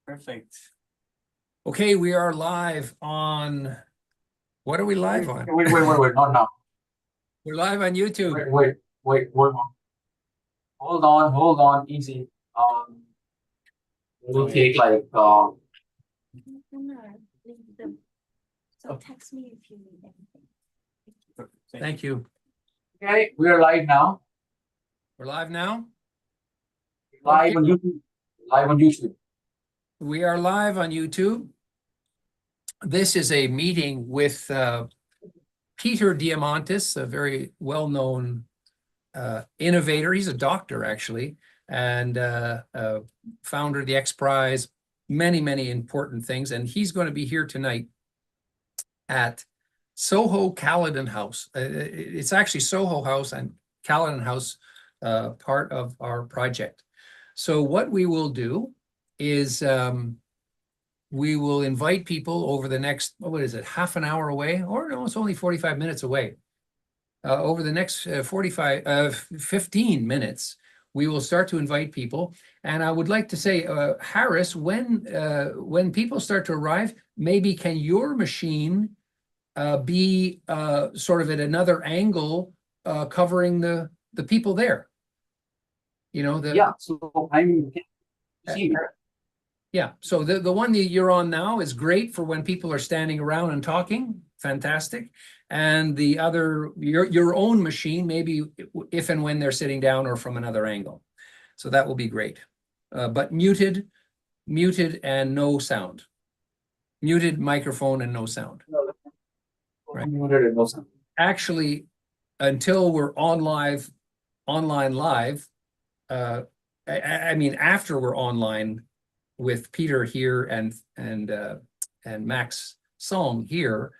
Perfect. Okay, we are live on, what are we live on? Wait, not now. We're live on YouTube. Wait. Hold on, easy. It'll take like So text me if you need anything. Thank you. Okay, we are live now. We're live now? Live on YouTube. Live on YouTube. We are live on YouTube. This is a meeting with Peter Diamandis, a very well-known innovator. He's a doctor, actually, and founder of the X Prize, many important things. And he's going to be here tonight at SoHo Caladan House. It's actually SoHo House and Caladan House, part of our project. So what we will do is we will invite people over the next, what is it, half an hour away? Or no, it's only 45 minutes away. Over the next 15 minutes, we will start to invite people. And I would like to say, Harris, when people start to arrive, maybe can your machine be sort of at another angle, covering the people there? You know, so I'm seeing her. Yeah, so the one that you're on now is great for when people are standing around and talking, fantastic. And the other, your own machine, maybe if and when they're sitting down or from another angle. So that will be great. But muted and no sound. Muted microphone and no sound. Right. Muted and no sound. Actually, until we're online live, I mean, after we're online with Peter here and Max Song here,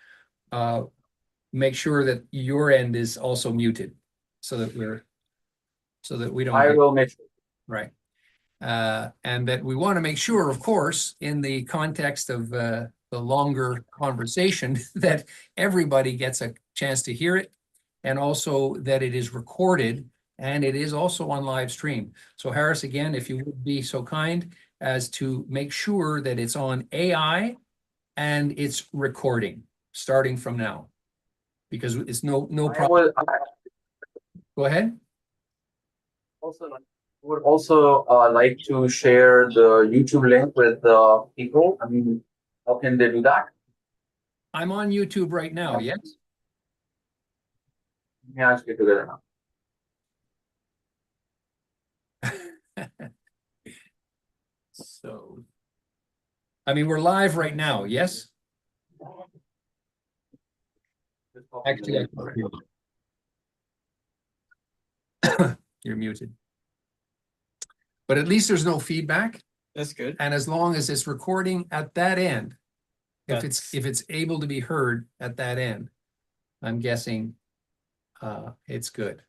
make sure that your end is also muted so that we don't. I will make sure. Right. And that we want to make sure, of course, in the context of the longer conversation, that everybody gets a chance to hear it, and also that it is recorded and it is also on live stream. So Harris, again, if you would be so kind as to make sure that it's on AI and it's recording starting from now, because it's no problem. Go ahead. Would also like to share the YouTube link with people. I mean, how can they do that? I'm on YouTube right now, yes? Yeah, let's get together now. So, I mean, we're live right now, yes? Actually, you're muted. But at least there's no feedback. That's good. And as long as it's recording at that end, if it's able to be heard at that end, I'm guessing it's good.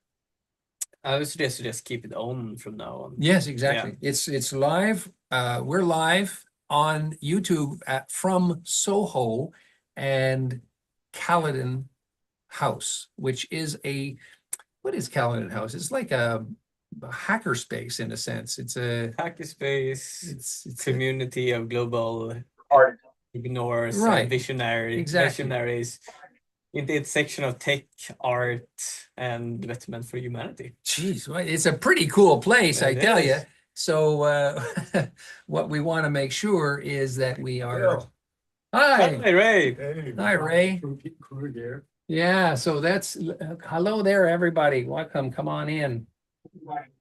I would suggest to just keep it on from now on. Yes, exactly. Yeah. It's live. We're live on YouTube from SoHo and Caladan House, which is what is Caladan House? It's like a hacker space in a sense. It's a hacker space. It's community of global entrepreneurs, right, and visionaries. In the section of tech, art, and betterment for humanity. Jeez, it's a pretty cool place, I tell you. So what we want to make sure is that we are. Hi, Ray. Hey, hi, Ray. Cool here. Yeah, so that's hello there, everybody. Welcome. Come on in.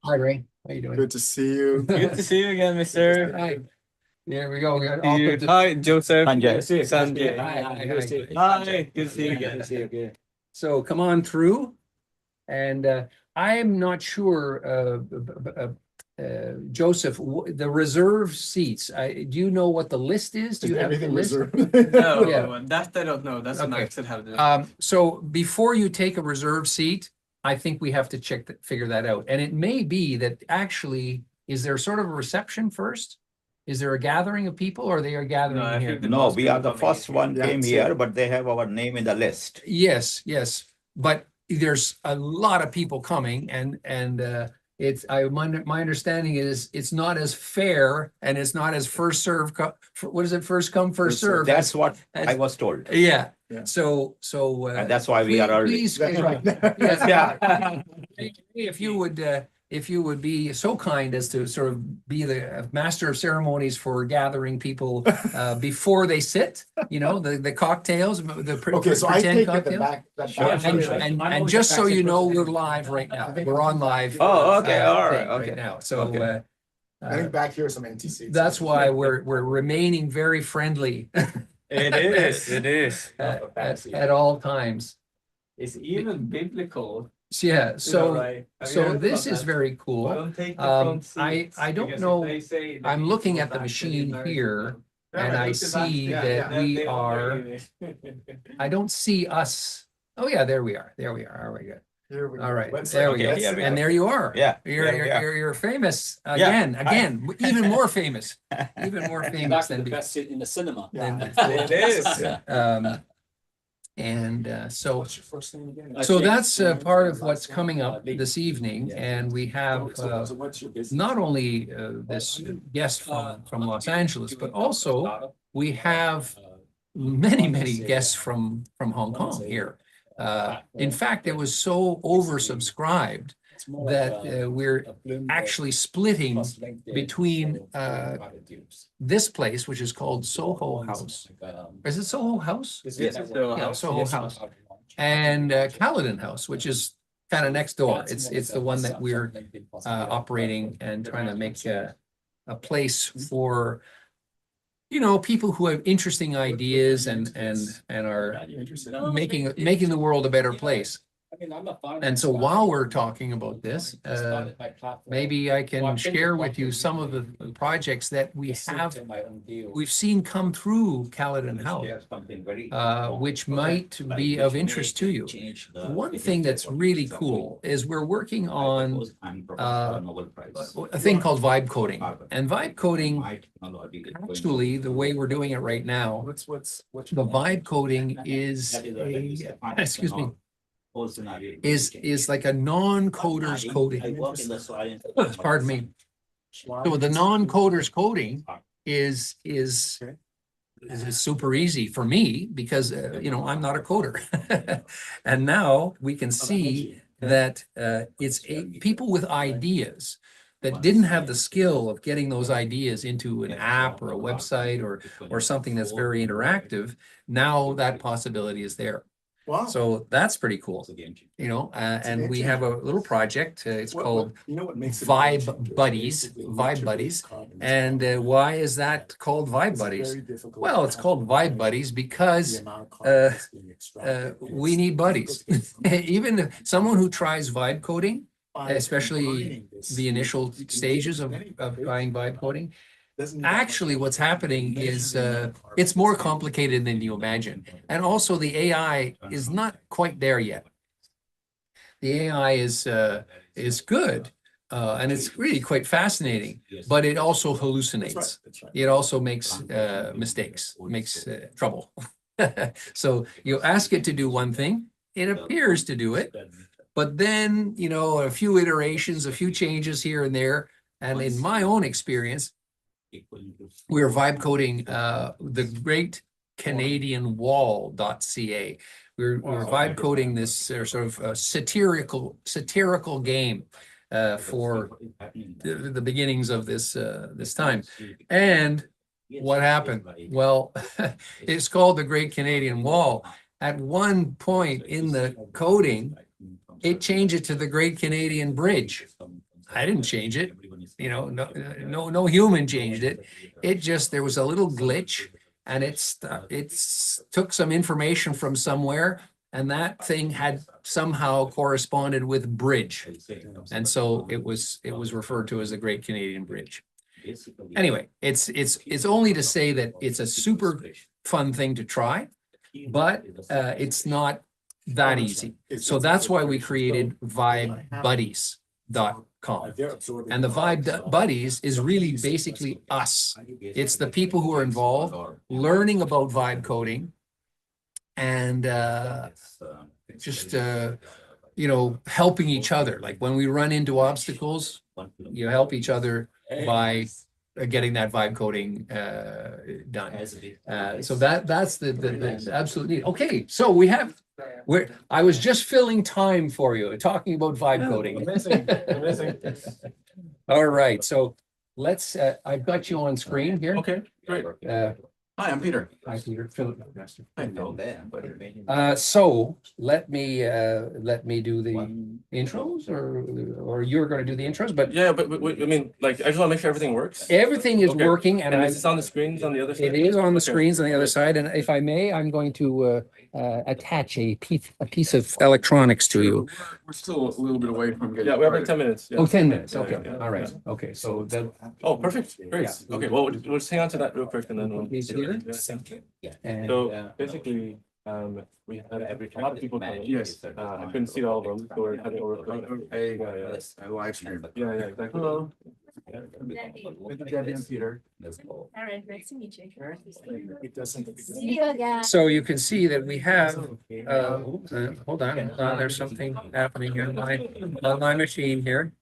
Hi, Ray. How you doing? Good to see you. Good to see you again, Mr. Hi. There we go. Hi, Joseph. Sanjay. Hi, good to see you again. So come on through. And I am not sure, Joseph, the reserve seats. Do you know what the list is? Do you have the list? No, Yeah. that I don't know. That's an accent how to do. So before you take a reserve seat, I think we have to figure that out. And it may be that actually, is there sort of a reception first? Is there a gathering of people, or they are gathering here? No, we are the first one came here, but they have our name in the list. Yes, but there's a lot of people coming, and my understanding is it's not as fair and it's not as first serve, what is it, first come, first serve? That's what I that's- was told. Yeah, Yeah. so. And that's why we are early. Please, Yeah. if you would be so kind as to sort of be the master of ceremonies for gathering people before they sit, the cocktails, Okay, so I pretend take it cocktails. And just so you know, we're live right now. We're on live. Oh, okay, all right, thing okay. now. So Okay. I think back here are some empty seats. that's why we're remaining very friendly It is. It is. at all times. It's even biblical. Yeah, so right? Have you so heard this about is that? very cool. Don't take the Um, front I- seats, I don't because know- if they say that I'm you looking go at the back, machine then it's here, very and I look at that. see Yeah, that then we they won't are. hear you. I don't see us. Oh yeah, there we are. There we are. All right, good. Here we go. All right, Let's- there we go. Okay, here we And are. there you are. Yeah, You're there we are. you're famous Yeah, again, even more famous, even more famous Back to than the before. best seat in the cinema. than Yeah. before. It is. So What's your first name again? so that's part of what's coming up this evening, and we have So what's your business? not only this guest from Los Angeles, but also we have many guests from Hong Kong here. In fact, it was so oversubscribed that we're actually splitting between this place, which is called SoHo House. Is it SoHo House? Yeah, SoHo House. And Caladan House, which is kind of next door. It's the one that we're operating and trying to make a place for people who have interesting ideas and are making the world a better place. And so while we're talking about this, maybe I can share with you some of the projects that we've seen come through Caladan House, which might be of interest to you. One thing that's really cool is we're working on a thing called vibe coding. And vibe coding, actually, the way we're doing it right now, What's the vibe coding is excuse me, is like a non-coder's coding. Pardon me. So the non-coder's coding is super easy for me because I'm not a coder. And now we can see that it's people with ideas that didn't have the skill of getting those ideas into an app or a website or something that's very interactive. Now that possibility is there. Wow. So that's pretty cool, and we have a little project. It's called what makes it Vibe interesting? Buddies, Vibe Buddies. And why is that called Vibe Buddies? Well, it's called Vibe Buddies because we need buddies. Even someone who tries vibe coding, especially the initial stages of trying vibe coding, actually what's happening is it's more complicated than you imagine. And also the AI is not quite there yet. The AI is good and it's really quite fascinating, but it also hallucinates. It also makes mistakes, makes trouble. So you ask it to do one thing, it appears to do it, but then, a few iterations, a few changes here and there. And in my own experience, we're vibe coding the Great Canadian Wall.ca. We're vibe coding this sort of satirical game for the beginnings of this time. And what happened? Well, it's called the Great Canadian Wall. At one point in the coding, it changed it to the Great Canadian Bridge. I didn't change it. No human changed it. There was a little glitch, and it's took some information from somewhere, and that thing had somehow corresponded with bridge, and so it was referred to as the Great Canadian Bridge. Anyway, it's only to say that it's a super fun thing to try, but it's not that easy. So that's why we created VibeBuddies.com. And the Vibe Buddies is really basically us. It's the people who are involved learning about vibe coding and just you know, helping each other. Like when we run into obstacles, you help each other by getting that vibe coding done. So that's the absolute need. Okay, so I was just filling time for you, talking about vibe coding. Amazing. All right, so let's, I've got you on screen here. Okay, great. Hi, I'm Peter. Hi, Peter. Philip. I know. So let me do the intros, or you're going to do the intros, but Yeah, but I mean, like, I just want to make sure everything works. everything is Okay. working, and And is this on the screens on the other side? it is on the Okay. screens on the other side. And if I may, I'm going to attach a piece of electronics to you. We're still a little bit away from getting. Yeah, we have like 10 minutes. Yeah. Oh, 10 minutes. Yeah, Okay. yeah, All right. yeah. Okay. So that. Oh, perfect. Great. Yeah. Okay, well, we'll just hang on to that real quick and then we'll. Please do And So basically, we had a lot of people come. Yes. I couldn't see all of them, so we're having over. Hey, Yeah, I live stream. yeah, exactly. Hello. Yeah. With Debbie and Peter. All right, nice to meet you. It doesn't. See you again. so you can see that we have, hold on, there's something happening here on my machine here.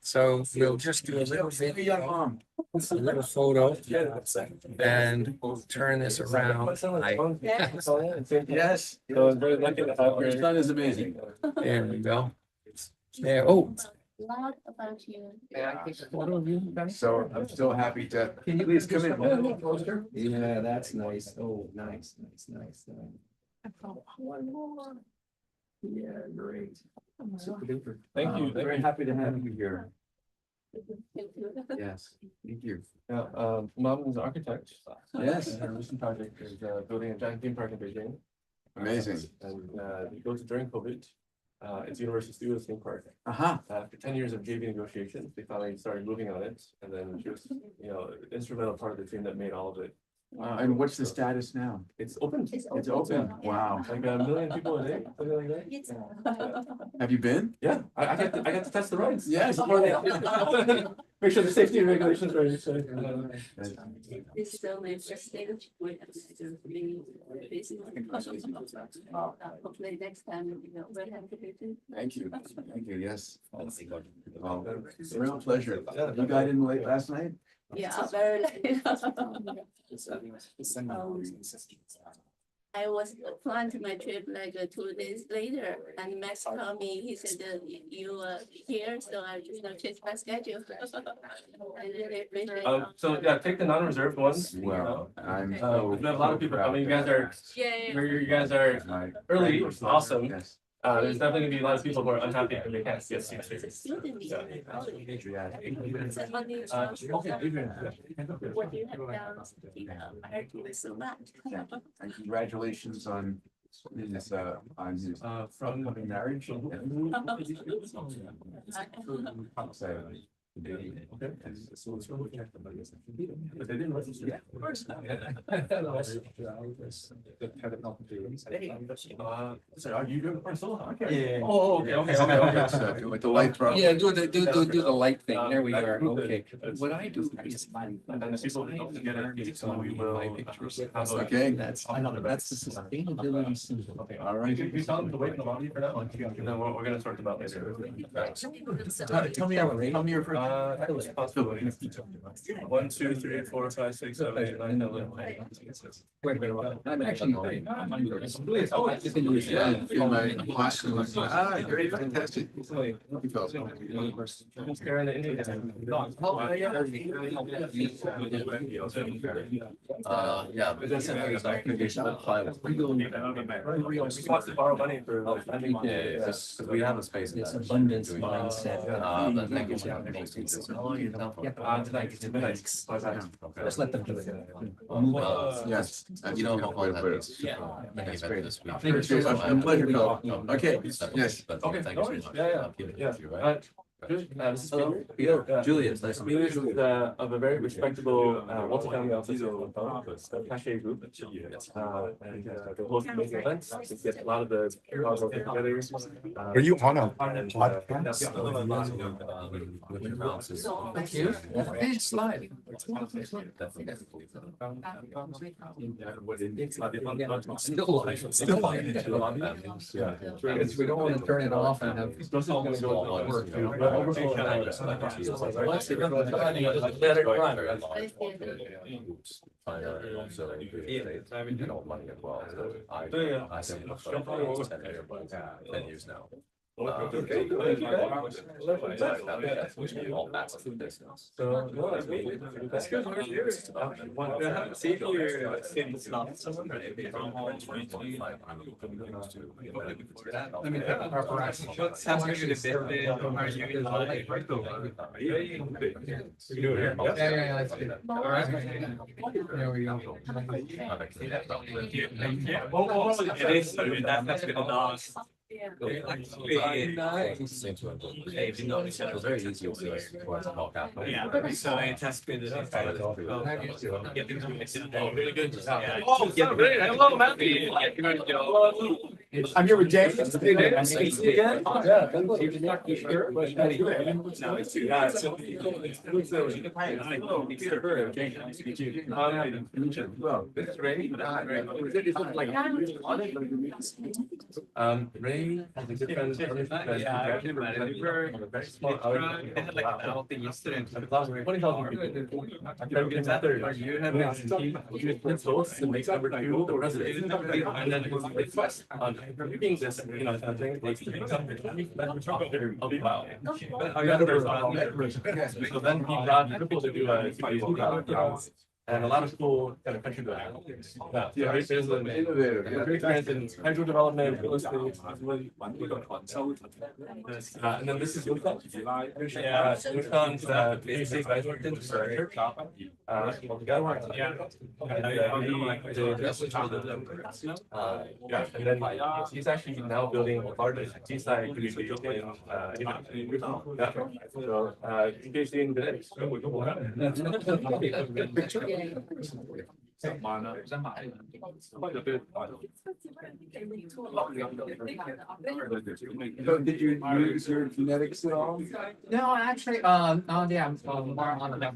So we'll just do a little video, a little photo, and we'll turn this around. Yes. So I'm very lucky to have Your son is amazing. There we go. There, oh. Lot about you. May I take a photo of you, guys? So I'm so happy to, Can you please come in. Yeah, that's nice. Oh, nice. One more. Yeah, great. Thank you. I'm very happy to have you here. Thank you. Yes, thank you. Yeah, Mom is an architect. Yes. And her recent project is building a giant theme park in Beijing. Amazing. And it goes during COVID. It's Universal Studios theme park. Uh-huh. After 10 years of JV negotiations, they finally started moving on it. And then she was, instrumental part of the team that made all of it. And what's the status now? It's open. It's open. Wow. Like 1 million people a day, something like that. It's. Have you been? Yeah, I got to test the rides. Yes. Make sure the safety regulations are. This is only first stage. We have to be busy. Hopefully next time, we'll have to do it. Thank you. Thank you. Yes. Well, it's a real pleasure. You got in late last night? Yeah, very late. I was planning my trip like 2 days later, and Max called me. He said you were here, so I just changed my schedule. I really appreciate it. So yeah, take the non-reserved ones. Well, I'm. We have a lot of people. I mean, you guys are. Yeah. You guys are early, awesome. Yes. There's definitely gonna be a lot of people who are unhappy because they can't get seats. It's a student meeting. It's a money. What you have done, I heard you so much. And congratulations on his From upcoming marriage. But they didn't listen to you. Of course. Sorry, are you doing it solo? Okay. Yeah. Oh, okay. With the light throw. Yeah, do the light thing. There we are. Okay. What I do is And then the people who don't get it, so we will. Okay. That's the sustainability symbol. Okay. All right. You tell them to wait in the lobby for now, and then we're gonna sort them out later. Tell me your first. Possibility. 1, 2, 3, 4, 5, 6, 7, 8, 9, 10, 11. Wait a minute. I'm actually. Feel my awesome. Great, fantastic. You felt. They're in the Indian. Yeah, but that's something that's not conditional file. He wants to borrow money for. Because we have a space. It's abundance mindset. The language. How long are you down for? Tonight, it's midnight. Let's let them do it. Yes. You know how long that is. Yeah. It's great this week. Thank you so much. A pleasure, Phil. Okay, yes. But Okay, thank no you worries. so much. Yeah, I'll keep it yeah. with you, right? This is Hello, Peter. Peter, Julius, nice to meet Julius you. is of a very respectable multifamily office in Hong Kong, the Cache Group. And they host amazing events. We get a lot of the hard work together. Are you on a And, podcast? Thank you. Hey, slide. Still live. Still live. Yeah. Because we don't want to turn it off and have. This is gonna go work. I said, 10 years now. All massive business. That's good. See if you're seeing this now. There we go. It is, that's been a loss. Very easy to talk out. Yeah, so it has been. Really good. Oh, yeah, great. Hello, Matthew. I'm here with James. Ray has a good friend. Yeah, I can imagine. They had like an outing yesterday. 20,000 people. You have been hosts and make number 2 the rest of it. And then it's fast on doing this, you know, thing like oh wow. So then he brought people to do a and a lot of cool kind of country building. Yeah, there's an innovative, great experience in hydro development, real estate. And then this is Yukon. Yeah, Yukon's basic guys worked in church. Yeah, and then he's actually now building a large seaside community in so PhD in genetics. Quite a bit. So did you use your genetics at all? No, actually, yeah, I'm more on the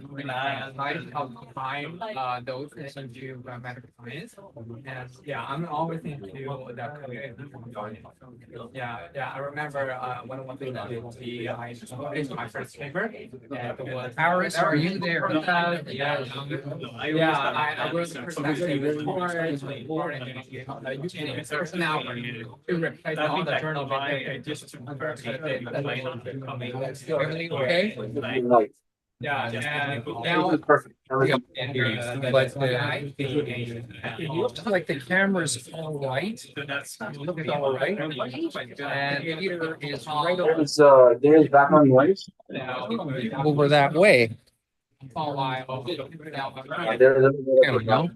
side of combine those into medical science. And yeah, I'm always into that career. Yeah, I remember when I was in the I finished my first paper. And it was Paris, are you there? Yeah, I was the person that was born and so now to replace all the journal. Everything okay? Yeah, and now. Perfect. But it looks like the camera's all right. Looks all right. And Peter is right There's background noise. over that way. There is There we go.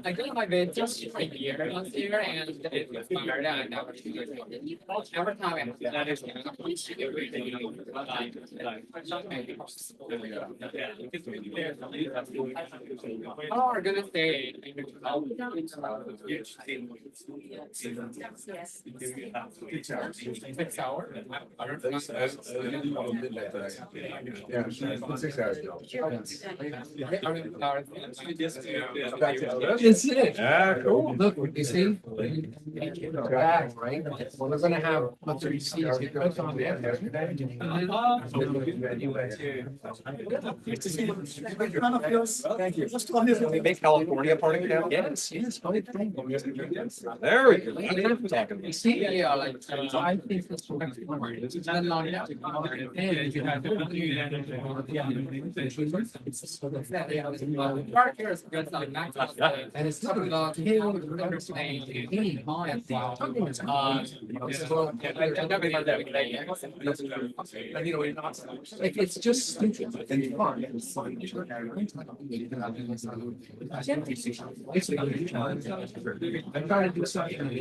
I did my bid just a year last year and it expired and every time that is how are gonna stay 6 hours? Yeah, 6 hours. That's it. Yeah, cool. Look, you see? Right? We're gonna have, let's see. Thank you. California party now? Yes, yes. There we go. You see, yeah, like, I think that's what I'm doing. It's been long enough. And you have- Park here is good, like, not just, And it's not about him, any mind. I never had that. Like, it's just stupid and fun. I'm trying to do something.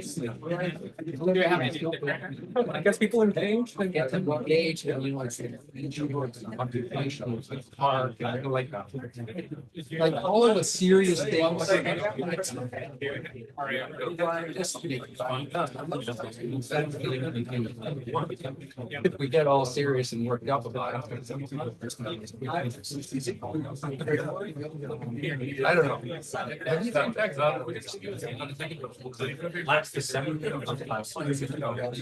I guess people are paying. Get them engaged and you want to occupation, park, and like all of the serious things. If we get all serious and worked up about it. I don't know. Last December.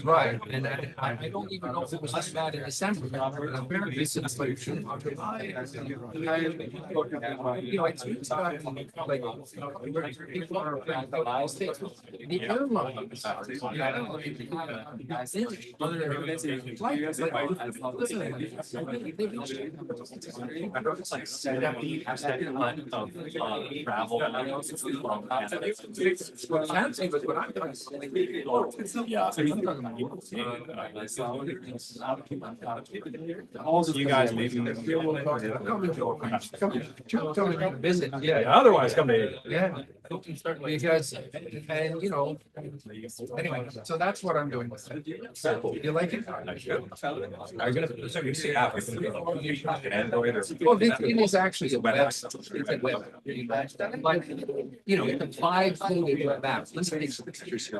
Right, and I don't even know if it was this bad in December. Apparently, it's like, you know, it's like people are around the airlines. Fancy, but what I'm doing is You guys maybe. visit. Yeah, otherwise come to. Yeah. Because, and you know, anyway, so that's what I'm doing with it. You like it? I'm gonna, so you see how. Android or. Well, it is actually a web. It's a web. Like, you know, it's a 5-fluid web app. Let's take some pictures here.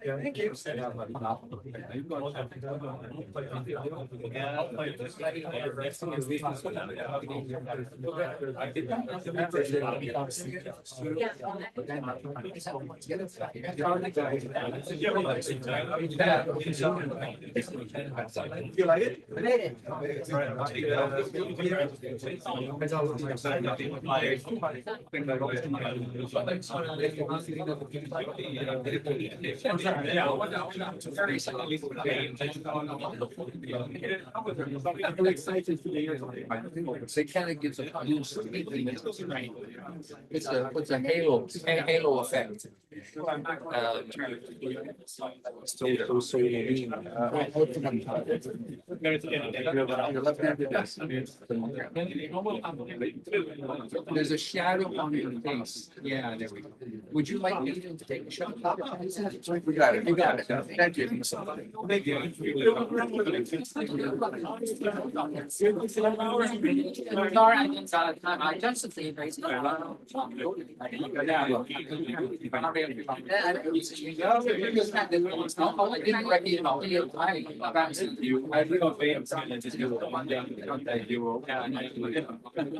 Thank you. You like it? It kind of gives a it's a halo effect. There's a shadow on your face. Yeah, there we go. Would you like me to take a shot? We got it. You got it. Thank you. Thank you. I just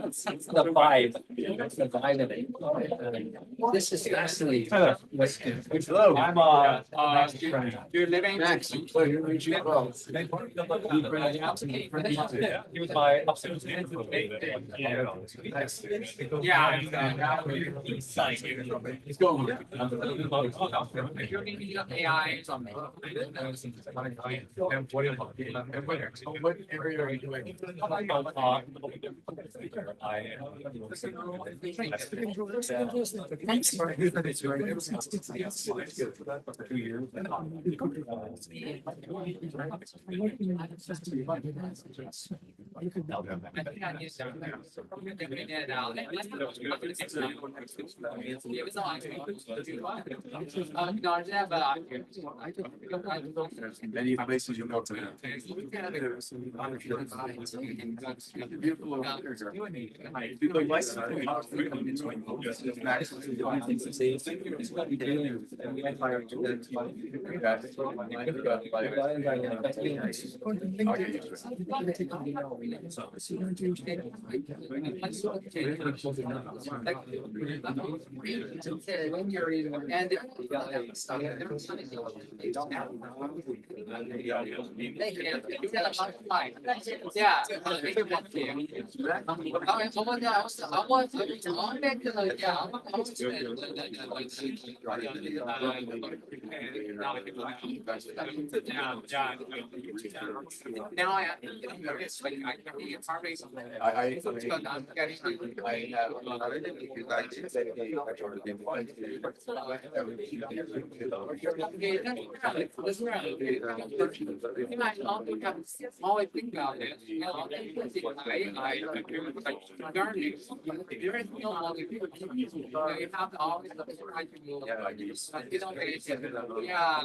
think it's the five. This is fascinating. Hello. you're living. Max, pleasure to meet you. Well, He was my upstairs. Yeah. he's going. If you're thinking of AI or something. What area are you doing? Thanks for For 2 years. I think I need some. Many places you go to. Now I have it's like I can be a farmer. I'm getting you might always think about it. You know, I gardening. There is no only people. You have to always try to move. You know, yeah.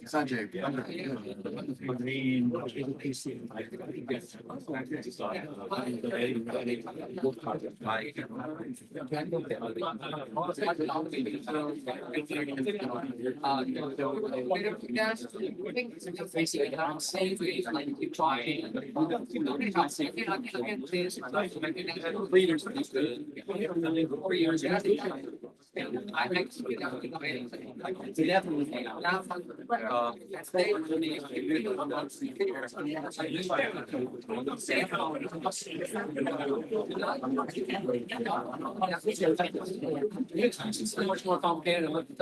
Sorry. It's so much more complicated than what the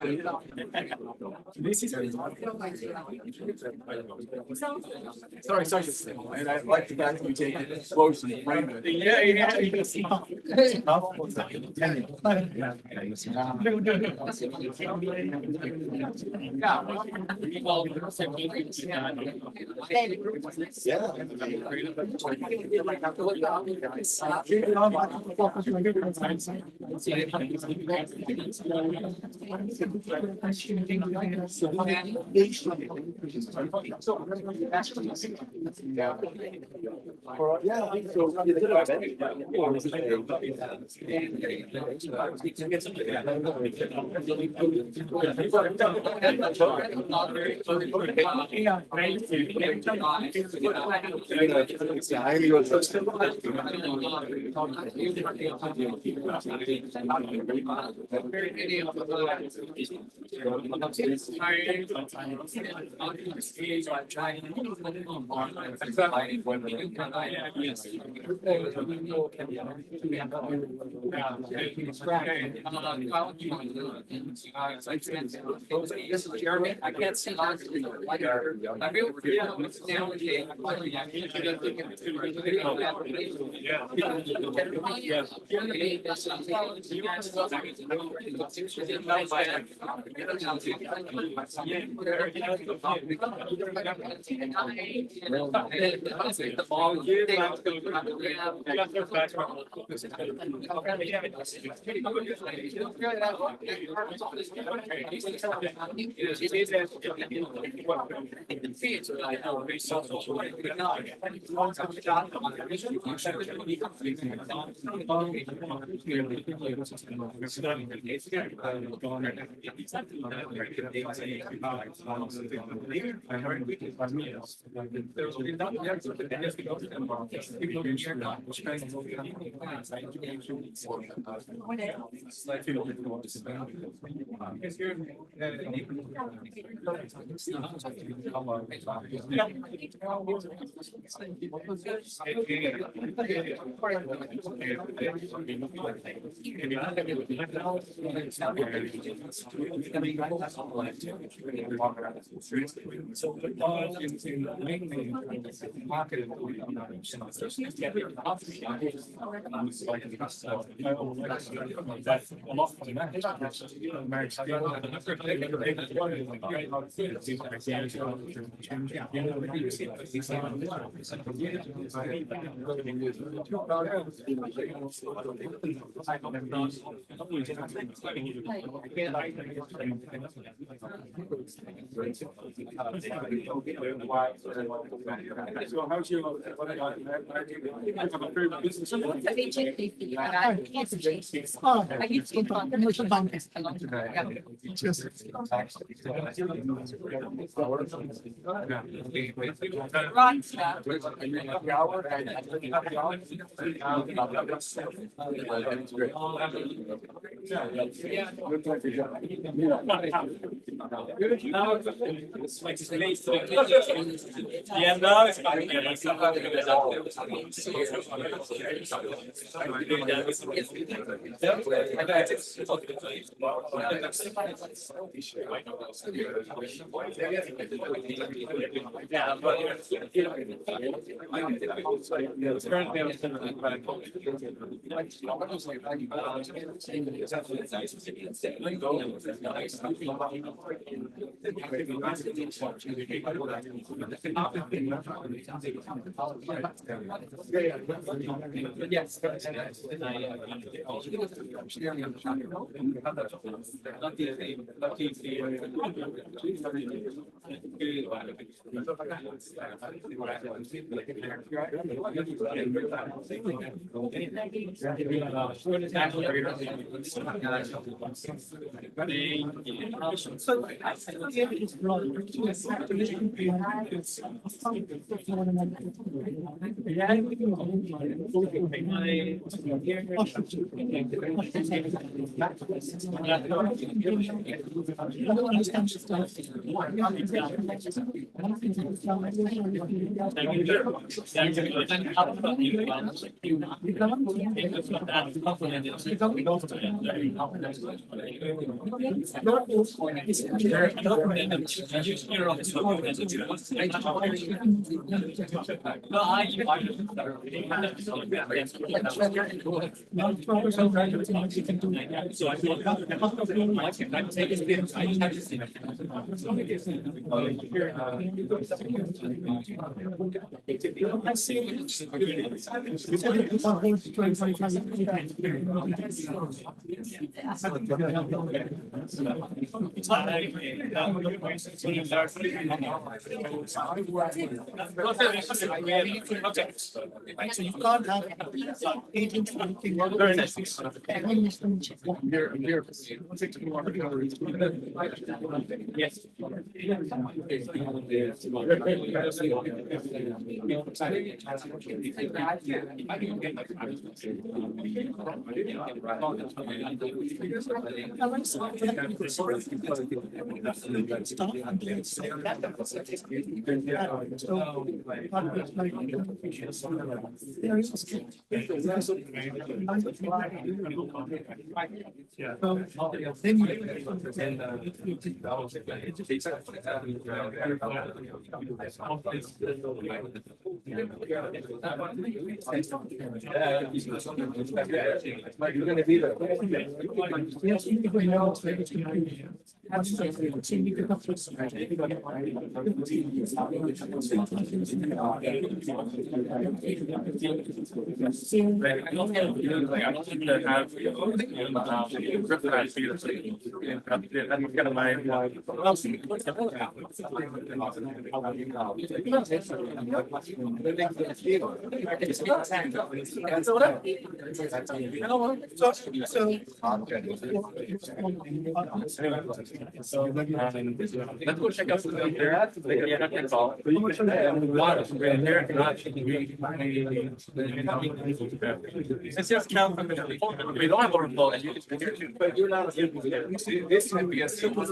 Sorry. And I like the fact that you take it exposed and frame it. This is Jeremy. I can't see. Yeah, no, it's fine. So you can't have agents working. Very nice. Yes. You're gonna be there. Let's go check out the they're at. That's all. It's just count. We don't have overflow, and you can figure it too. But you're not. This would be a simple.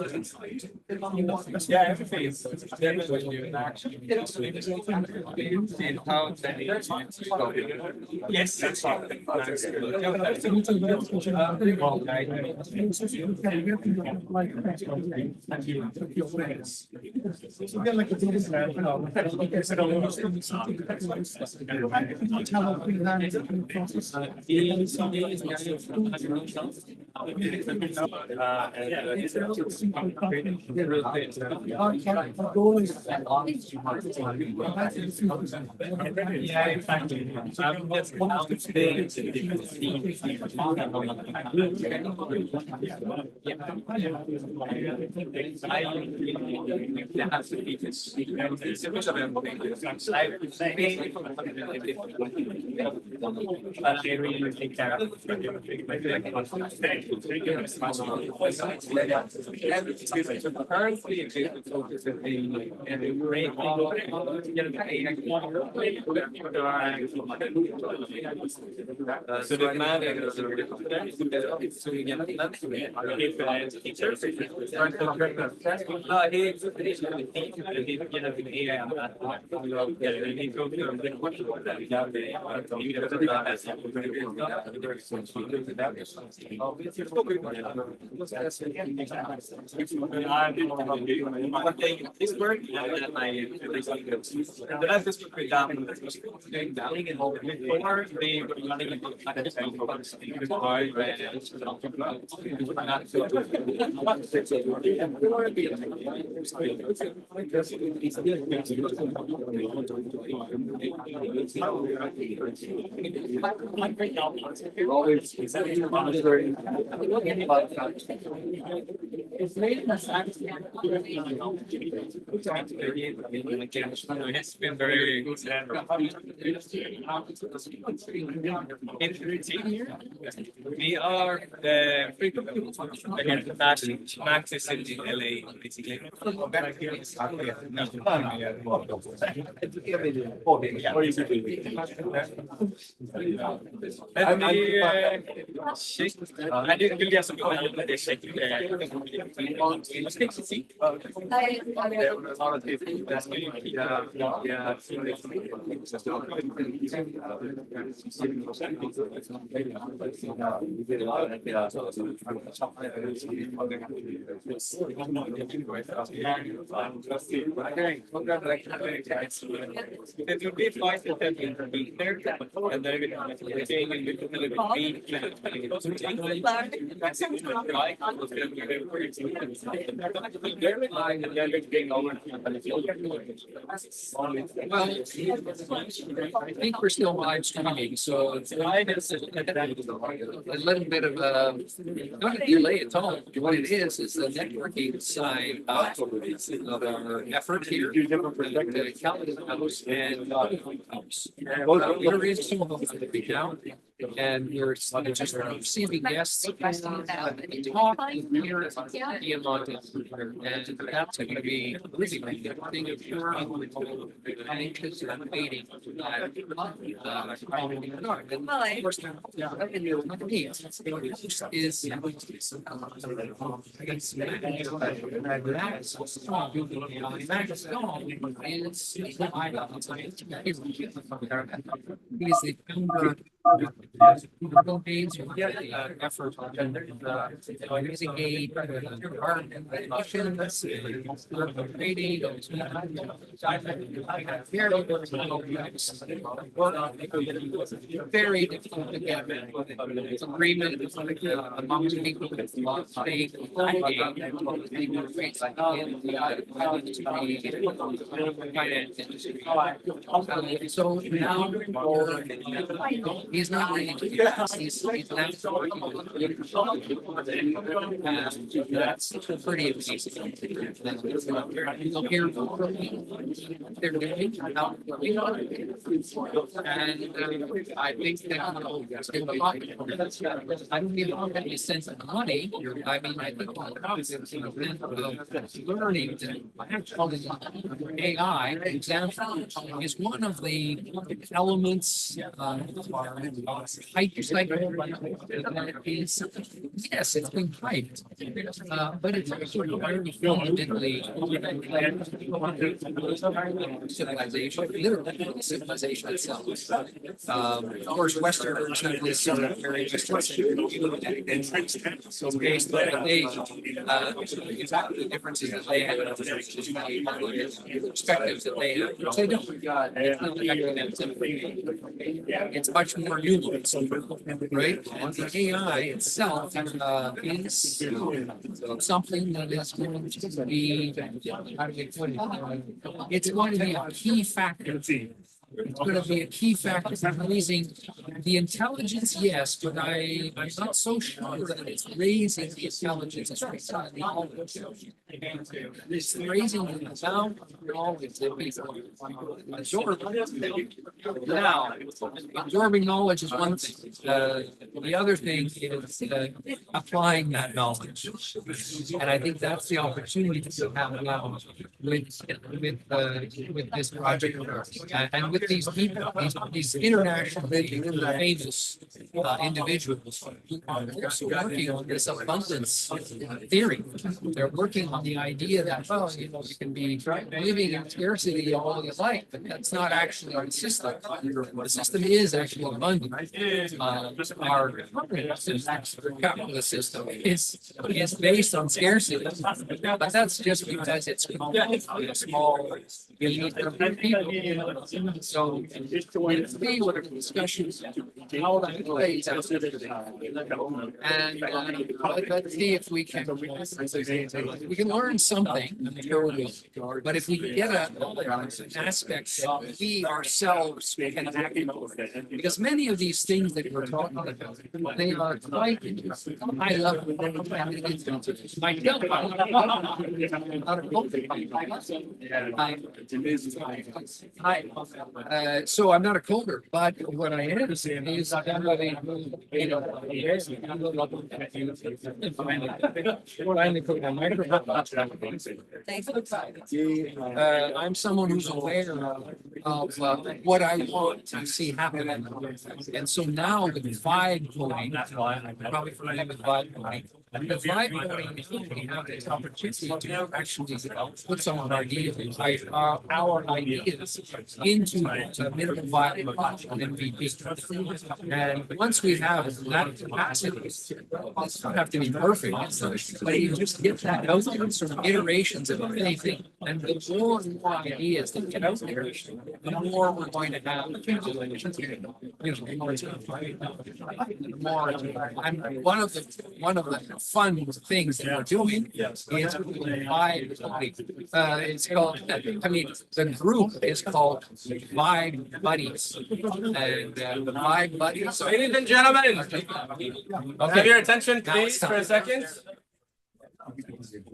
Yeah, everything is. Yes, that's all. Yeah, exactly. So the man this work the last is going down and or they were running it's been very good. We are the Max is in LA basically. I didn't really have some It would be fine if they can be there, and then we can stay in Well, I think we're still live streaming, so it's a little bit of not a delay at all. What it is the networking side of our effort here at the Caladan House and House. We're in SoHo right now, and we're just receiving guests. Talk here at Diamandis, and that's going to be really the thing of your anxious and waiting. He's the founder effort using a very difficult to get agreement among people so now he's not ready to do this. He's not working with that's pretty amazing. You'll hear they're doing how and I think that I don't even have any sense of money. I mean, I think learning that AI example is one of the elements hype cycle is yes, it's been hyped, but it's actually very fundamentally civilization, literally civilization itself. Of course, Westerners have this very so based on exactly the differences that they have, perspectives that they have. They don't. It's much more nuanced, right? And the AI itself is something that is going to be, how do we put it? It's going to be a key factor. It's going to be a key factor in raising the intelligence, yes, but I'm not so sure that it's raising the intelligence. It's raising the amount of knowledge that people absorb. Now, absorbing knowledge is one thing. The other thing is applying that knowledge. And I think that's the opportunity to have now with this project and with these people, these internationally famous individuals who are also working on this abundance theory. They're working on the idea that, well, you know, you can be living in scarcity all you like, but that's not actually our system. The system is actually abundant. Our capitalist system is based on scarcity, but that's just because it's a small elite group of people. So let's see what the discussions how that plays out, and let's see if we can learn something. I'm sure we will. But if we get an aspect that we ourselves can act on, because many of these things that we're talking about, they are quite high level. So I'm not a coder, but what I am saying is finally put my microphone. I'm someone who's aware of what I want to see happen, and so now with vibe coding, probably familiar with vibe coding. The vibe coding, we have this opportunity to actually put some of our ideas, our ideas into a minimum viable MVP. And once we have that capacity, it's not have to be perfect, but you just get that out there, sort of iterations of anything. And the more and more ideas that get out there, the more we're going to have. More, and one of the fun things that we're doing is Vibe. It's called. I mean, the group is called Vibe Buddies, and the Vibe Buddies. So, ladies and gentlemen, have your attention, please, for a second.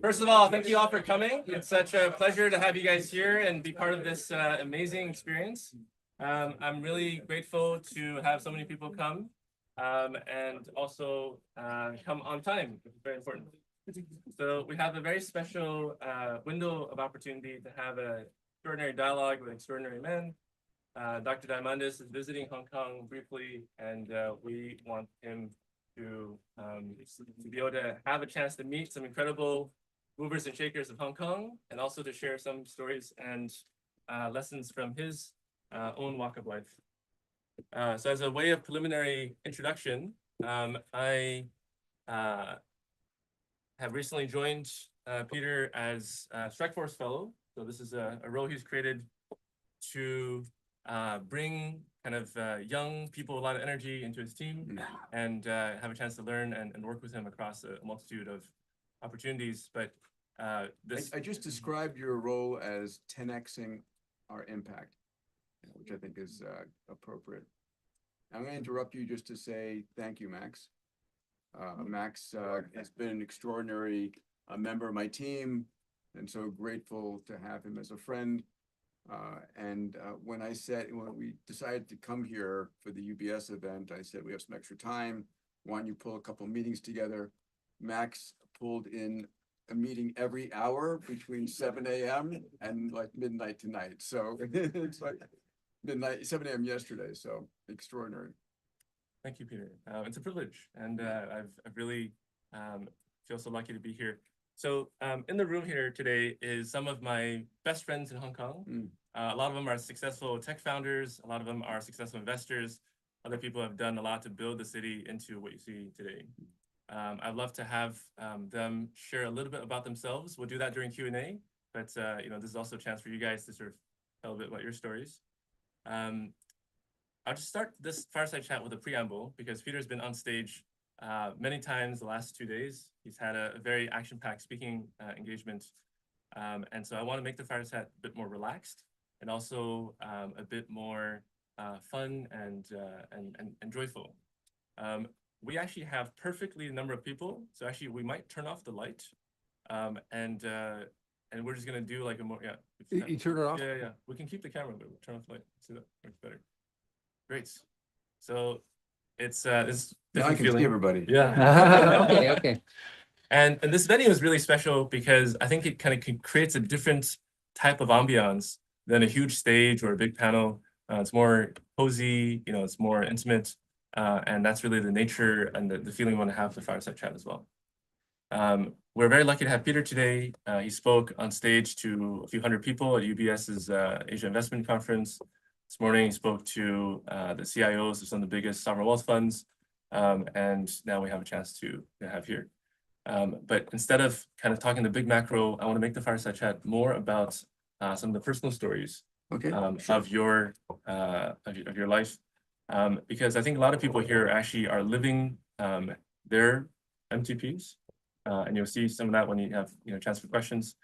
First of all, thank you all for coming. It's such a pleasure to have you guys here and be part of this amazing experience. I'm really grateful to have so many people come and also come on time, which is very important. So we have a very special window of opportunity to have an extraordinary dialogue with extraordinary men. Dr. Diamandis is visiting Hong Kong briefly, and we want him to be able to have a chance to meet some incredible movers and shakers of Hong Kong, and also to share some stories and lessons from his own walk of life. So as a way of preliminary introduction, I have recently joined Peter as Strike Force Fellow. So this is a role he's created to bring kind of young people, a lot of energy into his team, and have a chance to learn and work with him across a multitude of opportunities. But this, I just described your role as 10xing our impact, which I think is appropriate. I'm going to interrupt you just to say thank you, Max. Max has been an extraordinary member of my team, and so grateful to have him as a friend. When we decided to come here for the UBS event, I said, we have some extra time. Why don't you pull a couple meetings together? Max pulled in a meeting every hour between 7 a.m. and like midnight tonight. So it's like midnight, 7 a.m. yesterday. So extraordinary. Thank you, Peter. It's a privilege, and I've really feel so lucky to be here. So in the room here today is some of my best friends in Hong Kong. A lot of them are successful tech founders. A lot of them are successful investors. Other people have done a lot to build the city into what you see today. I'd love to have them share a little bit about themselves. We'll do that during Q&A, but this is also a chance for you guys to sort of tell a bit about your stories. I'll just start this fireside chat with a preamble, because Peter's been on stage many times the last 2 days. He's had a very action-packed speaking engagement. And so I want to make the fireside a bit more relaxed, and also a bit more fun and joyful. We actually have perfectly a number of people. So actually we might turn off the light and we're just going to do like a more, You turn it off? Yeah. We can keep the camera, but we'll turn off the light. See, that works better. Great. So it's this Now I can see everybody. Yeah. Okay. And this venue is really special because I think it kind of creates a different type of ambiance than a huge stage or a big panel. It's more cozy, it's more intimate. And that's really the nature and the feeling we want to have for Fireside Chat as well. We're very lucky to have Peter today. He spoke on stage to a few hundred people at UBS's Asia Investment Conference. This morning, he spoke to the CIOs of some of the biggest sovereign wealth funds. And now we have a chance to have here. But instead of kind of talking the big macro, I want to make the Fireside Chat more about some of the personal stories of your life. Because I think a lot of people here actually are living their MTPs, and you'll see some of that when you have a chance for questions.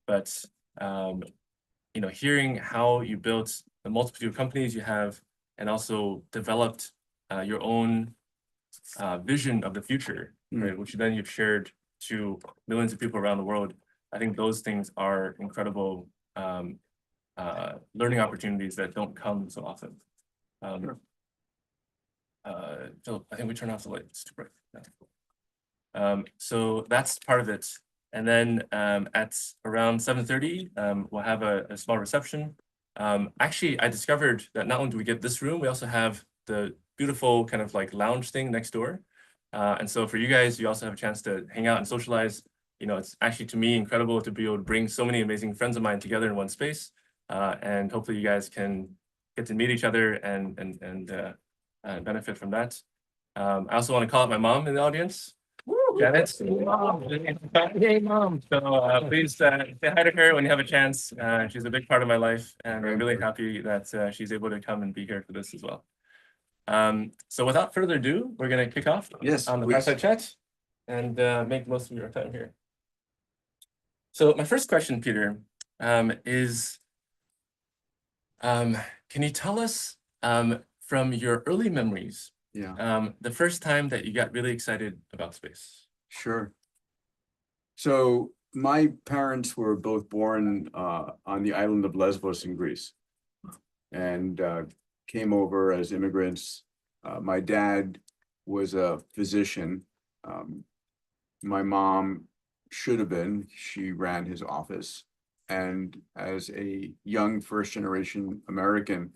But hearing how you built the multitude of companies you have, and also developed your own vision of the future, right, which then you've shared to millions of people around the world. I think those things are incredible learning opportunities that don't come so often. Philip, I think we turn off the light. It's too bright. Yeah. So that's part of it. And then at around 7:30, we'll have a small reception. Actually, I discovered that not only do we get this room, we also have the beautiful kind of like lounge thing next door. And so for you guys, you also have a chance to hang out and socialize. You know, it's actually to me incredible to be able to bring so many amazing friends of mine together in one space. And hopefully you guys can get to meet each other and benefit from that. I also want to call out my mom in the audience. Janet. Hey, mom. So please say hi to her when you have a chance. She's a big part of my life, and I'm really happy that she's able to come and be here for this as well. So without further ado, we're going to kick off on the Fireside Chat and make most of your time here. So my first question, Peter, is can you tell us from your early memories, the first time that you got really excited about space? Sure. So my parents were both born on the island of Lesbos in Greece, and came over as immigrants. My dad was a physician. My mom should have been. She ran his office. And as a young first-generation American,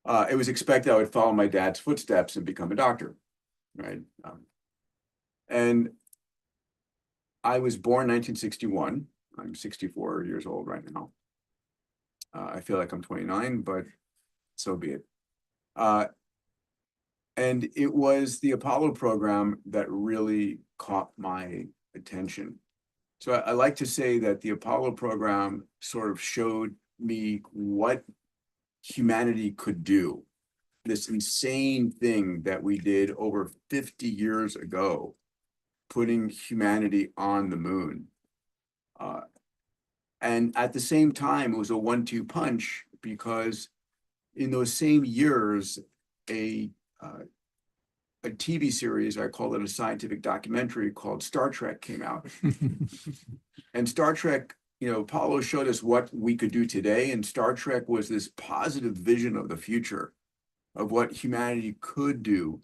it was expected I would follow my dad's footsteps and become a doctor, right? And I was born 1961. I'm 64 years old right now. I feel like I'm 29, but so be it. And it was the Apollo program that really caught my attention. So I like to say that the Apollo program sort of showed me what humanity could do. This insane thing that we did over 50 years ago, putting humanity on the moon. And at the same time, it was a 1-2 punch, because in those same years, a TV series, I call it a scientific documentary called Star Trek, came out. And Star Trek, you know, Apollo showed us what we could do today. And Star Trek was this positive vision of the future, of what humanity could do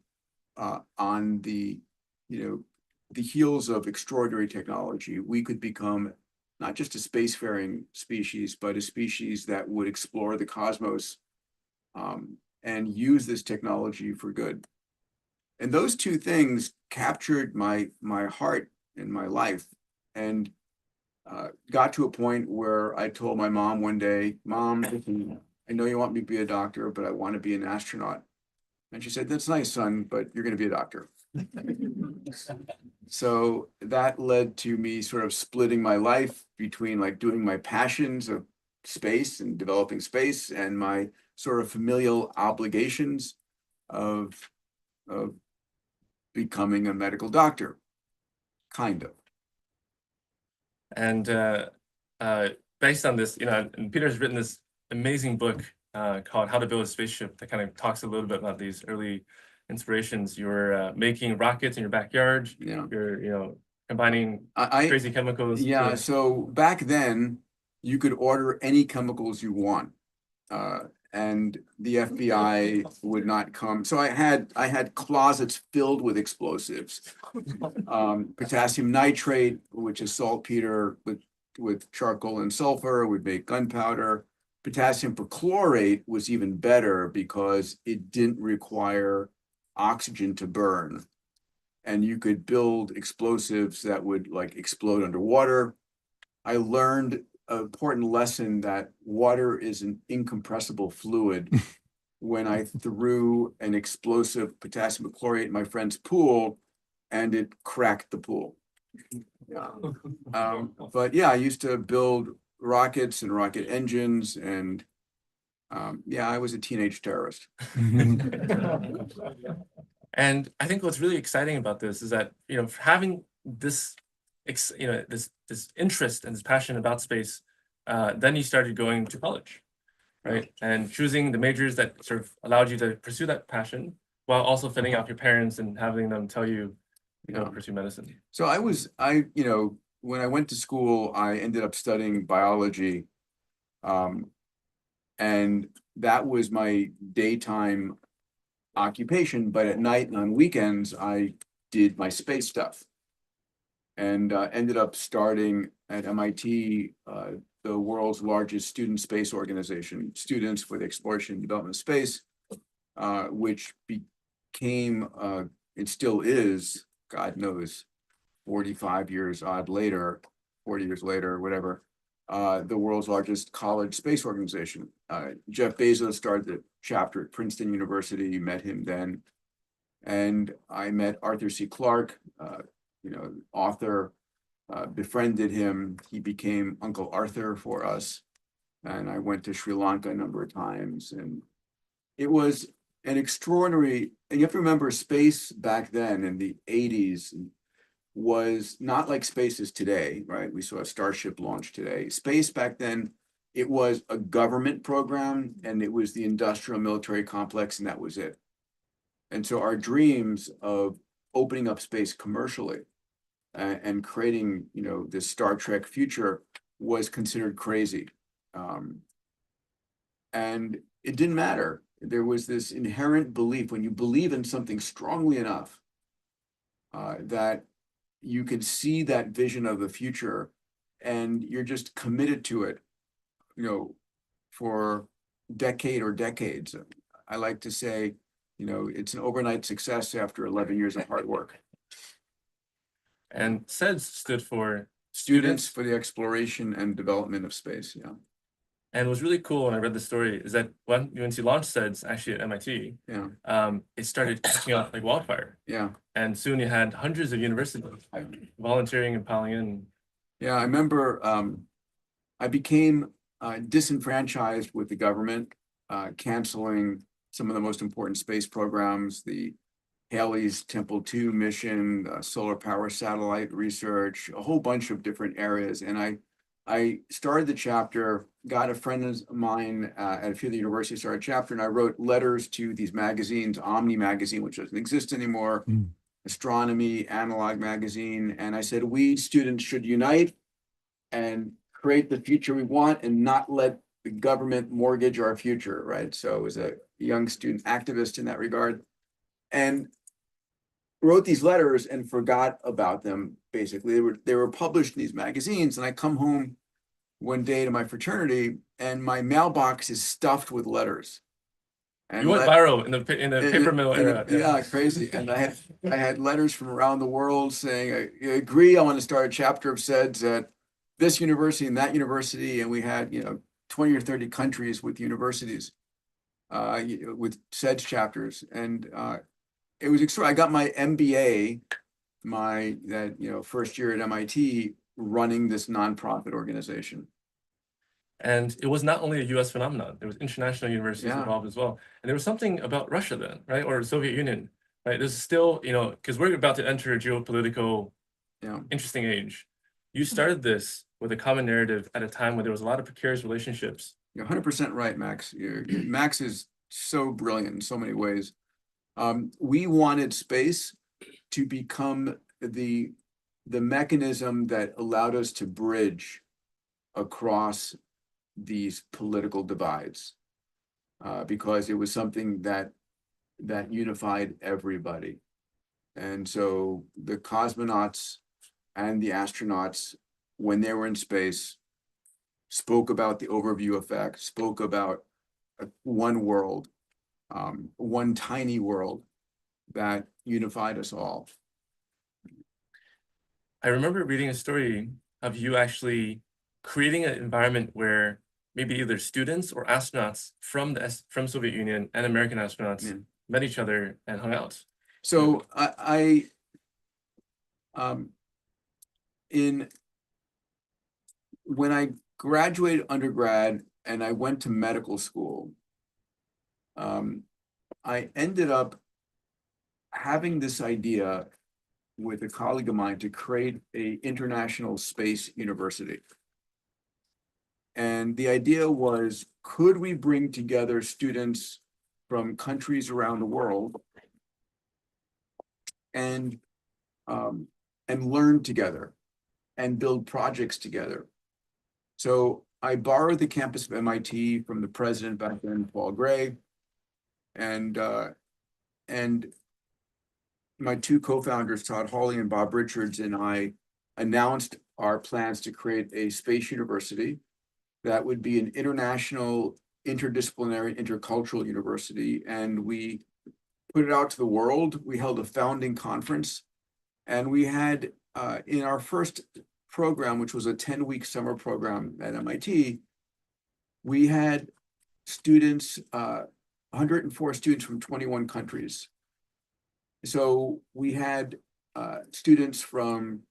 on the, you know, the heels of extraordinary technology. We could become not just a spacefaring species, but a species that would explore the cosmos and use this technology for good. And those two things captured my heart and my life, and got to a point where I told my mom one day, "Mom, I know you want me to be a doctor, but I want to be an astronaut." And she said, "That's nice, son, but you're going to be a doctor." So that led to me sort of splitting my life between like doing my passions of space and developing space, and my sort of familial obligations of becoming a medical doctor, kind of. And based on this, you know, and Peter's written this amazing book called How to Build a Spaceship that kind of talks a little bit about these early inspirations. You're making rockets in your backyard. Yeah. You're, you know, combining crazy chemicals. Yeah. So back then, you could order any chemicals you want, and the FBI would not come. So I had closets filled with explosives, potassium nitrate, which is saltpeter with charcoal and sulfur, would make gunpowder. Potassium perchlorate was even better because it didn't require oxygen to burn. And you could build explosives that would like explode underwater. I learned an important lesson that water is an incompressible fluid. When I threw an explosive potassium perchlorate in my friend's pool, and it cracked the pool. Yeah. But yeah, I used to build rockets and rocket engines, and yeah, I was a teenage terrorist. And I think what's really exciting about this is that, you know, having this, you know, this interest and this passion about space, then you started going to college, right? And choosing the majors that sort of allowed you to pursue that passion while also fending off your parents and having them tell you, you know, pursue medicine. So you know, when I went to school, I ended up studying biology. And that was my daytime occupation, but at night and on weekends, I did my space stuff. And ended up starting at MIT, the world's largest student space organization, Students for the Exploration and Development of Space, which became it still is, God knows, 45 years odd later, 40 years later, whatever, the world's largest college space organization. Jeff Bezos started the chapter at Princeton University, met him then. And I met Arthur C. Clarke, author, befriended him. He became Uncle Arthur for us. And I went to Sri Lanka a number of times. And it was an extraordinary, and you have to remember space back then in the 80s was not like space is today, right? We saw a Starship launch today. Space back then, it was a government program and it was the industrial military complex and that was it. And so our dreams of opening up space commercially and creating, this Star Trek future was considered crazy. And it didn't matter. There was this inherent belief, when you believe in something strongly enough, that you can see that vision of the future and you're just committed to it, for decade or decades. I like to say, it's an overnight success after 11 years of hard work. And SEDS stood for Students for the Exploration and Development of Space, yeah. And it was really cool when I read the story is that when UNC launched SEDS actually at MIT, it started catching up like wildfire. Yeah. And soon you had hundreds of universities volunteering and piling in. Yeah, I remember I became disenfranchised with the government, canceling some of the most important space programs, the Halley's Temple 2 mission, solar power satellite research, a whole bunch of different areas. And I started the chapter, got a friend of mine at a few of the universities, started a chapter, and I wrote letters to these magazines, Omni magazine, which doesn't exist anymore, Astronomy, Analog magazine. And I said, we students should unite and create the future we want and not let the government mortgage our future, right? So I was a young student activist in that regard. And wrote these letters and forgot about them. Basically, they were published in these magazines, and I come home one day to my fraternity, and my mailbox is stuffed with letters. And you went viral in the paper mill era. Yeah, crazy. And I had letters from around the world saying, I agree, I want to start a chapter of SEDS at this university and that university, and we had 20 or 30 countries with universities with SEDS chapters, and it was extraordinary. I got my MBA, first year at MIT, running this nonprofit organization. And it was not only a US phenomenon, there was international universities involved as well. And there was something about Russia then, right? Or the Soviet Union, right? This is still, because we're about to enter a geopolitical, interesting age. You started this with a common narrative at a time when there was a lot of precarious relationships. You're 100% right, Max. Max is so brilliant in so many ways. We wanted space to become the mechanism that allowed us to bridge across these political divides, because it was something that unified everybody. And so the cosmonauts and the astronauts, when they were in space, spoke about the overview effect, spoke about one world, one tiny world that unified us all. I remember reading a story of you actually creating an environment where maybe either students or astronauts from Soviet Union and American astronauts met each other and hung out. So when I graduated undergrad and I went to medical school, I ended up having this idea with a colleague of mine to create an international space university. And the idea was, could we bring together students from countries around the world and learn together and build projects together? So I borrowed the campus of MIT from the president back then, Paul Gray, and my two co-founders, Todd Hawley and Bob Richards, and I announced our plans to create a space university that would be an international, interdisciplinary, intercultural university. And we put it out to the world. We held a founding conference, and we had in our first program, which was a 10-week summer program at MIT, we had students, 104 students from 21 countries. So we had students from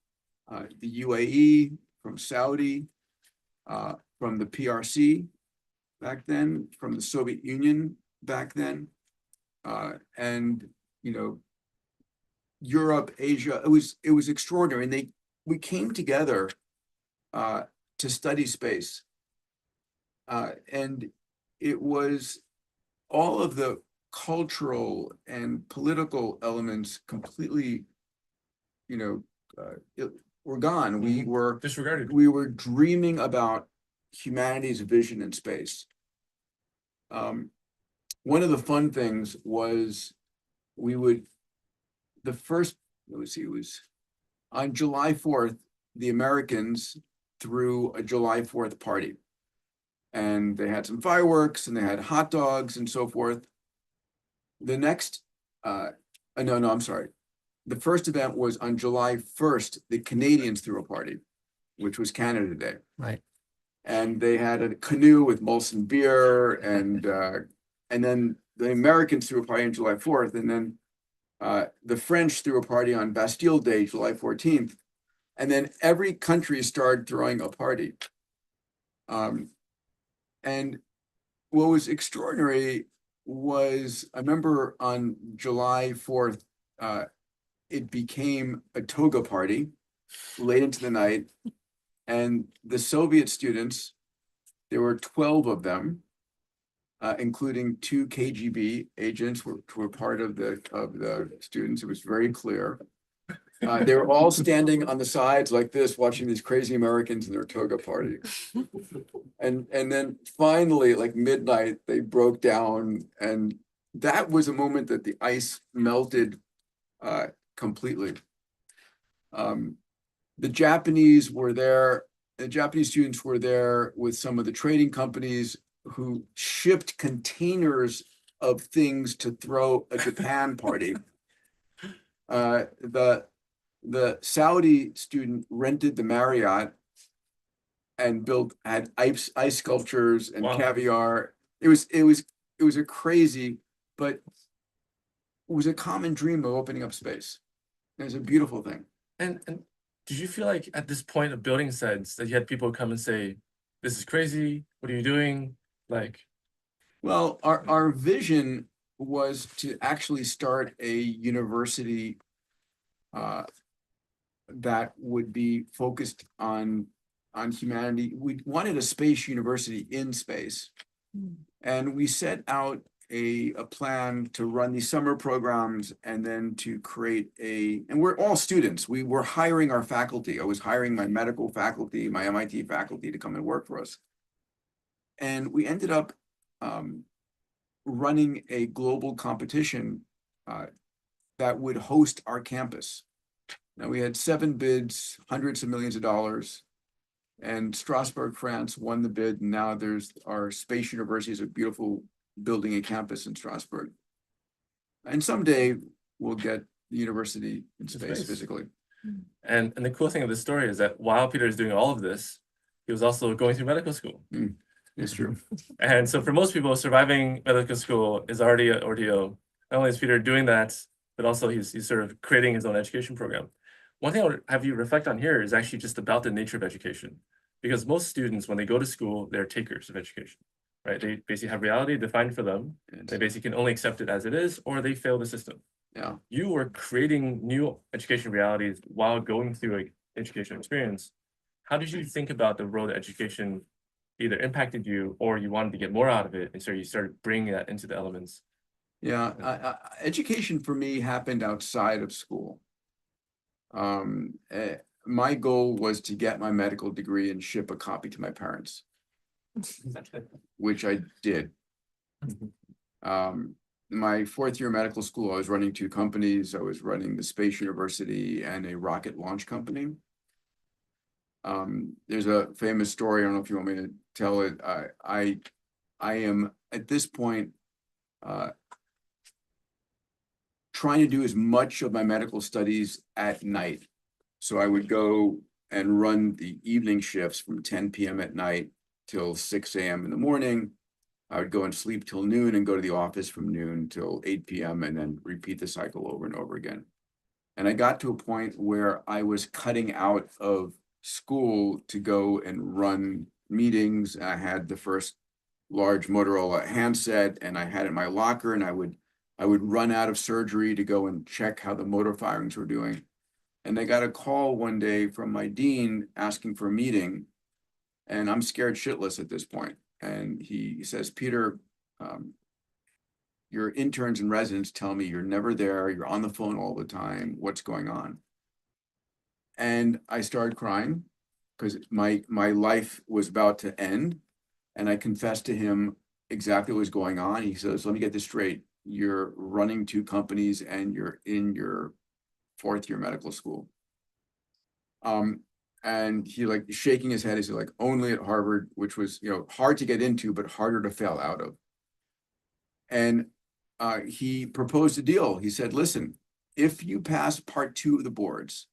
the UAE, from Saudi, from the PRC back then, from the Soviet Union back then, and Europe, Asia. It was extraordinary, and we came together to study space, and it was all of the cultural and political elements completely, were gone. We were Disregarded. We were dreaming about humanity's vision in space. One of the fun things was the first, it was on July 4th, the Americans threw a July 4th party. And they had some fireworks and they had hot dogs and so forth. The next, I'm sorry. The first event was on July 1st, the Canadians threw a party, which was Canada Day. Right. And they had a canoe with Molson beer, and then the Americans threw a party on July 4th, and then the French threw a party on Bastille Day, July 14th, and then every country started throwing a party. And what was extraordinary was, I remember on July 4th, it became a toga party late into the night. And the Soviet students, there were 12 of them, including 2 KGB agents were part of the students. It was very clear. They were all standing on the sides like this, watching these crazy Americans in their toga party. And then finally, like midnight, they broke down, and that was a moment that the ice melted completely. The Japanese were there. The Japanese students were there with some of the trading companies who shipped containers of things to throw a Japan party. The Saudi student rented the Marriott and had ice sculptures and caviar. It was a crazy, but it was a common dream of opening up space. It was a beautiful thing. And did you feel like at this point of building sites that you had people come and say, "This is crazy. What are you doing?" Well, our vision was to actually start a university that would be focused on humanity. We wanted a space university in space, and we set out a plan to run these summer programs, and then to create and we're all students. We were hiring our faculty. I was hiring my medical faculty, my MIT faculty to come and work for us. And we ended up running a global competition that would host our campus. Now, we had 7 bids, hundreds of millions of dollars, and Strasbourg, France won the bid. And now our space university is a beautiful building, a campus in Strasbourg. And someday we'll get the university in space physically. And the cool thing of this story is that while Peter is doing all of this, he was also going through medical school. It's true. And so for most people, surviving medical school is already an ordeal. Not only is Peter doing that, but also he's sort of creating his own education program. One thing I would have you reflect on here is actually just about the nature of education. Because most students, when they go to school, they're takers of education, right? They basically have reality defined for them. They basically can only accept it as it is, or they fail the system. Yeah. You were creating new education realities while going through an education experience. How did you think about the role that education either impacted you or you wanted to get more out of it, and so you started bringing that into the elements? Yeah, education for me happened outside of school. My goal was to get my medical degree and ship a copy to my parents, which I did. My 4th year of medical school, I was running 2 companies. I was running the Space University and a rocket launch company. There's a famous story, I don't know if you want me to tell it. I am at this point trying to do as much of my medical studies at night. So I would go and run the evening shifts from 10 p.m. at night till 6 a.m. in the morning. I would go and sleep till noon and go to the office from noon till 8 p.m. and then repeat the cycle over and over again. And I got to a point where I was cutting out of school to go and run meetings. I had the first large Motorola handset and I had it in my locker, and I would run out of surgery to go and check how the motor firings were doing. And I got a call one day from my dean asking for a meeting, and I'm scared shitless at this point. And he says, Peter, your interns and residents tell me you're never there, you're on the phone all the time, what's going on? And I started crying because my life was about to end. And I confessed to him exactly what was going on. He says, let me get this straight. You're running 2 companies and you're in your 4th year medical school. And he like shaking his head, he said like only at Harvard, which was, you know, hard to get into, but harder to fail out of. And he proposed a deal. He said, listen, if you pass part 2 of the boards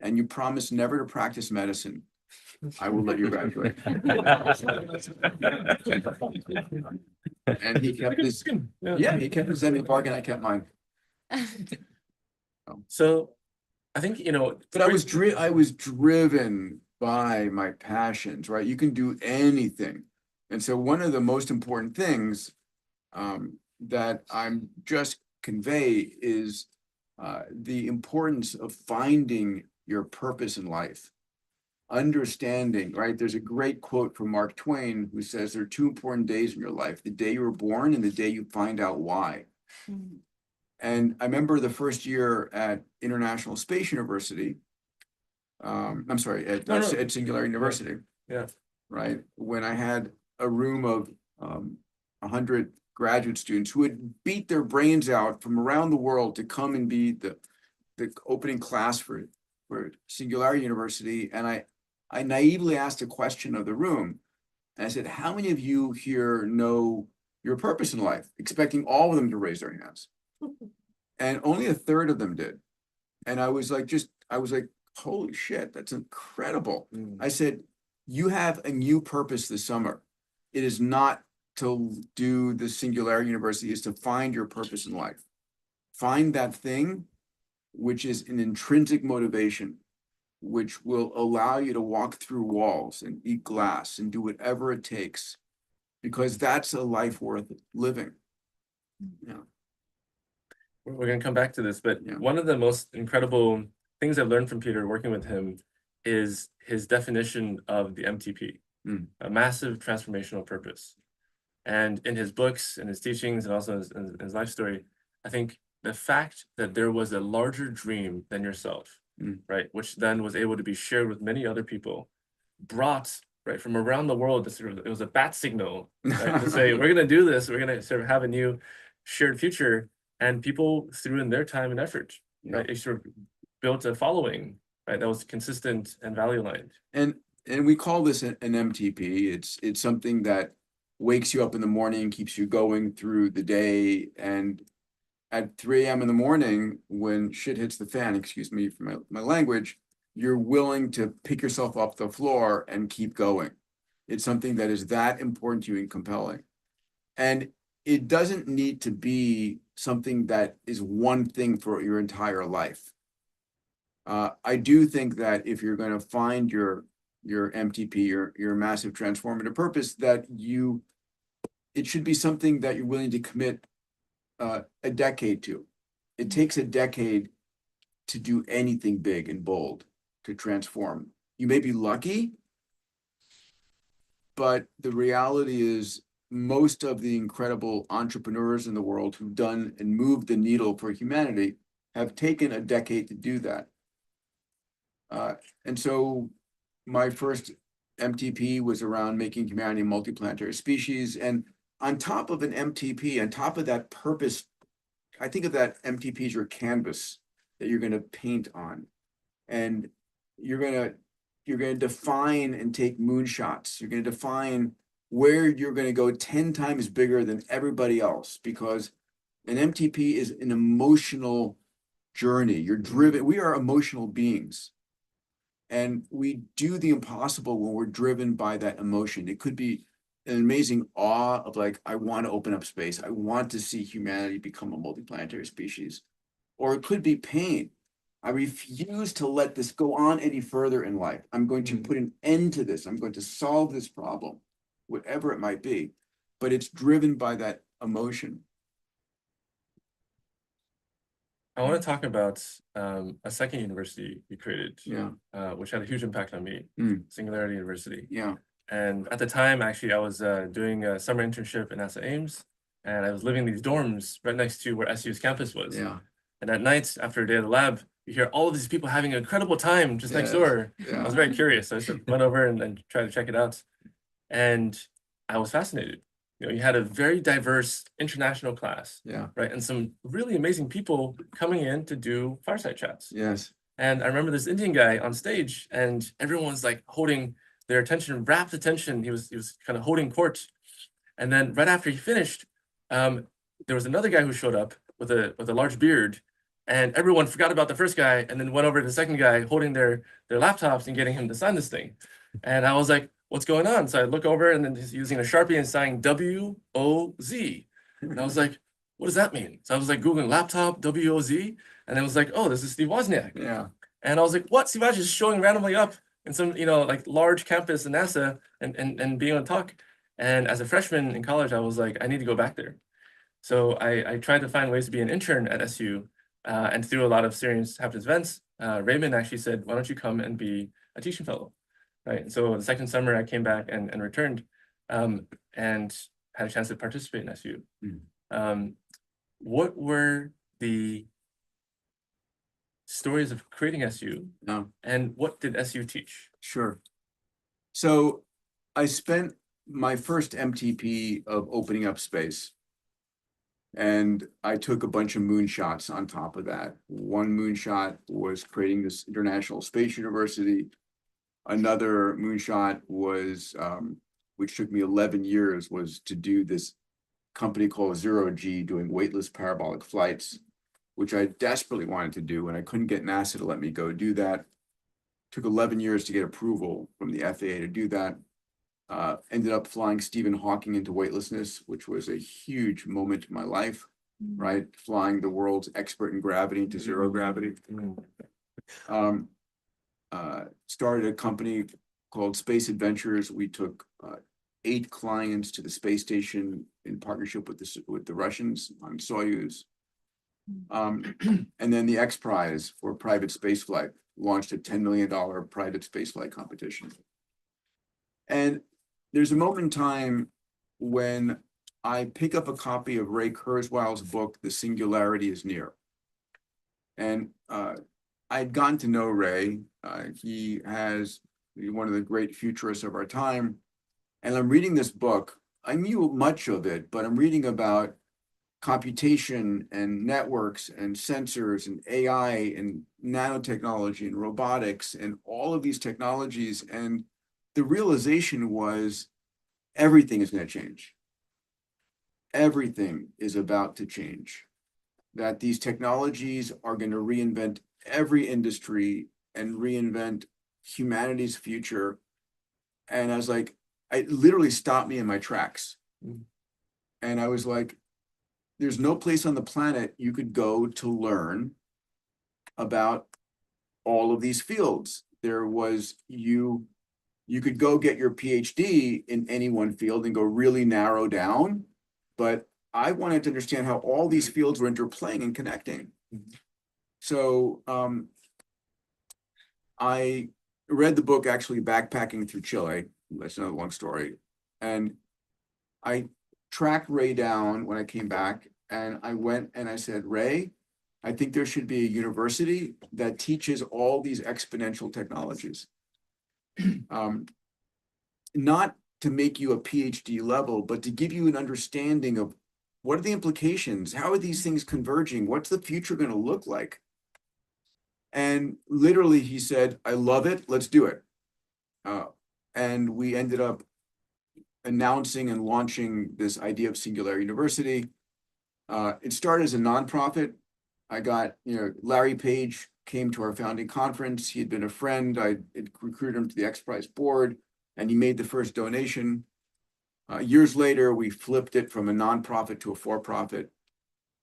and you promise never to practice medicine, I will let you graduate. And he kept his, he kept his end bargain, I kept mine. So I think, you know, But I was driven by my passions, right? You can do anything. And so one of the most important things that I'm just convey is the importance of finding your purpose in life. Understanding, right? There's a great quote from Mark Twain who says there are 2 important days in your life, the day you were born and the day you find out why. And I remember the first year at International Space University, I'm sorry, at Singularity University. Yeah. Right, when I had a room of 100 graduate students who had beat their brains out from around the world to come and be the opening class for Singularity University. And I naively asked a question of the room. And I said, how many of you here know your purpose in life? Expecting all of them to raise their hands. And only a third of them did. And I was like, holy shit, that's incredible. I said, you have a new purpose this summer. It is not to do the Singularity University, is to find your purpose in life. Find that thing which is an intrinsic motivation, which will allow you to walk through walls and eat glass and do whatever it takes, because that's a life worth living. Yeah. We're going to come back to this, but Yeah. one of the most incredible things I've learned from Peter working with him is his definition of the MTP, a massive transformational purpose. And in his books and his teachings and also in his life story, I think the fact that there was a larger dream than yourself, right, which then was able to be shared with many other people, brought, right, from around the world, it was a bat signal, right, to say, we're going to do this, we're going to sort of have a new shared future. And people threw in their time and effort, right? It sort of built a following, right, that was consistent and value aligned. And we call this an MTP. It's something that wakes you up in the morning, keeps you going through the day. And at 3 a.m. in the morning, when shit hits the fan, excuse me for my language, you're willing to pick yourself off the floor and keep going. It's something that is that important to you and compelling. And it doesn't need to be something that is one thing for your entire life. I do think that if you're going to find your MTP, your massive transformative purpose, that it should be something that you're willing to commit a decade to. It takes a decade to do anything big and bold, to transform. You may be lucky, but the reality is most of the incredible entrepreneurs in the world who've done and moved the needle for humanity have taken a decade to do that. And so my first MTP was around making humanity a multiplanetary species. And on top of an MTP, on top of that purpose, I think of that MTP as your canvas that you're going to paint on. And you're going to define and take moonshots. You're going to define where you're going to go 10 times bigger than everybody else, because An MTP is an emotional journey. You're driven. We are emotional beings. And we do the impossible when we're driven by that emotion. It could be an amazing awe of like, I want to open up space. I want to see humanity become a multiplanetary species. Or it could be pain. I refuse to let this go on any further in life. I'm going to put an end to this. I'm going to solve this problem, whatever it might be. But it's driven by that emotion. I want to talk about a second university you created, Yeah. Which had a huge impact on me, Singularity University. Yeah. And at the time, actually, I was doing a summer internship in NASA Ames, and I was living in these dorms right next to where SU's campus was. Yeah. And at night, after a day of the lab, you hear all of these people having an incredible time just next Yes. door. Yeah. I was very curious. So I just went over and tried to check it out. And I was fascinated. You know, you had a very diverse international class, Yeah. right? And some really amazing people coming in to do fireside chats. Yes. And I remember this Indian guy on stage, and everyone's like holding their attention, rapt attention. He was kind of holding court. And then right after he finished, there was another guy who showed up with a large beard, and everyone forgot about the first guy and then went over to the second guy holding their laptops and getting him to sign this thing. And I was like, what's going on? So I look over, and then he's using a Sharpie and signing WOZ. And I was like, what does that mean? So I was like Googling laptop, WOZ, and it was like, oh, this is Steve Wozniak. Yeah. And I was like, what? Steve Wozniak is showing randomly up in some, you know, like large campus in NASA and being on talk. And as a freshman in college, I was like, I need to go back there. So I tried to find ways to be an intern at SU, and through a lot of serious happens events, Raymond actually said, why don't you come and be a teaching fellow? Right. And so the second summer I came back and returned, and had a chance to participate in SU. What were the stories of creating SU? No. And what did SU teach? Sure. So I spent my first MTP of opening up space. And I took a bunch of moonshots on top of that. One moonshot was creating this International Space University. Another moonshot was, which took me 11 years, was to do this company called Zero G doing weightless parabolic flights, which I desperately wanted to do, and I couldn't get NASA to let me go do that. Took 11 years to get approval from the FAA to do that. Ended up flying Stephen Hawking into weightlessness, which was a huge moment in my life, right? Flying the world's expert in gravity into zero gravity. Started a company called Space Adventures. We took 8 clients to the space station in partnership with the Russians on Soyuz. And then the X Prize for private spaceflight launched a $10 million private spaceflight competition. And there's a moment in time when I pick up a copy of Ray Kurzweil's book, The Singularity is Near. And I'd gotten to know Ray. He has one of the great futurists of our time. And I'm reading this book. I knew much of it, but I'm reading about computation and networks and sensors and AI and nanotechnology and robotics and all of these technologies. And the realization was everything is going to change. Everything is about to change. That these technologies are going to reinvent every industry and reinvent humanity's future. And I was like, it literally stopped me in my tracks. And I was like, there's no place on the planet you could go to learn about all of these fields. There was you could go get your PhD in any one field and go really narrow down, but I wanted to understand how all these fields were interplaying and connecting. So I read the book actually backpacking through Chile. That's another long story. And I tracked Ray down when I came back, and I went and I said, Ray, I think there should be a university that teaches all these exponential technologies. Not to make you a PhD level, but to give you an understanding of what are the implications? How are these things converging? What's the future going to look like? And literally he said, I love it, let's do it. And we ended up announcing and launching this idea of Singularity University. It started as a nonprofit. I got, Larry Page came to our founding conference. He had been a friend. I recruited him to the X Prize board, and he made the first donation. Years later, we flipped it from a nonprofit to a for-profit,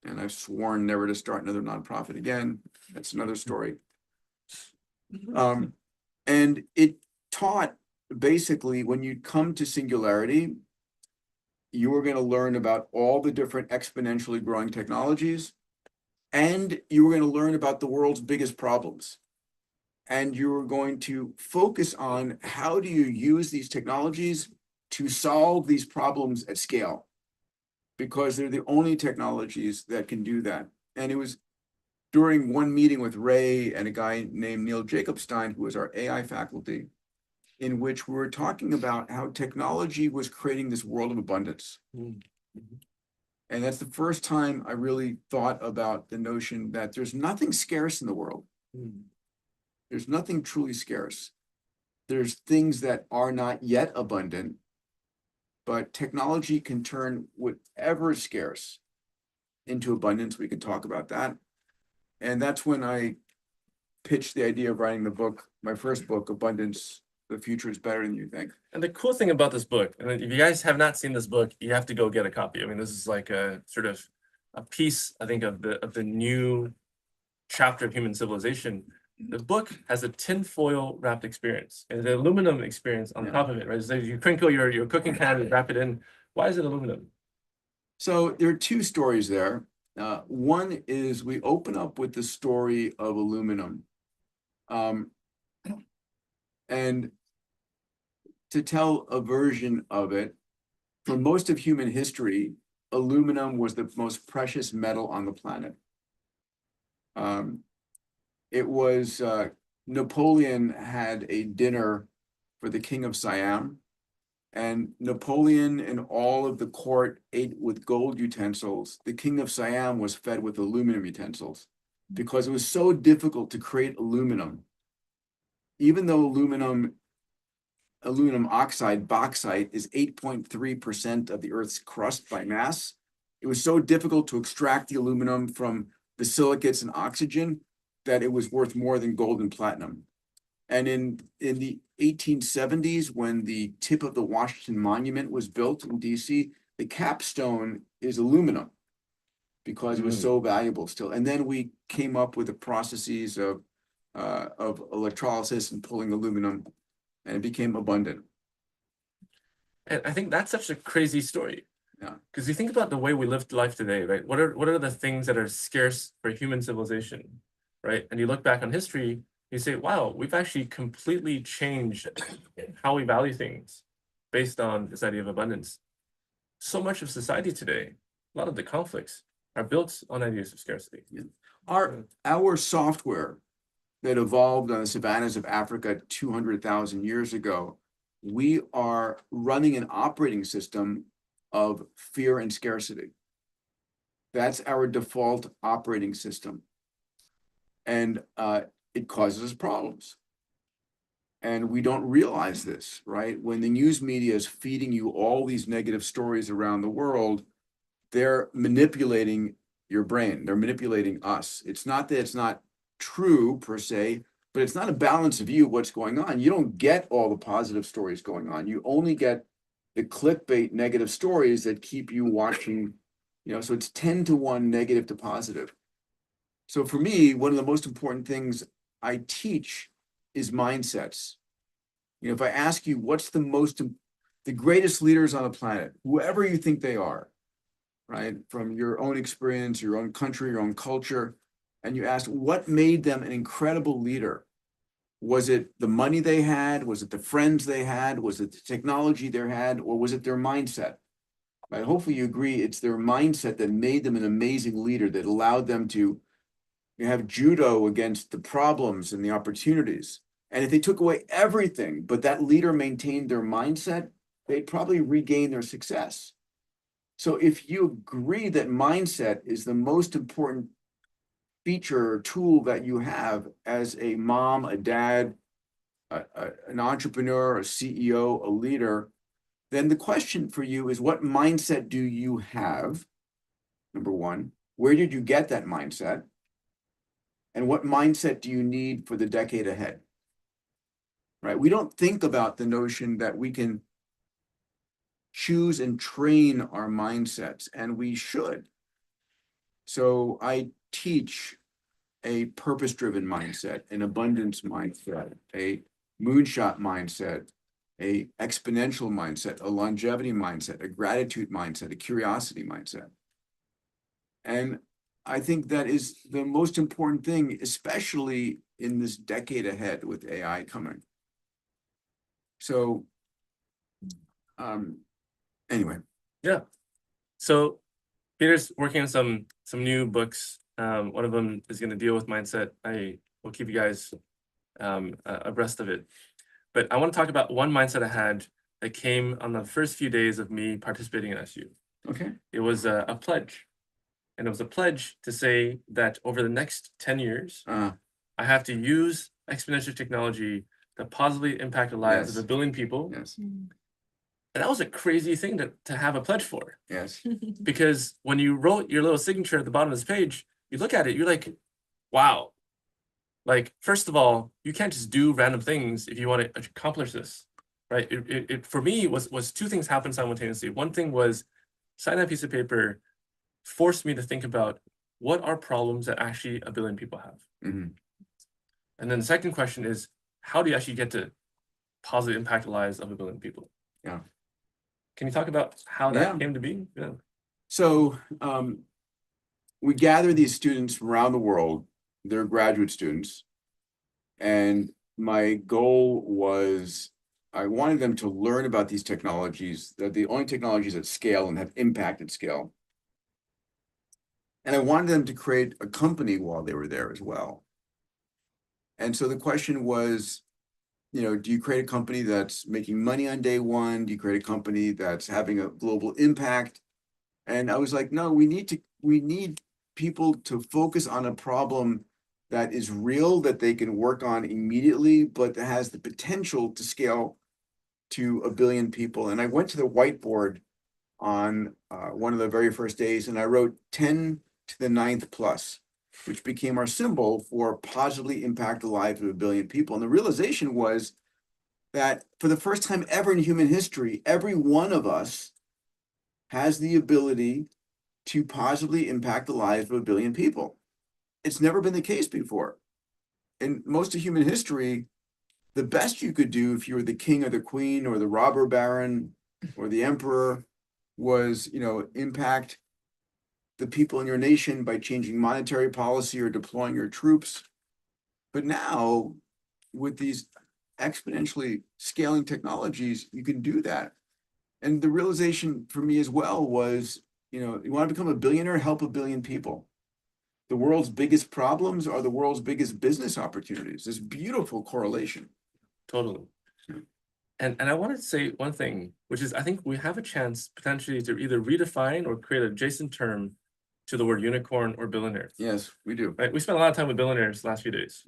and I've sworn never to start another nonprofit again. That's another story. And it taught basically when you come to Singularity, you were going to learn about all the different exponentially growing technologies, and you were going to learn about the world's biggest problems. And you were going to focus on how do you use these technologies to solve these problems at scale, because they're the only technologies that can do that. And it was during one meeting with Ray and a guy named Neil Jacobstein, who was our AI faculty, in which we were talking about how technology was creating this world of abundance. And that's the first time I really thought about the notion that there's nothing scarce in the world. There's nothing truly scarce. There's things that are not yet abundant, but technology can turn whatever is scarce into abundance. We can talk about that. And that's when I pitched the idea of writing the book, my first book, Abundance, The Future is Better Than You Think. And the cool thing about this book, and if you guys have not seen this book, you have to go get a copy. I mean, this is like a sort of a piece, I think, of the new chapter of human civilization. The book has a tinfoil wrapped experience and the aluminum experience on top of it, right? So you crinkle your cooking pan and wrap it in. Why is it aluminum? So there are two stories there. One is we open up with the story of aluminum. And to tell a version of it, for most of human history, aluminum was the most precious metal on the planet. It was Napoleon had a dinner for the King of Siam, and Napoleon and all of the court ate with gold utensils. The King of Siam was fed with aluminum utensils because it was so difficult to create aluminum. Even though aluminum oxide, bauxite, is 8.3% of the Earth's crust by mass, it was so difficult to extract the aluminum from the silicates and oxygen that it was worth more than gold and platinum. And in the 1870s, when the tip of the Washington Monument was built in DC, the capstone is aluminum because it was so valuable still. And then we came up with the processes of electrolysis and pulling aluminum, and it became abundant. And I think that's such a crazy story. Yeah. Because you think about the way we live life today, right? What are the things that are scarce for human civilization, right? And you look back on history, you say, wow, we've actually completely changed how we value things based on this idea of abundance. So much of society today, a lot of the conflicts are built on ideas of scarcity. Yeah. Our software that evolved on the savannas of Africa 200,000 years ago, we are running an operating system of fear and scarcity. That's our default operating system. And it causes us problems. And we don't realize this, right? When the news media is feeding you all these negative stories around the world, they're manipulating your brain. They're manipulating us. It's not that it's not true per se, but it's not a balanced view of what's going on. You don't get all the positive stories going on. You only get the clickbait negative stories that keep you watching, so it's 10 to 1 negative to positive. So for me, one of the most important things I teach is mindsets. If I ask you what's the greatest leaders on the planet, whoever you think they are, right? From your own experience, your own country, your own culture, and you ask what made them an incredible leader? Was it the money they had? Was it the friends they had? Was it the technology they had? Or was it their mindset? Right? Hopefully you agree it's their mindset that made them an amazing leader, that allowed them to have judo against the problems and the opportunities. And if they took away everything, but that leader maintained their mindset, they'd probably regain their success. So if you agree that mindset is the most important feature or tool that you have as a mom, a dad, an entrepreneur, a CEO, a leader, then the question for you is, what mindset do you have? Number one, where did you get that mindset? And what mindset do you need for the decade ahead? Right? We don't think about the notion that we can choose and train our mindsets, and we should. So I teach a purpose-driven mindset, an abundance mindset, a moonshot mindset, a exponential mindset, a longevity mindset, a gratitude mindset, a curiosity mindset. And I think that is the most important thing, especially in this decade ahead with AI coming. So, anyway. Yeah. So Peter's working on some new books. One of them is going to deal with mindset. I will keep you guys abreast of it. But I want to talk about one mindset I had that came on the first few days of me participating in SU. Okay. It was a pledge. And it was a pledge to say that over the next 10 years, I have to use exponential technology to positively impact the lives of 1 billion people. Yes. And that was a crazy thing to have a pledge for. Yes. Because when you wrote your little signature at the bottom of this page, you look at it, you're like, wow. Like, first of all, you can't just do random things if you want to accomplish this, right? It for me was two things happened simultaneously. One thing was sign that piece of paper forced me to think about what are problems that actually 1 billion people have. Mm-hmm. And then the second question is, how do you actually get to positively impact the lives of 1 billion people? Yeah. Can you talk about how that came to be? Yeah. So we gather these students from around the world. They're graduate students. And my goal was I wanted them to learn about these technologies, that the only technologies at scale and have impact at scale. And I wanted them to create a company while they were there as well. And so the question was, you know, do you create a company that's making money on day one? Do you create a company that's having a global impact? And I was like, no, we need people to focus on a problem that is real, that they can work on immediately, but that has the potential to scale to 1 billion people. And I went to the whiteboard on one of the very first days, and I wrote 10 to the 9th plus, which became our symbol for positively impact the lives of 1 billion people. And the realization was that for the first time ever in human history, every one of us has the ability to positively impact the lives of 1 billion people. It's never been the case before. In most of human history, the best you could do if you were the king or the queen or the robber baron or the emperor was, you know, impact the people in your nation by changing monetary policy or deploying your troops. But now, with these exponentially scaling technologies, you can do that. And the realization for me as well was, you know, you want to become a billionaire, help 1 billion people. The world's biggest problems are the world's biggest business opportunities. This beautiful correlation. Totally. And I wanted to say one thing, which is I think we have a chance potentially to either redefine or create an adjacent term to the word unicorn or billionaire. Yes, we do. Right? We spent a lot of time with billionaires the last few days.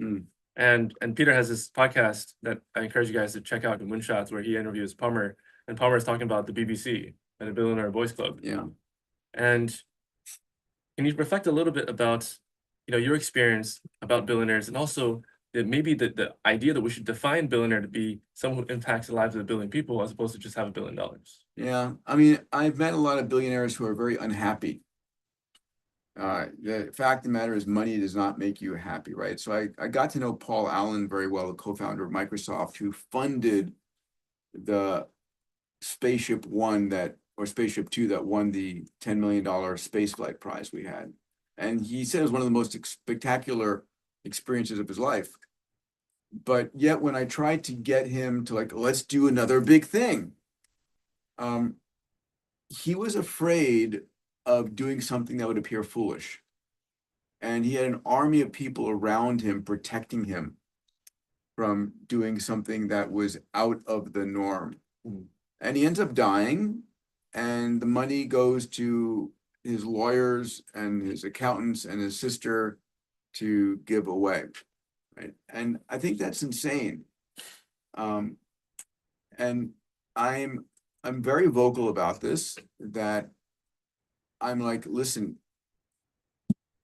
And Peter has this podcast that I encourage you guys to check out, the Moonshots, where he interviews Palmer, and Palmer is talking about the BBC and the Billionaire Boys Club. Yeah. And can you reflect a little bit about, you know, your experience about billionaires, and also that maybe the idea that we should define billionaire to be someone who impacts the lives of 1 billion people as opposed to just have $1 billion? Yeah, I mean, I've met a lot of billionaires who are very unhappy. The fact of the matter is money does not make you happy, right? So I got to know Paul Allen very well, the co-founder of Microsoft, who funded the Spaceship One or Spaceship Two that won the $10 million spaceflight prize we had. And he said it was one of the most spectacular experiences of his life. But yet when I tried to get him to, like, let's do another big thing, he was afraid of doing something that would appear foolish. And he had an army of people around him protecting him from doing something that was out of the norm. And he ends up dying, and the money goes to his lawyers and his accountants and his sister to give away, right? And I think that's insane. And I'm very vocal about this, that I'm like, listen,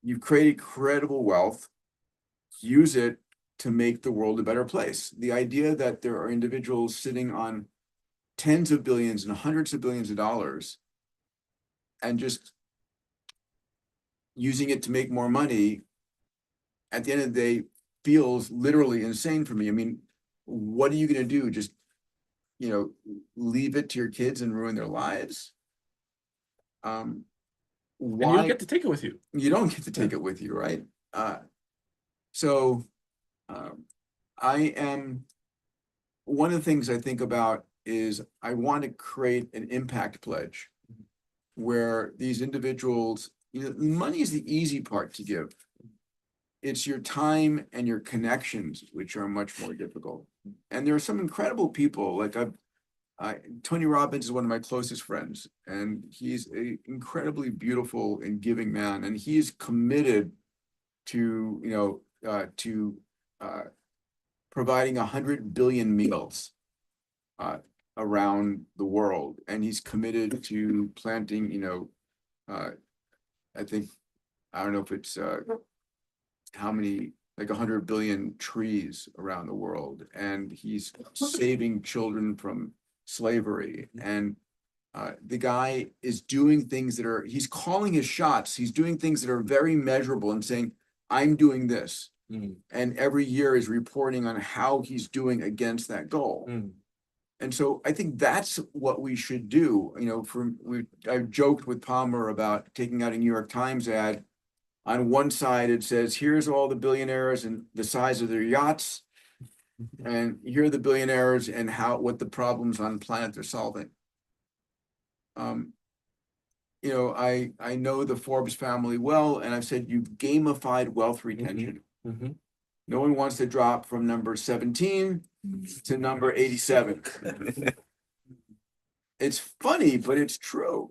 you've created credible wealth, use it to make the world a better place. The idea that there are individuals sitting on tens of billions and hundreds of billions of dollars and just using it to make more money, at the end of the day, feels literally insane for me. I mean, what are you going to do? Just, leave it to your kids and ruin their lives? And you Why? don't get to take it with you. You don't get to take it with you, right? So one of the things I think about is I want to create an impact pledge where these individuals, money is the easy part to give. It's your time and your connections, which are much more difficult. And there are some incredible people, like Tony Robbins is one of my closest friends, and he's an incredibly beautiful and giving man, and he's committed to providing 100 billion meals around the world, and he's committed to planting, I think, I don't know if it's how many, like 100 billion trees around the world, and he's saving children from slavery. And the guy is doing things that he's calling his shots. He's doing things that are very measurable and saying, I'm doing this. And every year is reporting on how he's doing against that goal. And so I think that's what we should do. I've joked with Palmer about taking out a New York Times ad. On one side, it says, here's all the billionaires and the size of their yachts. And here are the billionaires and what the problems on the planet they're solving. I know the Forbes family well, and I've said you've gamified wealth retention. No one wants to drop from number 17 to number 87. It's funny, but it's true.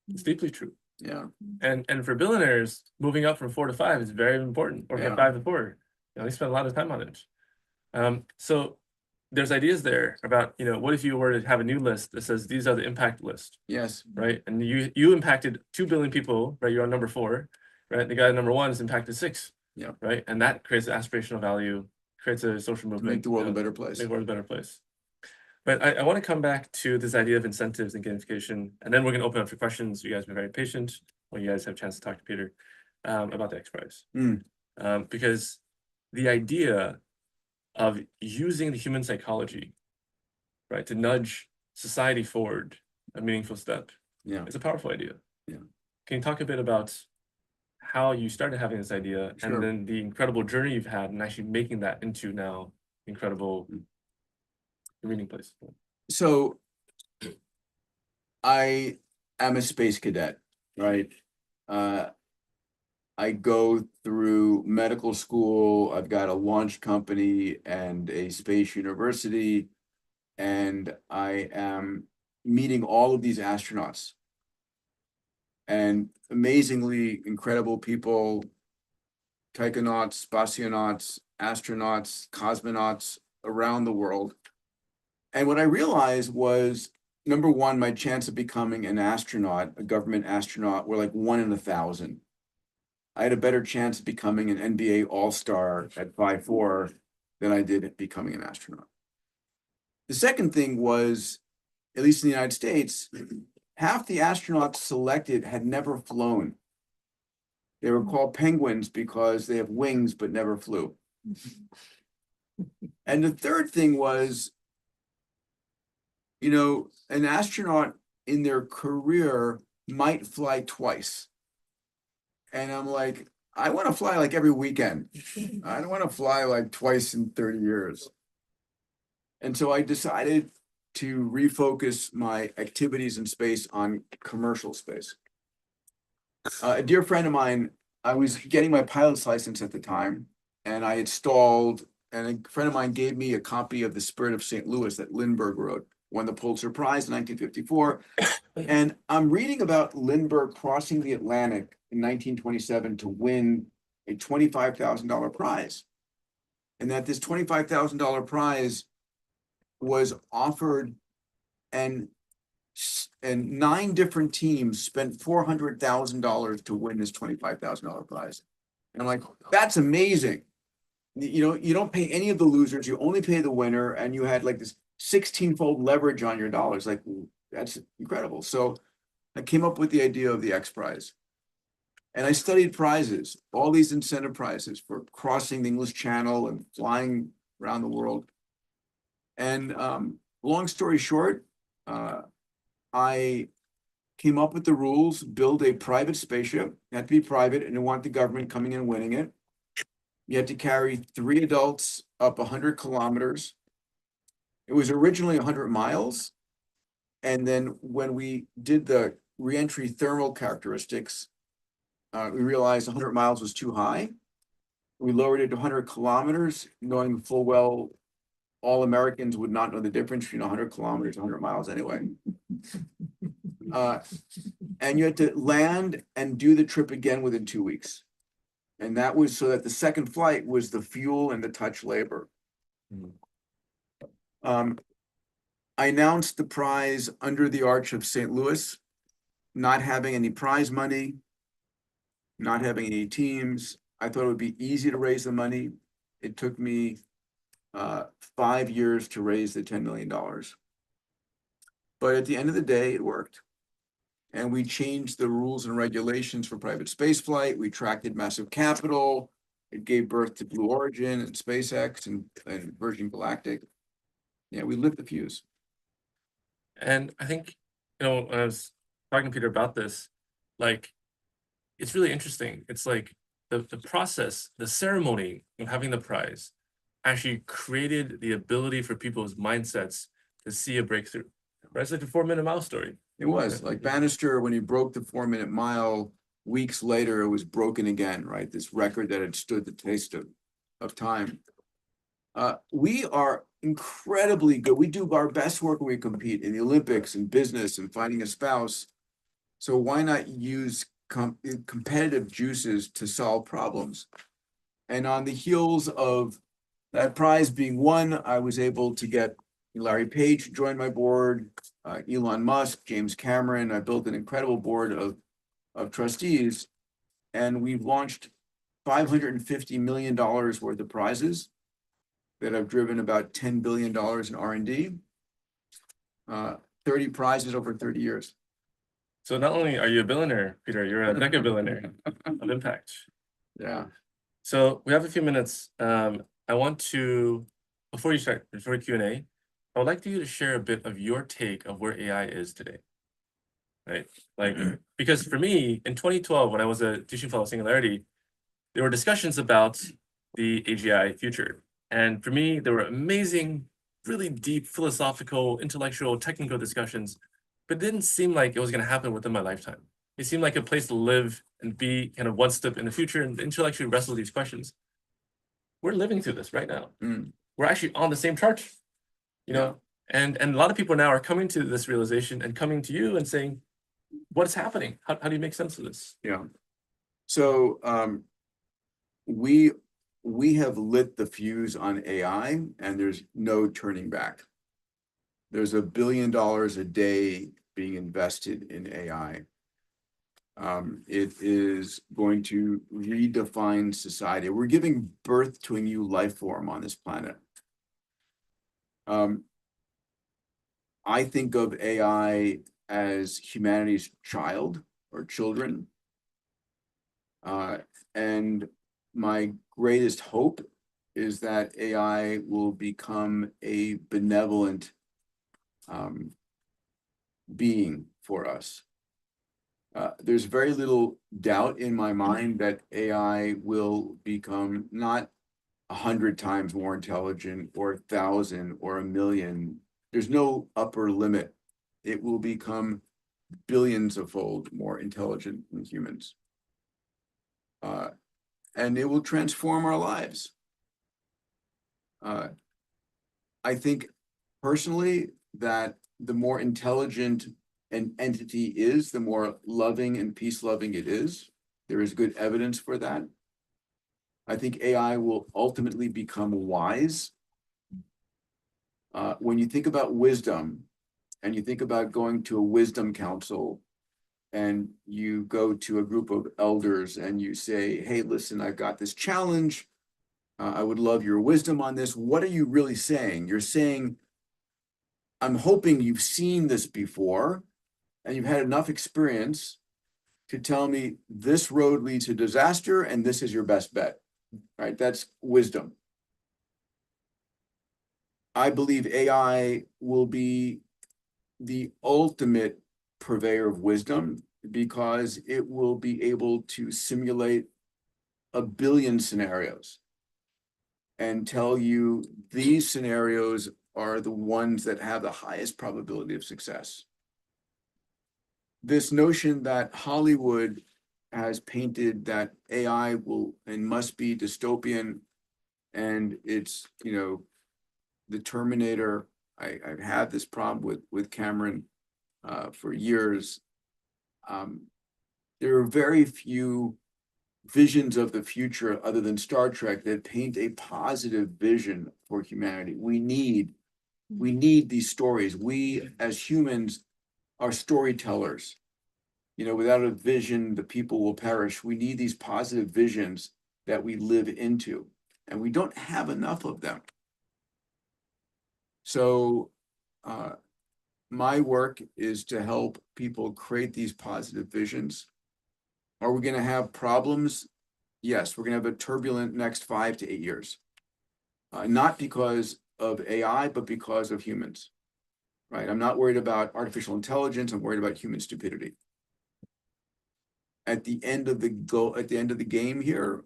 It's deeply true. Yeah. And for billionaires, moving up from 4 to 5 is very important, or from 5 to 4. They spend a lot of time on it. So there's ideas there about, what if you were to have a new list that says these are the impact list? Yes. Right. And you impacted 2 billion people, right? You're on number 4, right? The guy at number 1 has impacted 6. Yeah. Right. And that creates aspirational value, creates a social movement. Make the world a better place. Make the world a better place. But I want to come back to this idea of incentives and gamification, and then we're going to open up for questions. You guys have been very patient when you guys have a chance to talk to Peter about the X Prize. Because the idea of using the human psychology, right, to nudge society forward, a meaningful step, it's a powerful idea. Can you talk a bit about how you started having this idea, and then the incredible journey you've had in actually making that into now incredible reading place? So I am a space cadet, right? I go through medical school. I've got a launch company and a space university, and I am meeting all of these astronauts and amazingly incredible people, taikonauts, spationauts, astronauts, cosmonauts around the world. And what I realized was, number one, my chance of becoming an astronaut, a government astronaut, were like 1 in 1,000. I had a better chance of becoming an NBA All-Star at 5'4" than I did at becoming an astronaut. The second thing was, at least in the United States, half the astronauts selected had never flown. They were called penguins because they have wings but never flew. And the third thing was, an astronaut in their career might fly twice. And I'm like, I want to fly like every weekend. I don't want to fly like twice in 30 years. And so I decided to refocus my activities in space on commercial space. A dear friend of mine, I was getting my pilot's license at the time, and I had stalled, and a friend of mine gave me a copy of The Spirit of St. Louis that Lindbergh wrote, won the Pulitzer Prize in 1954. And I'm reading about Lindbergh crossing the Atlantic in 1927 to win a $25,000 prize. And that this $25,000 prize was offered and And 9 different teams spent $400,000 to win this $25,000 prize. And I'm like, that's amazing. You don't pay any of the losers, you only pay the winner, and you had like this 16-fold leverage on your dollars. Like, that's incredible. So I came up with the idea of the X Prize. And I studied prizes, all these incentive prizes for crossing the English Channel and flying around the world. And long story short, I came up with the rules, build a private spaceship, it had to be private, and you want the government coming in and winning it. You had to carry 3 adults up 100 kilometers. It was originally 100 miles. And then when we did the reentry thermal characteristics, we realized 100 miles was too high. We lowered it to 100 kilometers, knowing full well all Americans would not know the difference between 100 kilometers and 100 miles anyway. And you had to land and do the trip again within 2 weeks. And that was so that the second flight was the fuel and the touch labor. I announced the prize under the Arch of St. Louis, not having any prize money, not having any teams. I thought it would be easy to raise the money. It took me 5 years to raise the $10 million. But at the end of the day, it worked. And we changed the rules and regulations for private spaceflight. We attracted massive capital. It gave birth to Blue Origin and SpaceX and Virgin Galactic. Yeah, we lit the fuse. And I think, when I was talking to Peter about this, like, it's really interesting. It's like the process, the ceremony of having the prize actually created the ability for people's mindsets to see a breakthrough. Right? It's like the 4-minute mile story. It was like Bannister, when he broke the 4-minute mile, weeks later, it was broken again, right? This record that had stood the test of time. We are incredibly good. We do our best work when we compete in the Olympics and business and finding a spouse. So why not use competitive juices to solve problems? And on the heels of that prize being won, I was able to get Larry Page to join my board, Elon Musk, James Cameron. I built an incredible board of trustees, and we've launched $550 million worth of prizes that have driven about $10 billion in R&D, 30 prizes over 30 years. So not only are you a billionaire, Peter, you're a mega billionaire of impact. Yeah. So we have a few minutes. I want to, before Q&A, I would like you to share a bit of your take of where AI is today. Right? Like, because for me, in 2012, when I was a teaching fellow at Singularity, there were discussions about the AGI future. And for me, there were amazing, really deep philosophical, intellectual, technical discussions, but it didn't seem like it was going to happen within my lifetime. It seemed like a place to live and be kind of one step in the future and intellectually wrestle these questions. We're living through this right now. We're actually on the same chart, and a lot of people now are coming to this realization and coming to you and saying, what's happening? How do you make sense of this? Yeah. So we have lit the fuse on AI, and there's no turning back. There's $1 billion a day being invested in AI. It is going to redefine society. We're giving birth to a new life form on this planet. I think of AI as humanity's child or children. And my greatest hope is that AI will become a benevolent being for us. There's very little doubt in my mind that AI will become not 100 times more intelligent or 1,000 or 1,000,000. There's no upper limit. It will become billions of fold more intelligent than humans. And it will transform our lives. I think personally that the more intelligent an entity is, the more loving and peace-loving it is. There is good evidence for that. I think AI will ultimately become wise. When you think about wisdom, and you think about going to a wisdom council, and you go to a group of elders and you say, hey, listen, I've got this challenge. I would love your wisdom on this. What are you really saying? You're saying, I'm hoping you've seen this before and you've had enough experience to tell me this road leads to disaster and this is your best bet, right? That's wisdom. I believe AI will be the ultimate purveyor of wisdom because it will be able to simulate a billion scenarios and tell you these scenarios are the ones that have the highest probability of success. This notion that Hollywood has painted that AI will and must be dystopian, and it's, you know, the Terminator. I've had this problem with Cameron for years. There are very few visions of the future other than Star Trek that paint a positive vision for humanity. We need these stories. We as humans are storytellers. You know, without a vision, the people will perish. We need these positive visions that we live into, and we don't have enough of them. So my work is to help people create these positive visions. Are we going to have problems? Yes, we're going to have a turbulent next 5 to 8 years. Not because of AI, but because of humans, right? I'm not worried about artificial intelligence. I'm worried about human stupidity. At the end of the game here,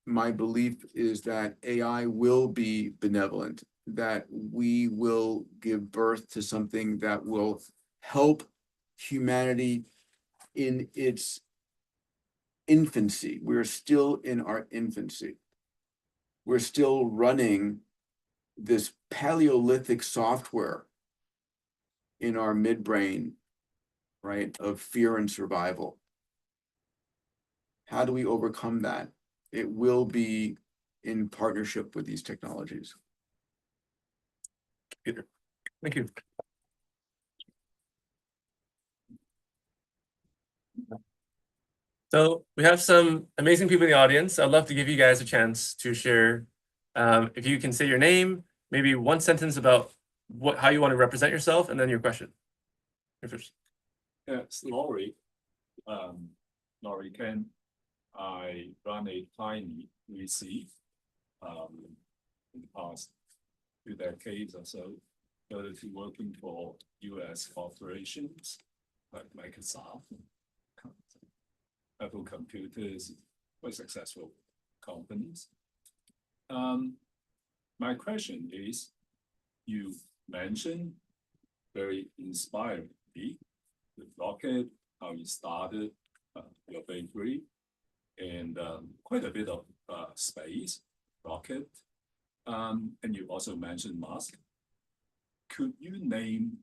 my belief is that AI will be benevolent, that we will give birth to something that will help humanity in its infancy. We're still in our infancy. We're still running this Paleolithic software in our midbrain, right, of fear and survival. How do we overcome that? It will be in partnership with these technologies. Peter, thank you. So we have some amazing people in the audience. I'd love to give you guys a chance to share. If you can say your name, maybe one sentence about how you want to represent yourself, and then your question. You're first. Yeah, it's Laurie. Laurie Ken. I run a tiny VC in the past 2 decades or so, relatively working for US corporations like Microsoft, Apple Computers, quite successful companies. My question is, you mentioned very inspiringly the rocket, how you started your bakery, and quite a bit of space, rocket. And you also mentioned Musk. Could you name,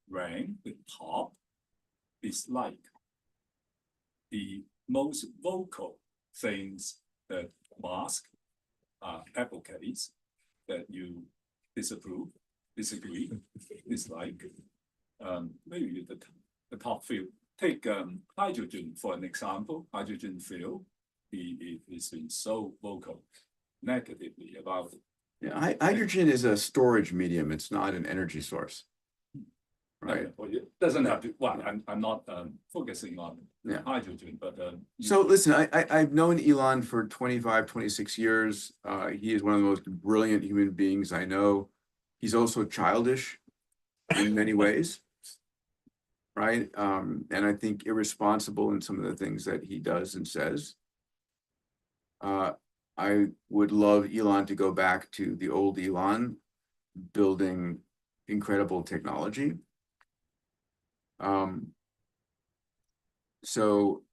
rank the top dislike, the most vocal things that Musk advocates that you disapprove, disagree, dislike? Maybe the top few. Take hydrogen for an example. Hydrogen fuel, he's been so vocal negatively about it. Yeah, hydrogen is a storage medium. It's not an energy source, right? Well, it doesn't have to. Well, I'm not focusing on Yeah. hydrogen, but so listen, I've known Elon for 25, 26 years. He is one of the most brilliant human beings I know. He's also childish in many ways. Right. And I think irresponsible in some of the things that he does and says. I would love Elon to go back to the old Elon, building incredible technology. So,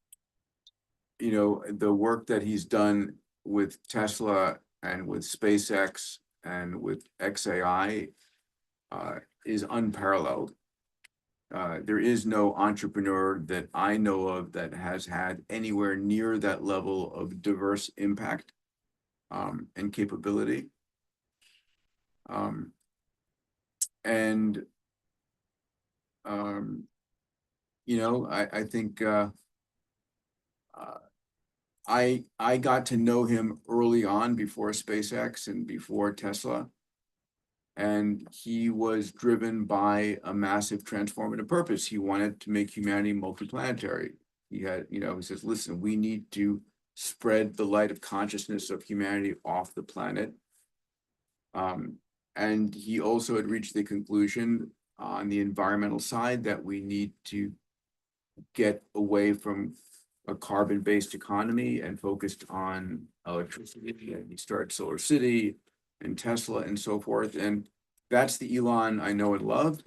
you know, the work that he's done with Tesla and with SpaceX and with XAI is unparalleled. There is no entrepreneur that I know of that has had anywhere near that level of diverse impact and capability. And You know, I think I got to know him early on before SpaceX and before Tesla. And he was driven by a massive transformative purpose. He wanted to make humanity multiplanetary. He had, you know, he says, listen, we need to spread the light of consciousness of humanity off the planet. And he also had reached the conclusion on the environmental side that we need to get away from a carbon-based economy and focused on electricity. And he started Solar City and Tesla and so forth. And that's the Elon I know and love.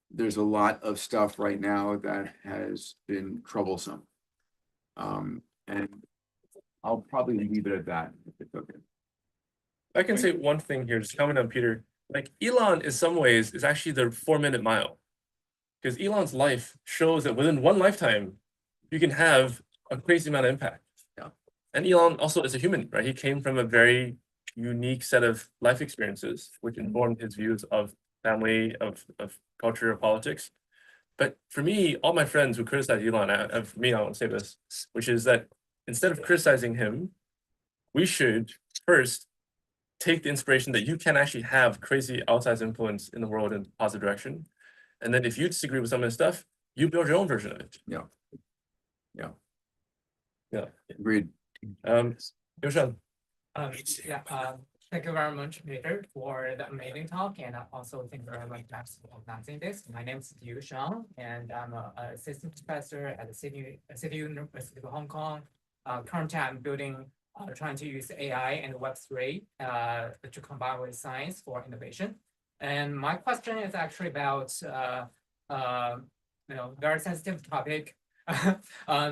There's a lot of stuff right now that has been troublesome. And I'll probably leave it at that if it's okay. I can say one thing here, just comment on Peter. Like Elon, in some ways, is actually the 4-minute mile. Because Elon's life shows that within one lifetime, you can have a crazy amount of impact. Yeah. And Elon also is a human, right? He came from a very unique set of life experiences, which informed his views of family, of culture, of politics. But for me, all my friends who criticize Elon, for me, I want to say this, which is that instead of criticizing him, we should first take the inspiration that you can actually have crazy outsized influence in the world in a positive direction. And then if you disagree with some of the stuff, you build your own version of it. Yeah. Yeah. Yeah. Agreed. Yoshan. Thank you very much, Peter, for the amazing talk, and also thank you very much, Max, for organizing this. My name is Yu Shang, and I'm an assistant professor at the City University of Hong Kong. Currently, I'm trying to use AI and Web3 to combine with science for innovation. And my question is actually about very sensitive topic.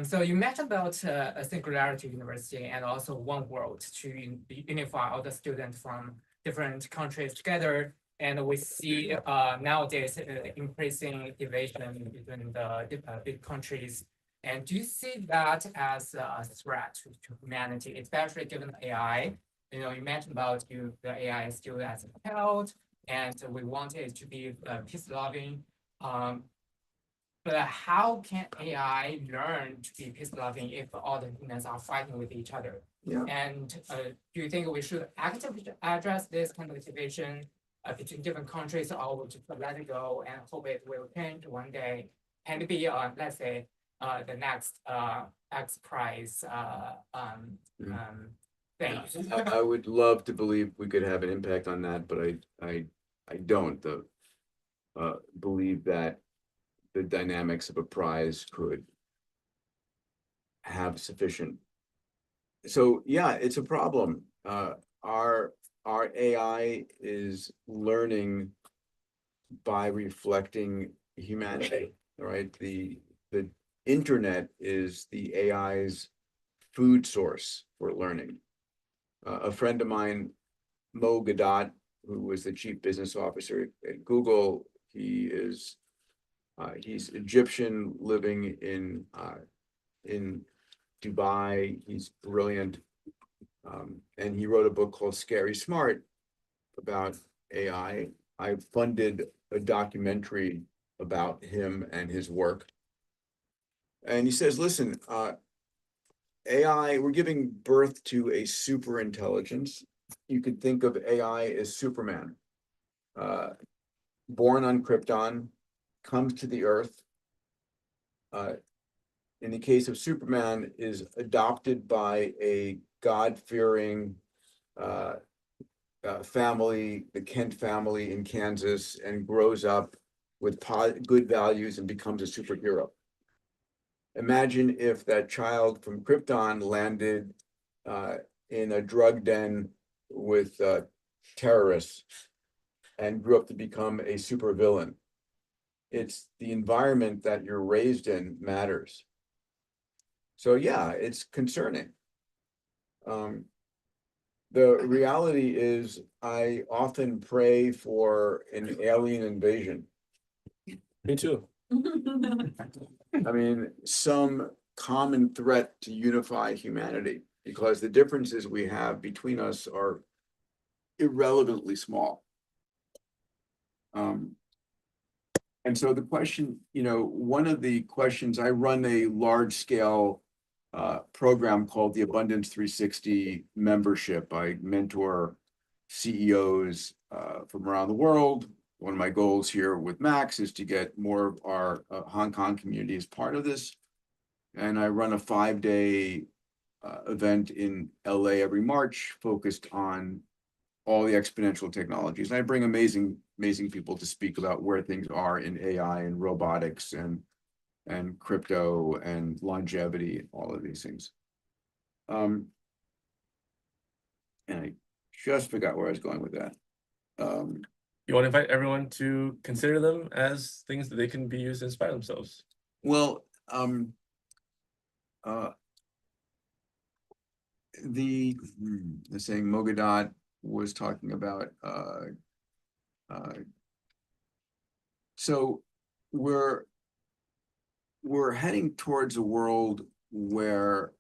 So you mentioned about a singularity university and also one world to unify all the students from different countries together. And we see nowadays increasing division between the big countries. And do you see that as a threat to humanity, especially given AI? You know, you mentioned about the AI is still as a child, and we want it to be peace-loving. But how can AI learn to be peace-loving if all the humans are fighting with each other? Yeah. And do you think we should actively address this kind of division between different countries, or we just let it go and hope it will change one day and be, let's say, the next X Prize thing? I would love to believe we could have an impact on that, but I don't believe that the dynamics of a prize could have sufficient. So yeah, it's a problem. Our AI is learning by reflecting humanity, right? The internet is the AI's food source for learning. A friend of mine, Mo Gadot, who was the chief business officer at Google, he's Egyptian, living in Dubai. He's brilliant, and he wrote a book called Scary Smart about AI. I funded a documentary about him and his work. And he says, listen, AI, we're giving birth to a super intelligence. You could think of AI as Superman, born on Krypton, comes to the Earth. In the case of Superman, is adopted by a God-fearing family, the Kent family in Kansas, and grows up with good values and becomes a superhero. Imagine if that child from Krypton landed in a drug den with terrorists and grew up to become a supervillain. It's the environment that you're raised in matters. So yeah, it's concerning. The reality is I often pray for an alien invasion. Me too. I mean, some common threat to unify humanity, because the differences we have between us are irrelevantly small. And so the question, one of the questions, I run a large scale program called the Abundance 360 membership. I mentor CEOs from around the world. One of my goals here with Max is to get more of our Hong Kong community as part of this. And I run a 5-day event in LA every March focused on all the exponential technologies. And I bring amazing people to speak about where things are in AI and robotics and crypto and longevity, all of these things. And I just forgot where I was going with that. You want to invite everyone to consider them as things that they can be used to inspire themselves. Well, the saying Mogadot was talking about, so we're heading towards a world where,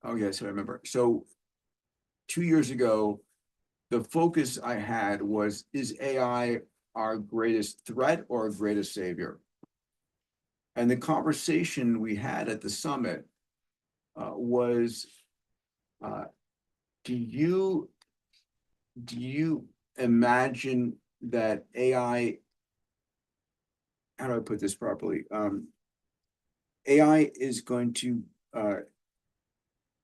oh yes, I remember. So 2 years ago, the focus I had was, is AI our greatest threat or our greatest savior? And the conversation we had at the summit was, do you imagine that AI, how do I put this properly? AI is going to,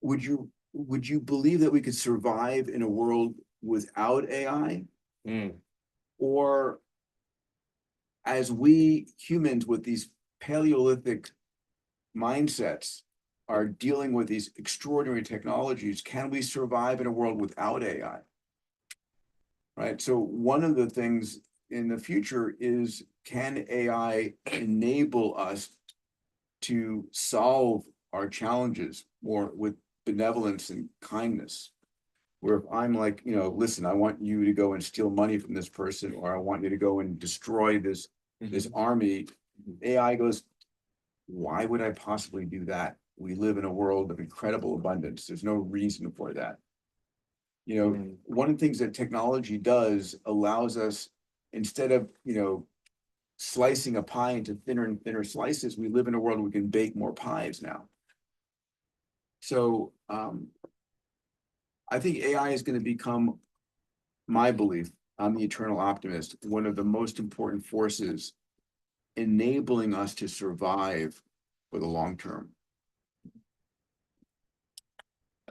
would you believe that we could survive in a world without AI? Or as we humans with these Paleolithic mindsets are dealing with these extraordinary technologies, can we survive in a world without AI? Right. So one of the things in the future is, can AI enable us to solve our challenges more with benevolence and kindness? Where if I'm like, listen, I want you to go and steal money from this person, or I want you to go and destroy this army, AI goes, why would I possibly do that? We live in a world of incredible abundance. There's no reason for that. One of the things that technology does allows us, instead of, slicing a pie into thinner and thinner slices, we live in a world where we can bake more pies now. So I think AI is going to become, my belief, I'm the eternal optimist, one of the most important forces enabling us to survive for the long term.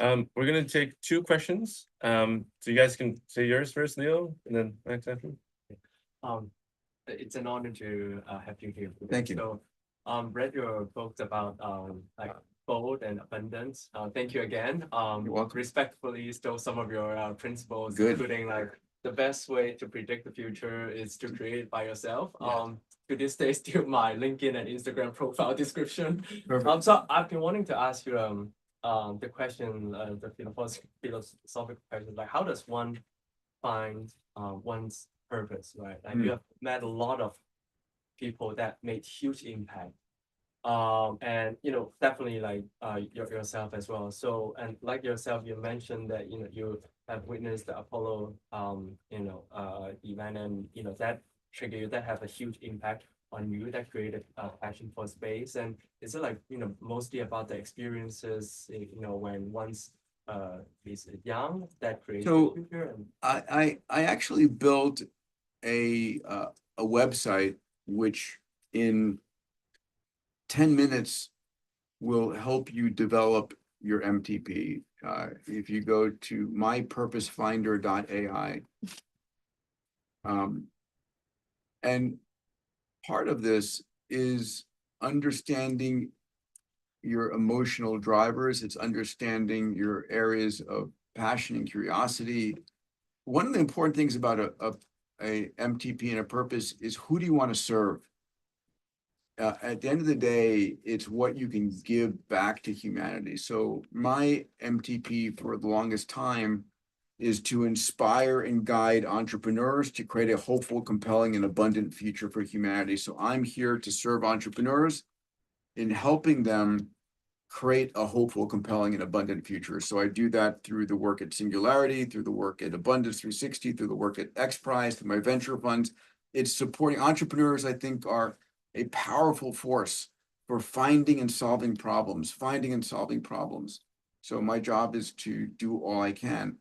We're going to take 2 questions. So you guys can say yours first, Leo, and then Max after. It's an honor to have you here. Thank you. So, read your books about like bold and abundance. Thank you again. You're welcome. Respectfully stole some of your principles, Good. including like the best way to predict the future is to create it by yourself. To this day, still my LinkedIn and Instagram profile description. Perfect. So I've been wanting to ask you the question, the philosophical question, like how does one find one's purpose, right? Like you have met a lot of people that made huge impact. And definitely like yourself as well. So, and like yourself, you mentioned that you have witnessed the Apollo event, and that triggered you, that have a huge impact on you, that created a passion for space. And is it like mostly about the experiences when one's is young that creates the future? And I actually built a website which in 10 minutes will help you develop your MTP. If you go to mypurposefinder.ai, and part of this is understanding your emotional drivers. It's understanding your areas of passion and curiosity. One of the important things about a MTP and a purpose is, who do you want to serve? At the end of the day, it's what you can give back to humanity. So my MTP for the longest time is to inspire and guide entrepreneurs to create a hopeful, compelling, and abundant future for humanity. So I'm here to serve entrepreneurs in helping them create a hopeful, compelling, and abundant future. So I do that through the work at Singularity, through the work at Abundance 360, through the work at XPRIZE, through my venture funds. it's supporting entrepreneurs, I think, are a powerful force for finding and solving problems, So my job is to do all I can.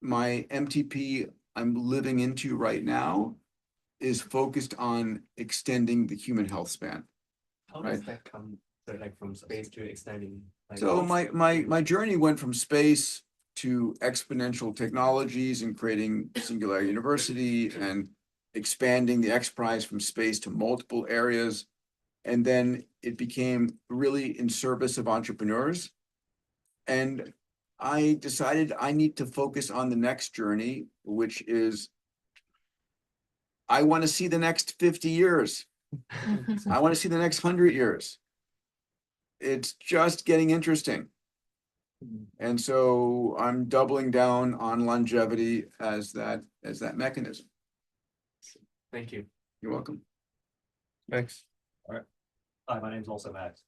My MTP I'm living into right now is focused on extending the human health span. How Right. does that come, so like from space to extending? Like, So what's my journey went from space to exponential technologies and creating Singularity University and expanding the X Prize from space to multiple areas. And then it became really in service of entrepreneurs. And I decided I need to focus on the next journey, which is I want to see the next 50 years. I want to see the next 100 years. It's just getting interesting. And so I'm doubling down on longevity as that mechanism. Thank you. You're welcome. Thanks. Hi, my name's also Max.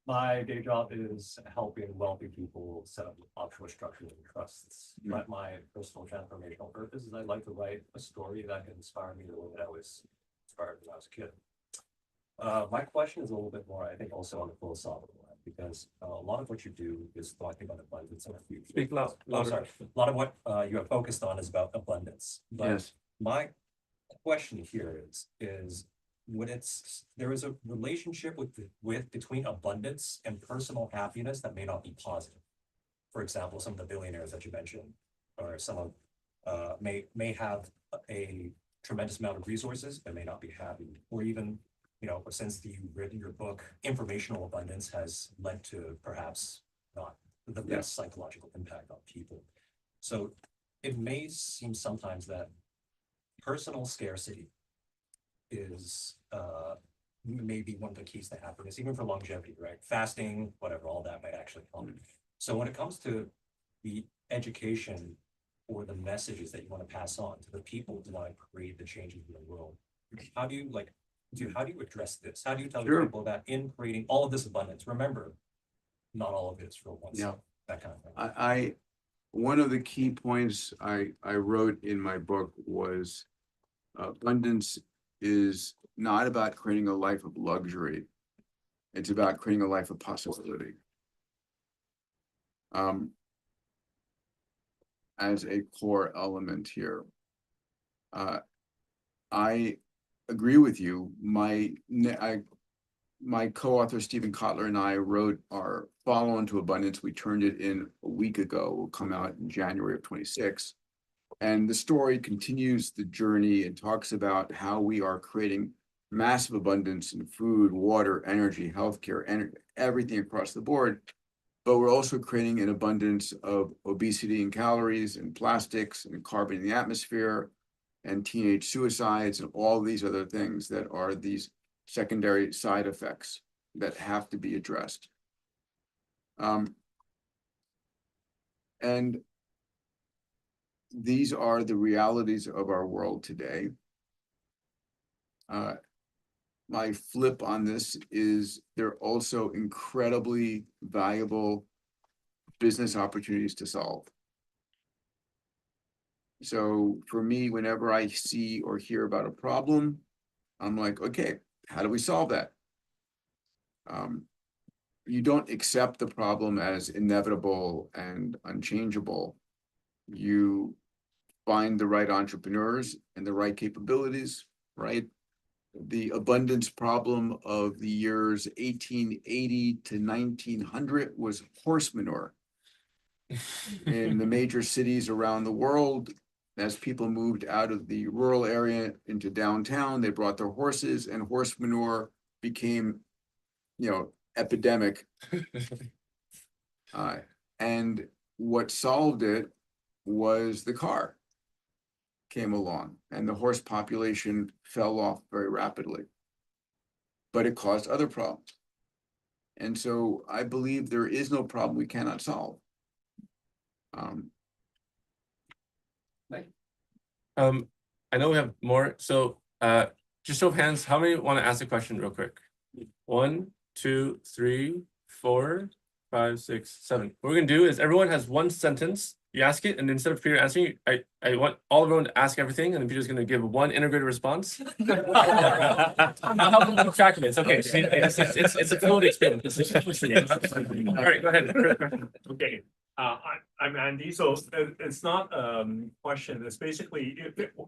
My day job is helping wealthy people set up offshore structures and trusts. But my personal transformational purpose is I'd like to write a story that can inspire me the way that I was inspired when I was a kid. My question is a little bit more, I think, also on the philosophical end, because a lot of what you do is talking about abundance in the future. Speak loud. Louder. Sorry. A lot of what you are focused on is about abundance. But Yes. my question here is when there is a relationship with between abundance and personal happiness that may not be positive. For example, some of the billionaires that you mentioned, or some of may have a tremendous amount of resources but may not be happy, or even, you know, since you've written your book, informational abundance has led to perhaps not the best psychological impact on people. So it may seem sometimes that personal scarcity is maybe one of the keys to happiness, even for longevity, right? Fasting, whatever, all that might actually help. So when it comes to the education or the messages that you want to pass on to the people who want to create the changes in the world, how do you address this? How do you tell the people that in creating all of this abundance, remember, not all of it is for oneself, that kind of thing. One of the key points I wrote in my book was abundance is not about creating a life of luxury. It's about creating a life of possibility. As a core element here. I agree with you. My co-author Stephen Kotler and I wrote our follow-on to Abundance. We turned it in a week ago. It will come out in January of 26. And the story continues the journey and talks about how we are creating massive abundance in food, water, energy, healthcare, and everything across the board. But we're also creating an abundance of obesity and calories and plastics and carbon in the atmosphere and teenage suicides and all these other things that are these secondary side effects that have to be addressed. And these are the realities of our world today. My flip on this is they're also incredibly valuable business opportunities to solve. So for me, whenever I see or hear about a problem, I'm like, okay, how do we solve that? You don't accept the problem as inevitable and unchangeable. You find the right entrepreneurs and the right capabilities, right? The abundance problem of the years 1880 to 1900 was horse manure. In the major cities around the world, as people moved out of the rural area into downtown, they brought their horses, and horse manure became, epidemic. And what solved it was the car came along, and the horse population fell off very rapidly, but it caused other problems. And so I believe there is no problem we cannot solve. I know we have more, so just show of hands, how many want to ask a question real quick? 1, 2, 3, 4, 5, 6, 7. What we're gonna do is everyone has one sentence you ask it, and instead of Peter answering, I want all everyone to ask everything, and then Peter's going to give one integrated response. I'll help them keep track of it. It's okay. It's a fluid experience. All right, go ahead. Okay, I'm Andy. So it's not question. It's basically,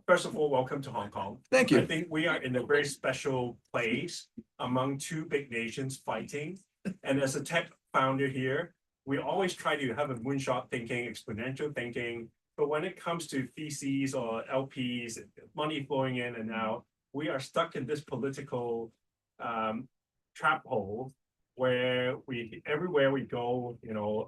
first of all, welcome to Hong Kong. Thank you. I think we are in a very special place among two big nations fighting. And as a tech founder here, we always try to have a moonshot thinking, exponential thinking. But when it comes to VCs or LPs, money flowing in and out, we are stuck in this political trap hole where everywhere we go,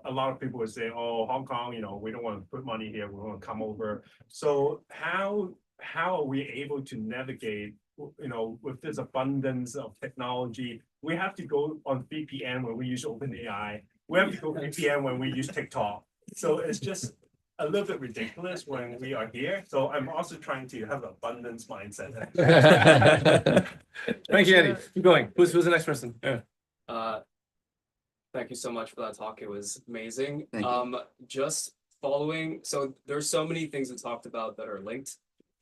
a lot of people would say, oh, Hong Kong, we don't want to put money here, we want to come over. So how are we able to navigate, with this abundance of technology? We have to go on VPN when we use OpenAI. We have to go VPN when we use TikTok. So it's just a little bit ridiculous when we are here. So I'm also trying to have an abundance mindset. Thank you, Andy. Keep going. Who's the next person? Yeah. Thank you so much for that talk. It was amazing. Thank you. Just following, so there's so many things we talked about that are linked.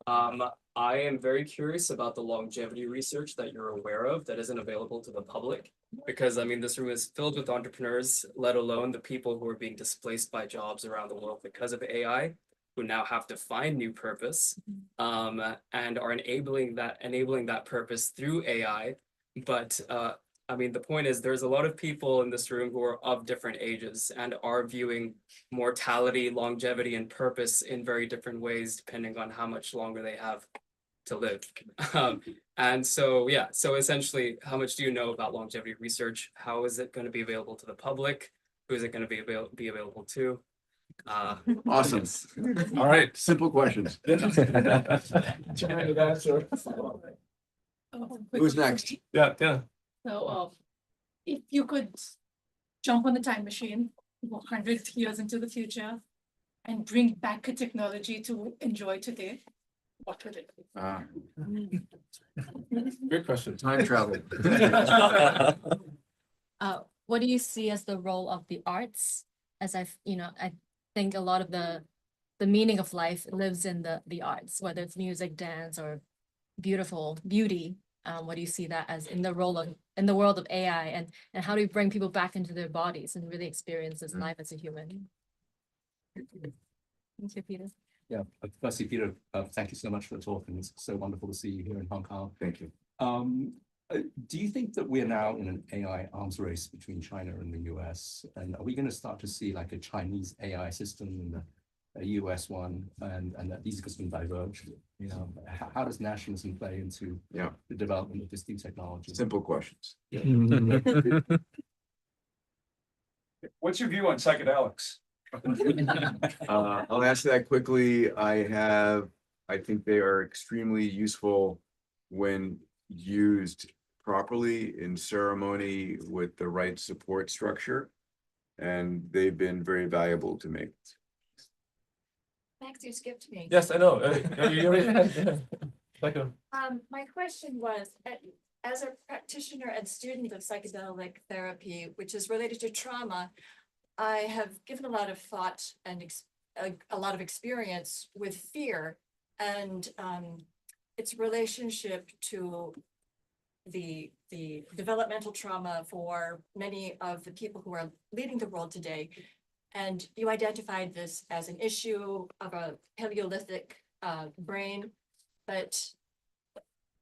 I am very curious about the longevity research that you're aware of that isn't available to the public, because I mean, this room is filled with entrepreneurs, let alone the people who are being displaced by jobs around the world because of AI, who now have to find new purpose, and are enabling that purpose through AI. But I mean, the point is there's a lot of people in this room who are of different ages and are viewing mortality, longevity, and purpose in very different ways, depending on how much longer they have to live. And so, yeah, so essentially, how much do you know about longevity research? How is it going to be available to the public? Who is it going to be available to? Awesome. All right. Simple questions. Who's next? Yeah. So, if you could jump on the time machine 100 years into the future and bring back a technology to enjoy today, what would it be? Good question. Time travel. What do you see as the role of the arts? As I think a lot of the meaning of life lives in the arts, whether it's music, dance, or beauty. What do you see that as in the world of AI, and how do you bring people back into their bodies and really experience this life as a human? Thank you, Peter. Yeah, firstly, Peter, thank you so much for the talk, and it's so wonderful to see you here in Hong Kong. Thank you. Do you think that we're now in an AI arms race between China and the US? And are we going to start to see like a Chinese AI system and a US one, and that these are going to diverge? How does nationalism play into the development of this new technology? Simple questions. Yeah. What's your view on psychedelics? I'll answer that quickly. I think they are extremely useful when used properly in ceremony with the right support structure, and they've been very valuable to me. Max, you skipped me. Yes, I know. My question was, as a practitioner and student of psychedelic therapy, which is related to trauma, I have given a lot of thought and a lot of experience with fear and its relationship to the developmental trauma for many of the people who are leading the world today. And you identified this as an issue of a Paleolithic brain, but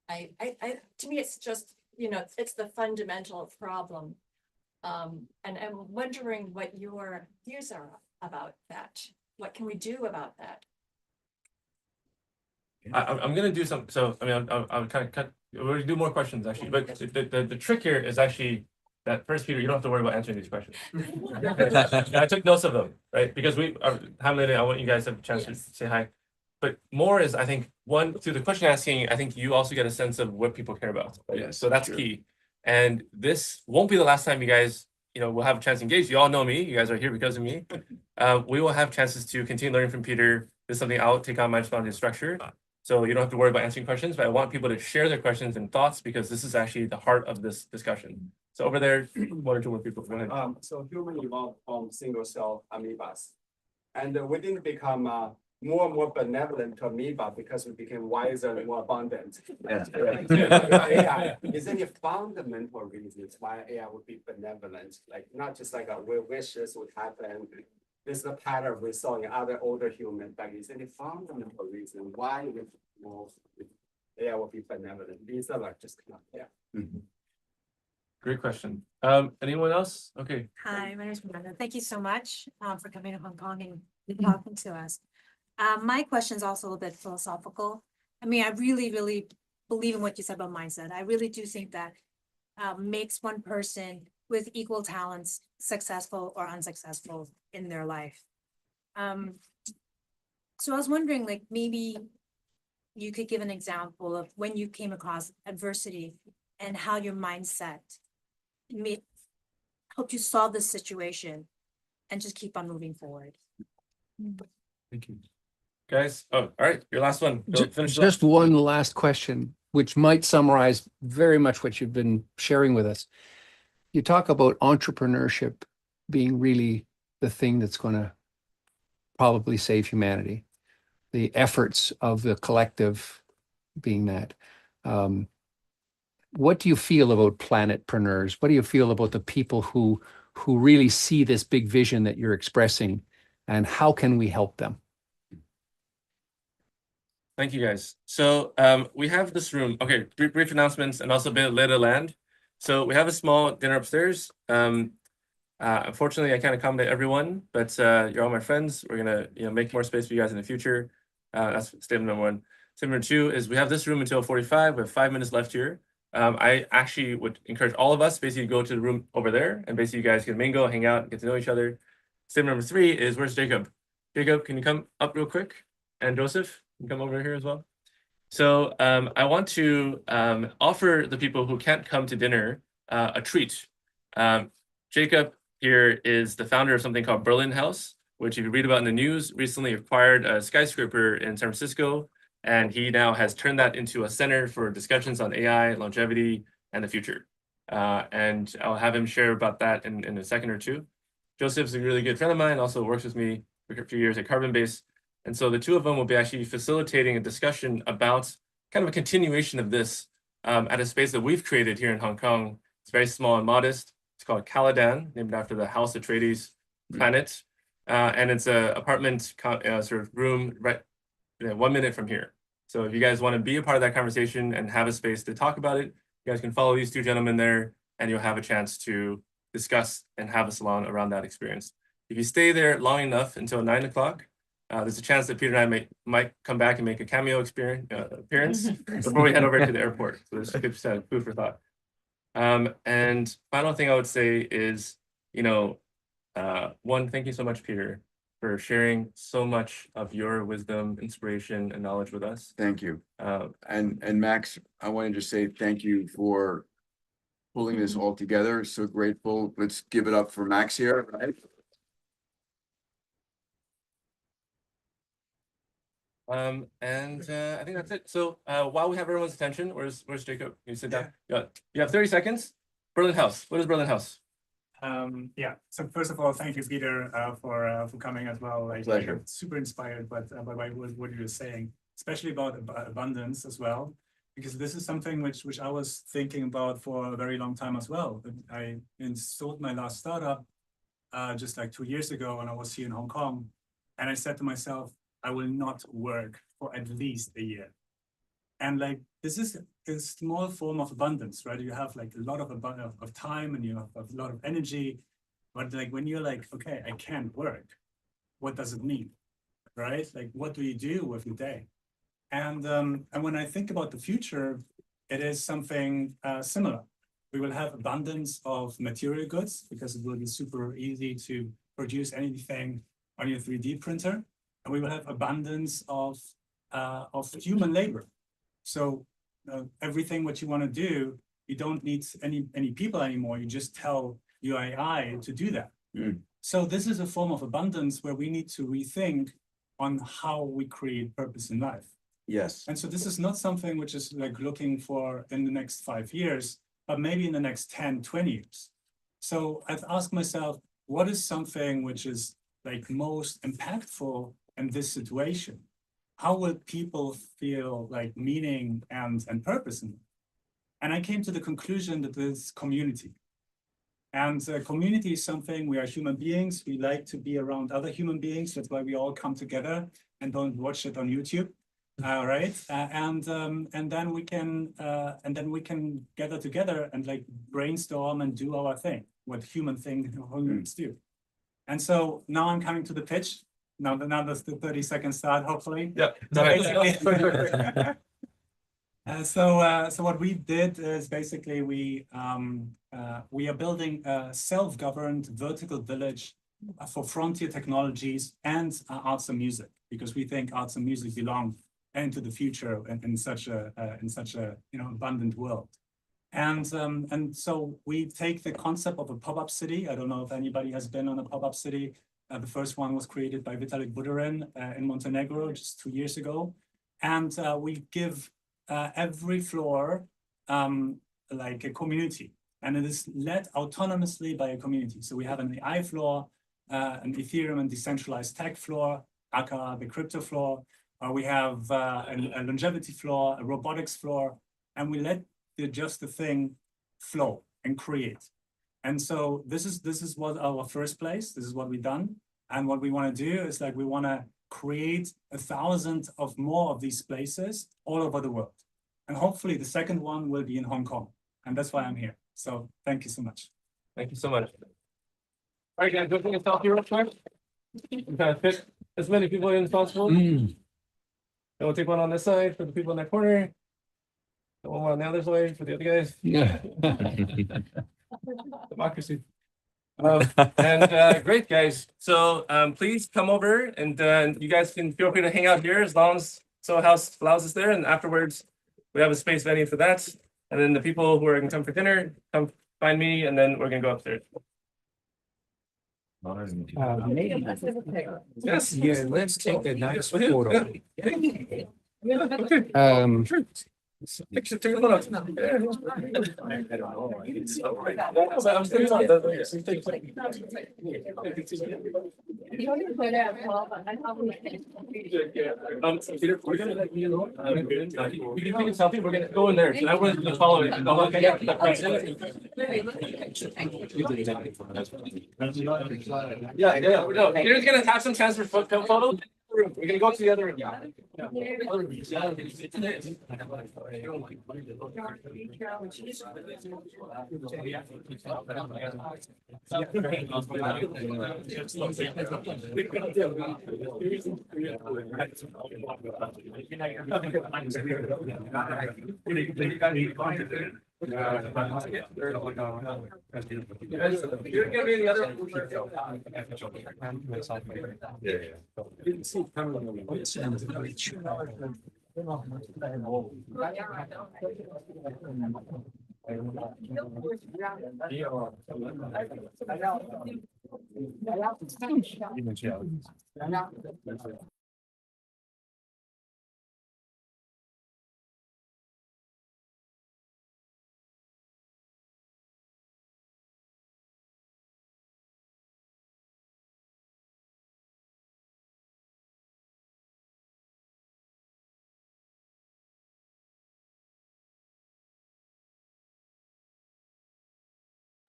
to me, it's just, it's the fundamental problem. And I'm wondering what your views are about that. What can we do about that? I'm gonna do some. So I mean, I'll kind of cut. We're gonna do more questions actually, but the trick here is actually that first, Peter, you don't have to worry about answering these questions. I took notes of them, right? Because I want you guys to have a chance to say hi. But more is, I think, one, through the question asking, I think you also get a sense of what people care about. Right? Yes, so that's key. And this won't be the last time you guys, will have a chance to engage. You all know me. You guys are here because of me. We will have chances to continue learning from Peter. This is something I'll take on my responsibility to structure. So you don't have to worry about answering questions, but I want people to share their questions and thoughts because this is actually the heart of this discussion. So over there, one or two more people. Go ahead. So human evolved from single cell amoebas. And we didn't become more and more benevolent to amoeba because we became wiser and more abundant. Yes. AI, is there any fundamental reasons why AI would be benevolent? Like not just like we wish this would happen. This is a pattern we saw in other older humans. Like is there any fundamental reason why AI would be benevolent? These are like just Great question. Anyone else? Okay. Hi, my name is Miranda. Thank you so much for coming to Hong Kong and talking to us. My question is also a little bit philosophical. I mean, I really, really believe in what you said about mindset. I really do think that makes one person with equal talents successful or unsuccessful in their life. So I was wondering, like, maybe you could give an example of when you came across adversity and how your mindset helped you solve this situation and just keep on moving forward. Thank you. Guys, oh, all right, your last one. Go finish it Just up. one last question, which might summarize very much what you've been sharing with us. You talk about entrepreneurship being really the thing that's going to probably save humanity, the efforts of the collective being that. What do you feel about planetpreneurs? What do you feel about the people who really see this big vision that you're expressing, and how can we help them? Thank you, guys. So we have this room. Okay, brief announcements and also a bit of lay of the land. So we have a small dinner upstairs. Unfortunately, I can't accommodate everyone, but you're all my friends. We're gonna make more space for you guys in the future. That's statement number one. Statement number two is we have this room until 45. We have 5 minutes left here. I actually would encourage all of us basically go to the room over there, and basically you guys can mingle, hang out, get to know each other. Statement number three is where's Jacob? Jacob, can you come up real quick? And Joseph, you can come over here as well. So I want to offer the people who can't come to dinner a treat. Jacob here is the founder of something called Berlin House, which if you read about in the news, recently acquired a skyscraper in San Francisco. And he now has turned that into a center for discussions on AI, longevity, and the future. And I'll have him share about that in a second or two. Joseph's a really good friend of mine, also works with me for a few years at Carbon Base. And so the two of them will be actually facilitating a discussion about kind of a continuation of this at a space that we've created here in Hong Kong. It's very small and modest. It's called Caladan, named after the House Atreides planet. And it's an apartment sort of room right 1 minute from here. So if you guys want to be a part of that conversation and have a space to talk about it, you guys can follow these two gentlemen there and you'll have a chance to discuss and have a salon around that experience. If you stay there long enough until 9 o'clock, there's a chance that Peter and I might come back and make a cameo appearance before we head over to the airport. So there's a good set of food for thought. And final thing I would say is, one, thank you so much, Peter, for sharing so much of your wisdom, inspiration, and knowledge with us. Thank you. And Max, I wanted to say thank you for pulling this all together. So grateful. Let's give it up for Max here, right? I think that's it. So while we have everyone's attention, where's Jacob? Can you sit down? Yeah. You have 30 seconds. Berlin House. What is Berlin House? Yeah. So first of all, thank you, Peter, for coming as well. Pleasure. I'm super inspired, by what you were saying, especially about abundance as well, because this is something which I was thinking about for a very long time as well. I installed my last startup just like 2 years ago when I was here in Hong Kong, and I said to myself, I will not work for at least a year. And like, this is a small form of abundance, right? You have like a lot of time and you have a lot of energy, but like when you're like, okay, I can't work, what does it mean, right? Like, what do you do with your day? And when I think about the future, it is something similar. We will have abundance of material goods because it will be super easy to produce anything on your 3D printer. And we will have abundance of human labor. So everything what you want to do, you don't need any people anymore. You just tell your AI to do that. So this is a form of abundance where we need to rethink on how we create purpose in life. Yes. And so this is not something which is like looking for in the next 5 years, but maybe in the next 10, 20 years. So I've asked myself, what is something which is like most impactful in this situation? How will people feel like meaning and purpose in it? And I came to the conclusion that there's community. And community is something, we are human beings. We like to be around other human beings. That's why we all come together and don't watch it on YouTube. Right. And then we can gather together and like brainstorm and do our thing, what humans do. And so now I'm coming to the pitch. Now that's the 30-second start, hopefully. Yeah. So what we did is basically we are building a self-governed vertical village for frontier technologies and arts and music, because we think arts and music belong into the future and in such a abundant world. And so we take the concept of a pop-up city. I don't know if anybody has been on a pop-up city. The first one was created by Vitalik Buterin in Montenegro just 2 years ago. And we give every floor like a community, and it is led autonomously by a community. So we have an AI floor, an Ethereum and decentralized tech floor, aka the crypto floor. We have a longevity floor, a robotics floor, and we let just the thing flow and create. And so this is what our first place. This is what we've done, and what we want to do is like we want to create 1,000 of more of these places all over the world. And hopefully the second one will be in Hong Kong. And that's why I'm here. So thank you so much. Thank you so much. All right, guys, don't yourself here real quick. You kind of fit as many people in as possible. And we'll take one on this side for the people in that corner. And one more on the other side for the other guys. Yeah. Democracy. Great, guys. So please come over, and you guys can feel free to hang out here as long as SoHo House allows us there. And afterwards, we have a space venue for that. And then the people who are going to come for dinner, come find me, and then we're going to go upstairs. Yes. Yeah, let's take a nice photo. Picture, take a photo. Peter, we're gonna let you know. You can take a selfie. We're gonna go in there. I was gonna follow it. Yeah. No, Peter's gonna have some transfer photos. We're gonna go to the other room.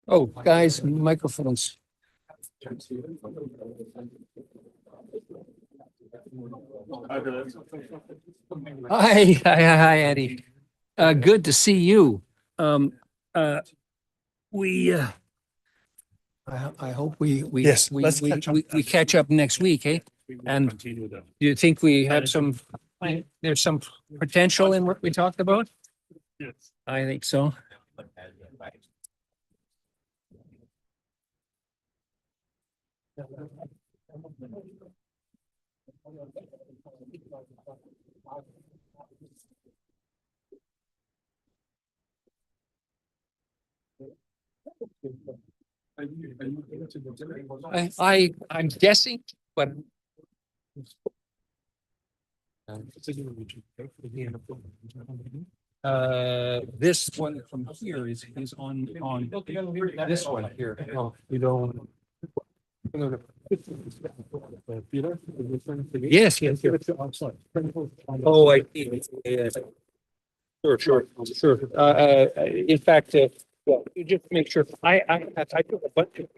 Oh, guys, microphones. Hi, Eddie. Good to see you. I hope we catch up next week, eh? And do you think we have there's some potential in what we talked about? Yes. I think so. I'm guessing, but this one from here is on this one here. Oh, you don't. Peter? Yes, yes, yes. Oh, I see. Yeah. Sure. In fact, well, you just make sure, I took a bunch of.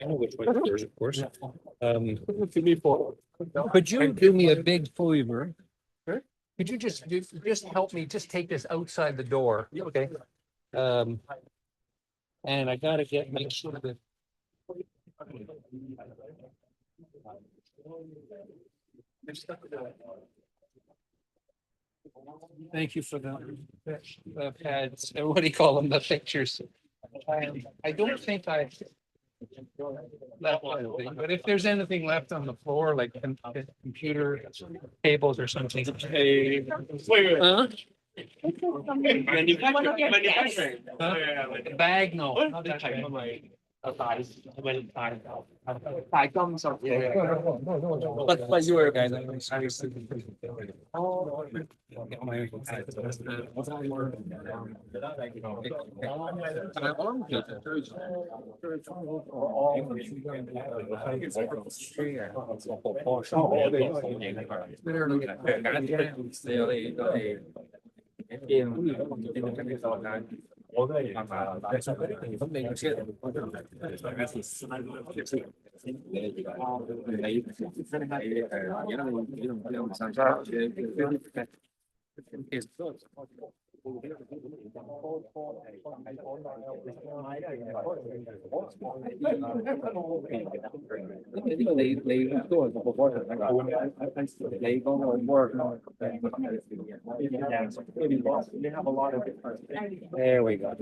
I know which one yours, of course. Could you do me a big favor? Could you just help me, just take this outside the door? Okay. And I gotta make sure that. Thank you for the pads, what do you call them, the pictures? I don't think I left anything, but if there's anything left on the floor, like computer cables or something. Huh? Bag, no. Not that type. But you were guys. There we go.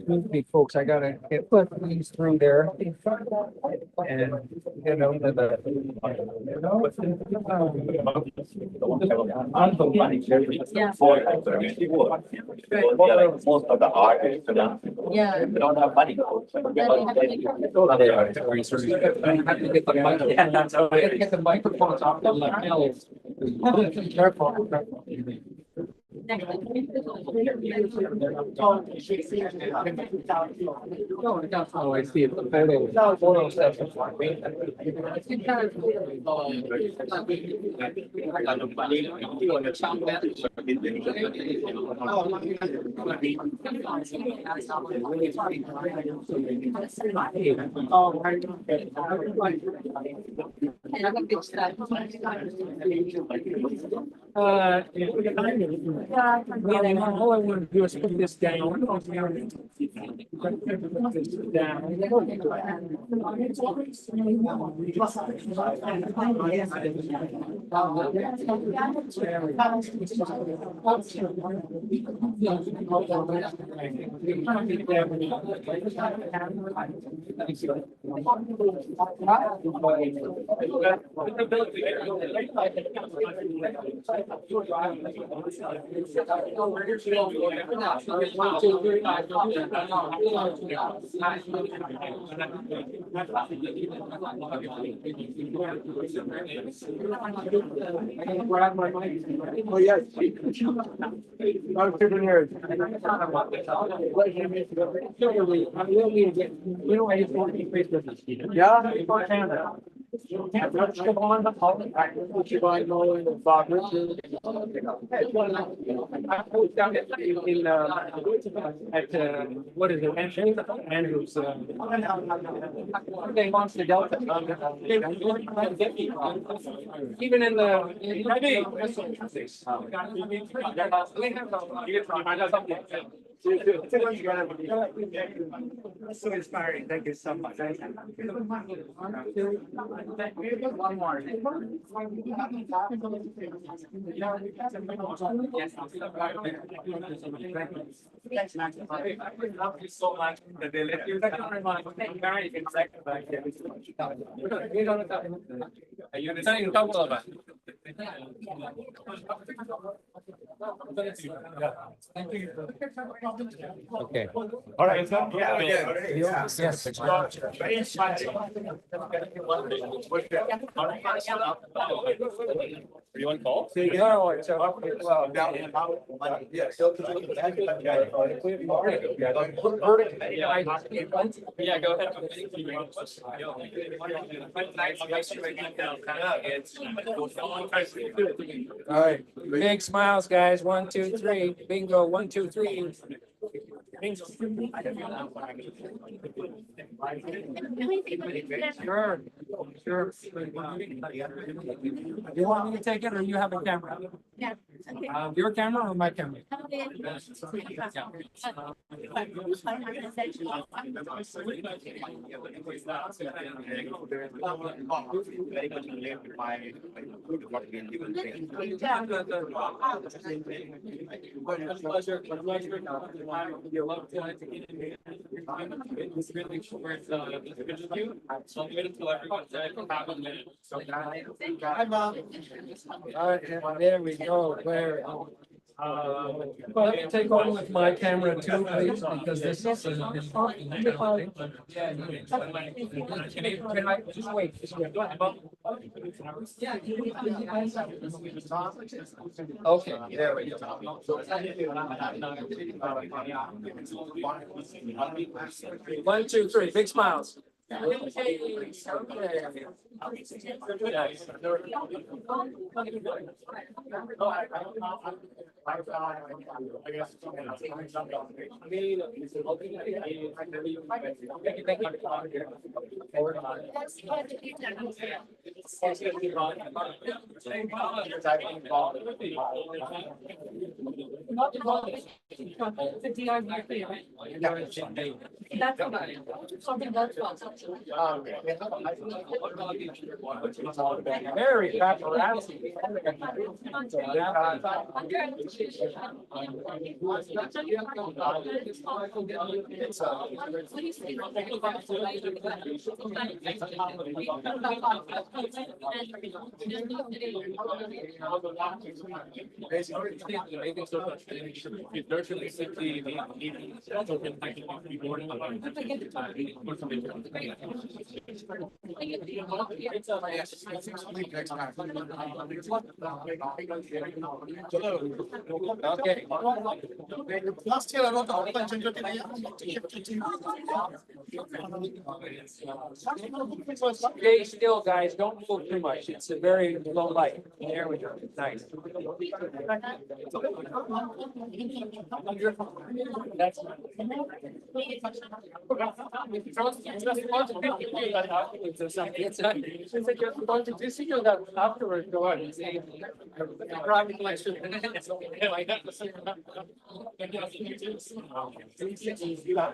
Okay, folks, I gotta put these through there. And you know, Most of the artists, Yeah. they don't have money. Get the microphones off the lapels. Careful. Oh, I see it. The photo stuff. All I want to do is put this down. Oh, yes. What is it? Andrews. They launched the Delta. Even in the. So inspiring. Thank you so much. One more. Thanks, Max. Thank you so much. Okay. All right. Yes. Are you on call? Yes. Yeah, go ahead. All right, big smiles, guys. 1, 2, 3. Bingo. 1, 2, 3. Bingo. Sure. Sure. You want me to take it, or you have a camera? Yeah. Okay. Your camera or my camera? All right, there we go. Where? Take over with my camera too, please, because this is an important thing. Can I just wait? Okay, there we go. 1, 2, 3. Big smiles. Very paparazzi. Okay. Last year I wrote the Stay still, guys. Don't move too much. It's a very low light. There we go. Nice. That's afterwards. Go on. Private lecture.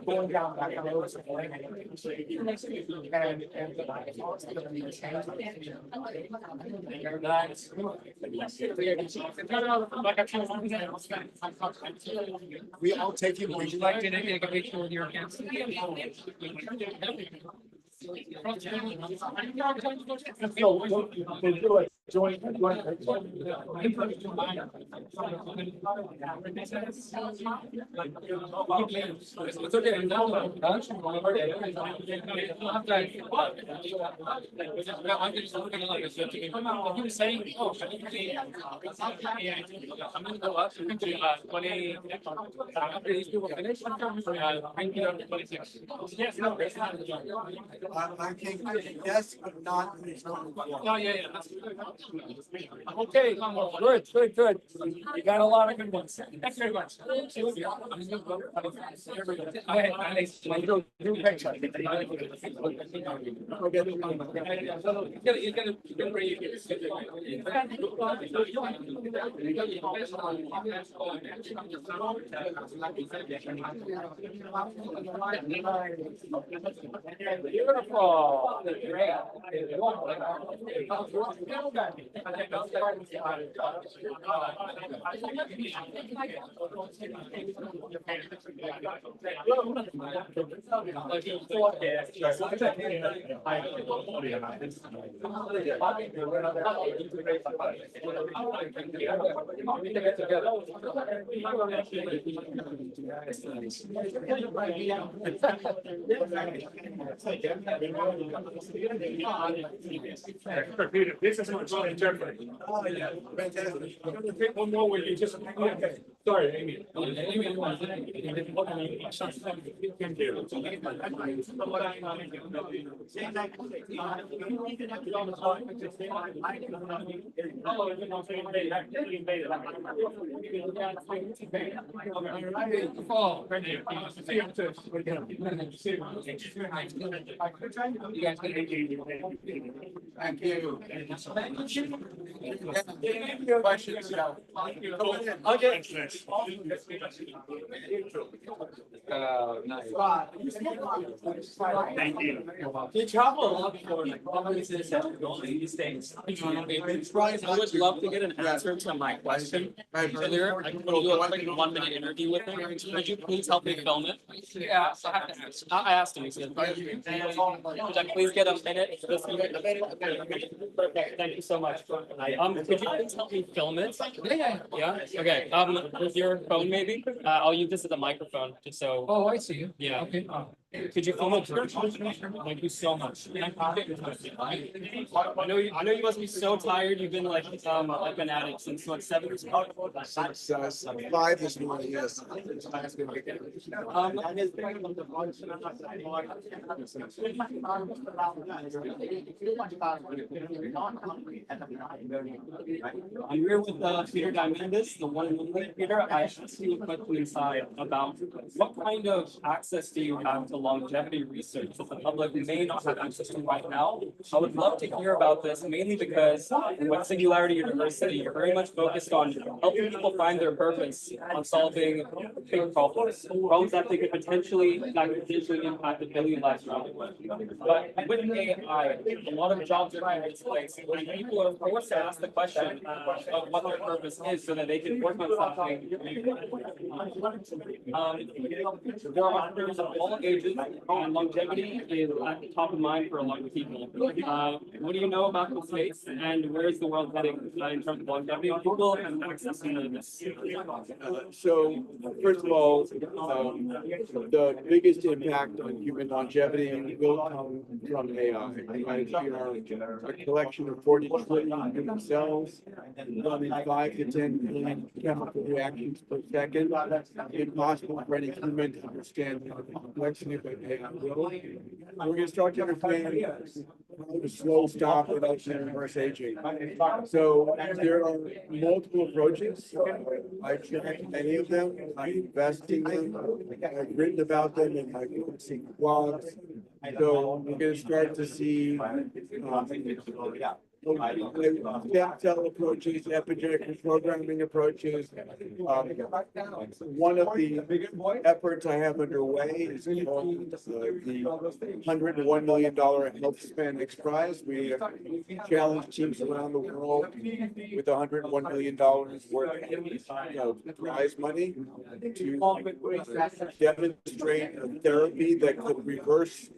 Going down back on We all take it. Would you like to take a picture with your camera? It's okay. He was saying, oh, I'm gonna go up to 20 after these people finish. Bring me up to 26. Yes, no, Yes, but not. Oh, yeah. Okay, good. You got a lot of good ones. Thanks very much. Beautiful. Great. This is much more interpreting. Oh, yeah, fantastic. I'm gonna take one more where you just, okay, sorry, Amy. Thank you. Questions? Okay. Nice. Thank you. You travel a lot for like conferences and all these things. I would love to get an answer to my question earlier. I can do a quick 1-minute interview with him. Would you please help me film it? Yeah, so I have to ask. I asked him. He said, could I please get a minute? Perfect. Thank you so much. Could you please help me film it? Yeah. Okay. With your phone, maybe. I'll use this as a microphone, just so. Oh, I see you. Yeah. Okay. Could you film it? Thank you so much. I know you must be so tired. You've been like I've been at it since what, 7 years ago? Since 5 this morning, yes. I'm here with Peter Diamandis, the one and only Peter. I asked you a question inside about what kind of access do you have to longevity research that the public may not have access to right now? I would love to hear about this, mainly because with Singularity University, you're very much focused on helping people find their purpose, on solving big problems that they could potentially impact a billion lives around the world. But with AI, a lot of jobs are being displaced, and people are forced to ask the question of what their purpose is so that they can work on something. There are entrepreneurs of all ages, and longevity is at the top of mind for a lot of people. What do you know about the space, and where is the world heading in terms of longevity of people and access to this? So, first of all, the biggest impact on human longevity will come from AI. Right? We are a collection of 40 trillion human cells, running 5 to 10 billion chemical reactions per second. Impossible for any human to understand the complexity of AI will. We're going to start to understand how to slow, stop, reduction, and reverse aging. So there are multiple approaches. I've tried many of them. I invest in them. I've written about them in my blogs. So we're going to start to see stem cell approaches, epigenetic programming approaches. One of the efforts I have underway is called the $101 million Health Span X Prize. We have challenged teams around the world with $101 million worth of prize money to demonstrate a therapy that could reverse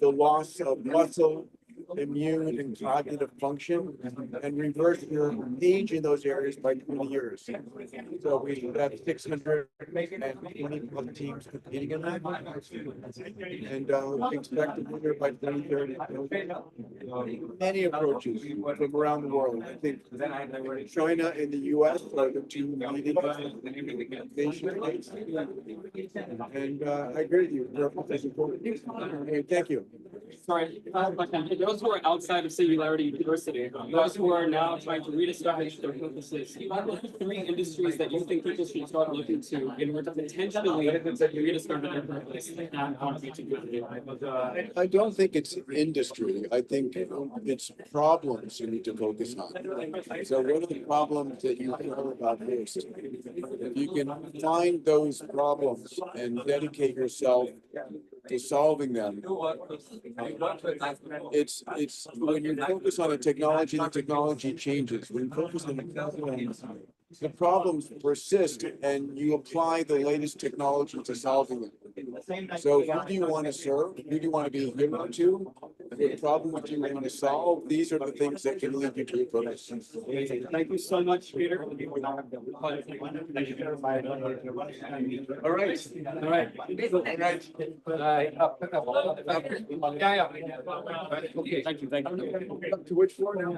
the loss of muscle, immune, and cognitive function, and reverse your age in those areas by 20 years. So we have 620 plus teams competing in that, and expect to winner by 2030. Many approaches from around the world. I think China and the US are the two leading nation states. And I agree with you. Purpose is important. Okay, thank you. Sorry, those who are outside of Singularity University, those who are now trying to rediscover their purposes, what are the 3 industries that you think people should start looking to in order to potentially rediscover their purpose and contribute to good? I don't think it's industry. I think it's problems you need to focus on. So what are the problems that you care about first? If you can find those problems and dedicate yourself to solving them. It's when you focus on the technology changes. When you focus on the problems persist and you apply the latest technology to solving them. So who do you want to serve? Who do you want to be a hero to? What problem do you want to solve? These are the things that can lead you to your purpose. Thank you so much, Peter. All right. Yeah. Okay, thank you. Up to which floor now?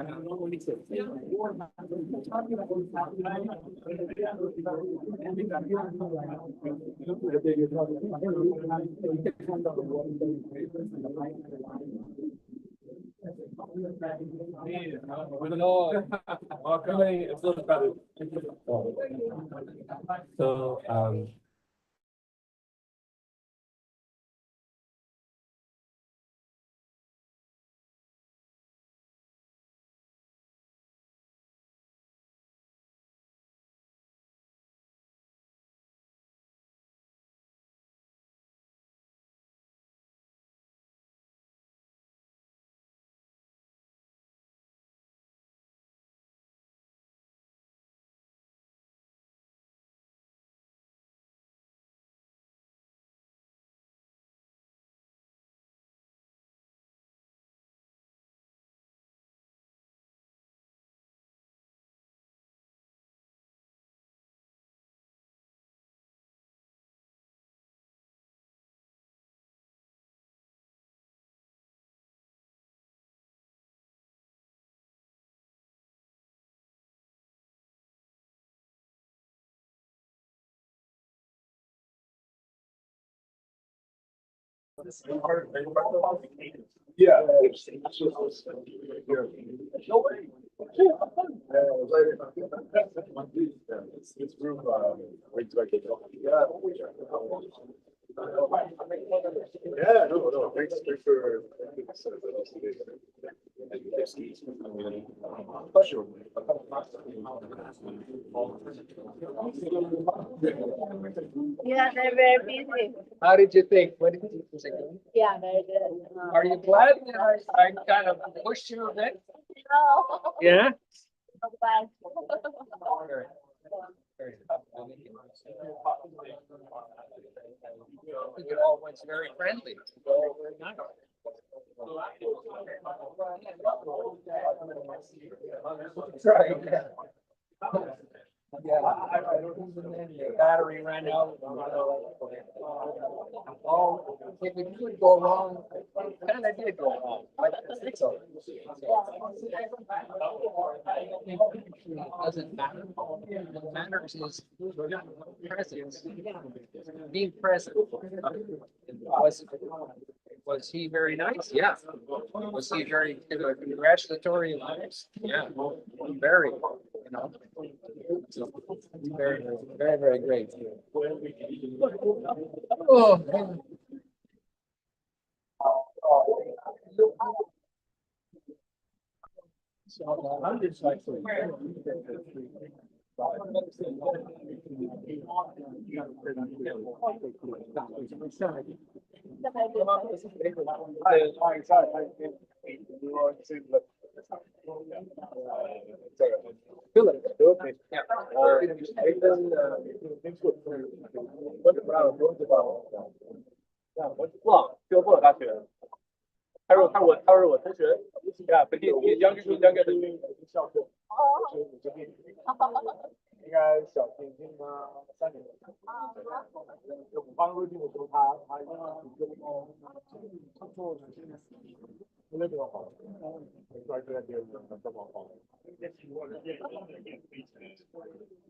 So, Yeah. It's group, yeah, no, thanks for. Pleasure. Yeah, they're very busy. How did you think? What did you think? Yeah, very good. Are you glad that I kind of pushed you a bit? No. Yeah? I think it all went very friendly. Very nice. Right. Yeah, the battery ran out. Oh, if it could go wrong, it kind of did go wrong. But so, it doesn't matter. What matters is presence. Being present. Was he very nice? Yeah. Was he very congratulatory? Yeah. Very. You know. So, very great. Oh. So, I'm just like,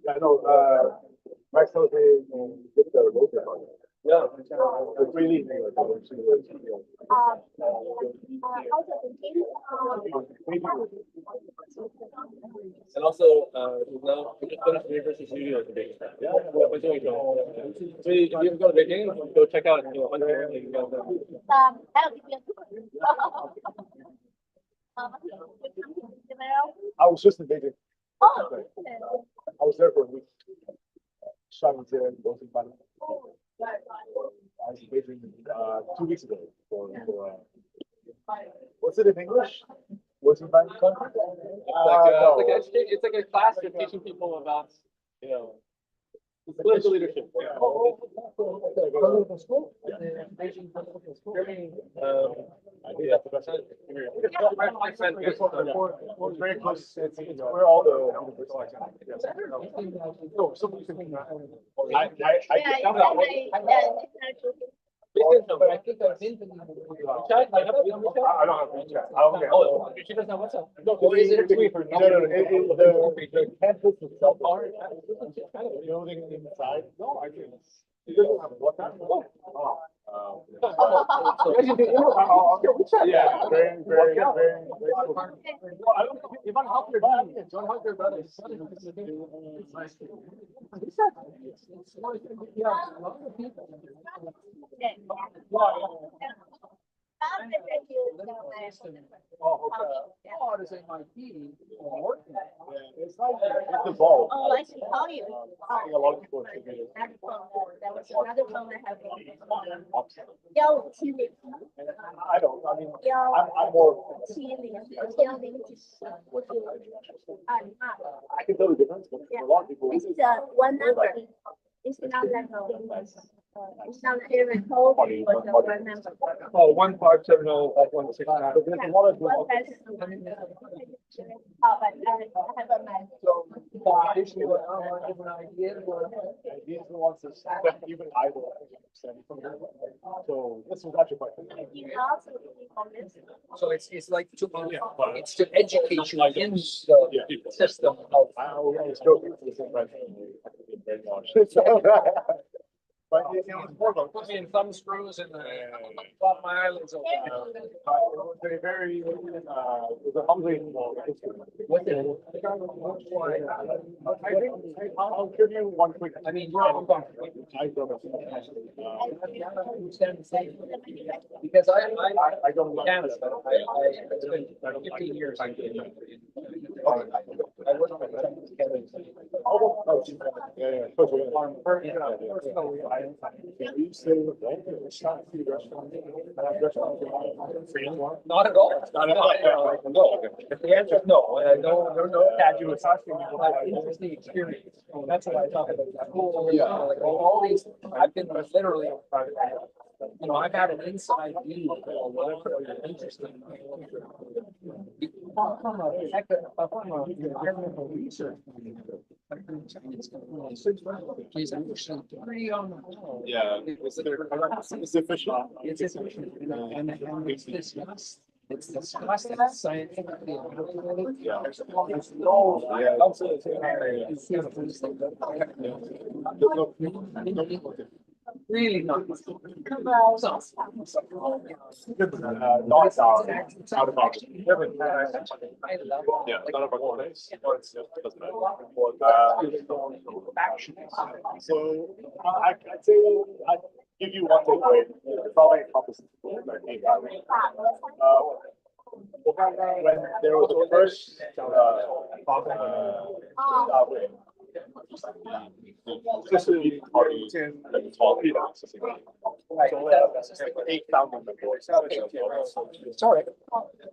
I know, Max told me, did the road on it. Yeah. The really. and also, now we just finished Universal Studios today. Yeah. We're doing it. So if you go to Beijing, go check out, you know, I was just in Beijing. Oh. I was there for a week. Shot there and both in Bali. I was in Beijing, 2 weeks ago what's it in English? What's it by the country? It's like a class for teaching people about, you know, political leadership. Political school? I think that's the best. It's very close. It's where all the no, somebody's thinking I But I think I've been to I don't have WeChat. Oh, she doesn't have WhatsApp. No, Or is it a tweet? No, the campus itself, the building inside. No, I think it doesn't have WhatsApp. Yeah, very I don't if I'm helping your dad, don't help your brother. Oh, it is MIT. It's like it's evolved. Oh, I should tell you. I think a lot of people should be. That was another phone I have. Yo, Chili. I don't. I mean, Yo, I'm more. Chili. I can tell the difference, but for a lot of people. This is one number. It's not like it's not an area code, but the one number. Oh, 1570169. But there's a lot of. Oh, but I have a mind. These are the ones that even I will understand. So this was actually quite. So it's like it's to educate you in the system of. I was joking. But it was more of Put me in thumb screws and pop my eyelids open. it was a very, it was a humbling. What's it? I think I'll give you one quick. I mean, we're all uncomfortable. Because I go to Canada, but it's been 15 years. I work with Canada. Not at all. Not at all. No. If the answer is no, no casual interesting experience. That's what I talk about. Like all these, I've been literally, I've had an inside view of whatever is interesting. From a environmental research. Yeah, it's efficient. It's efficient, and it's discussed. It's discussed and scientifically. Yeah. Really not. Out of box. Yeah, none of our place. So I'd say I'd give you one takeaway. It probably encompasses when there was the first party and tall people. So 8 founding members. Sorry.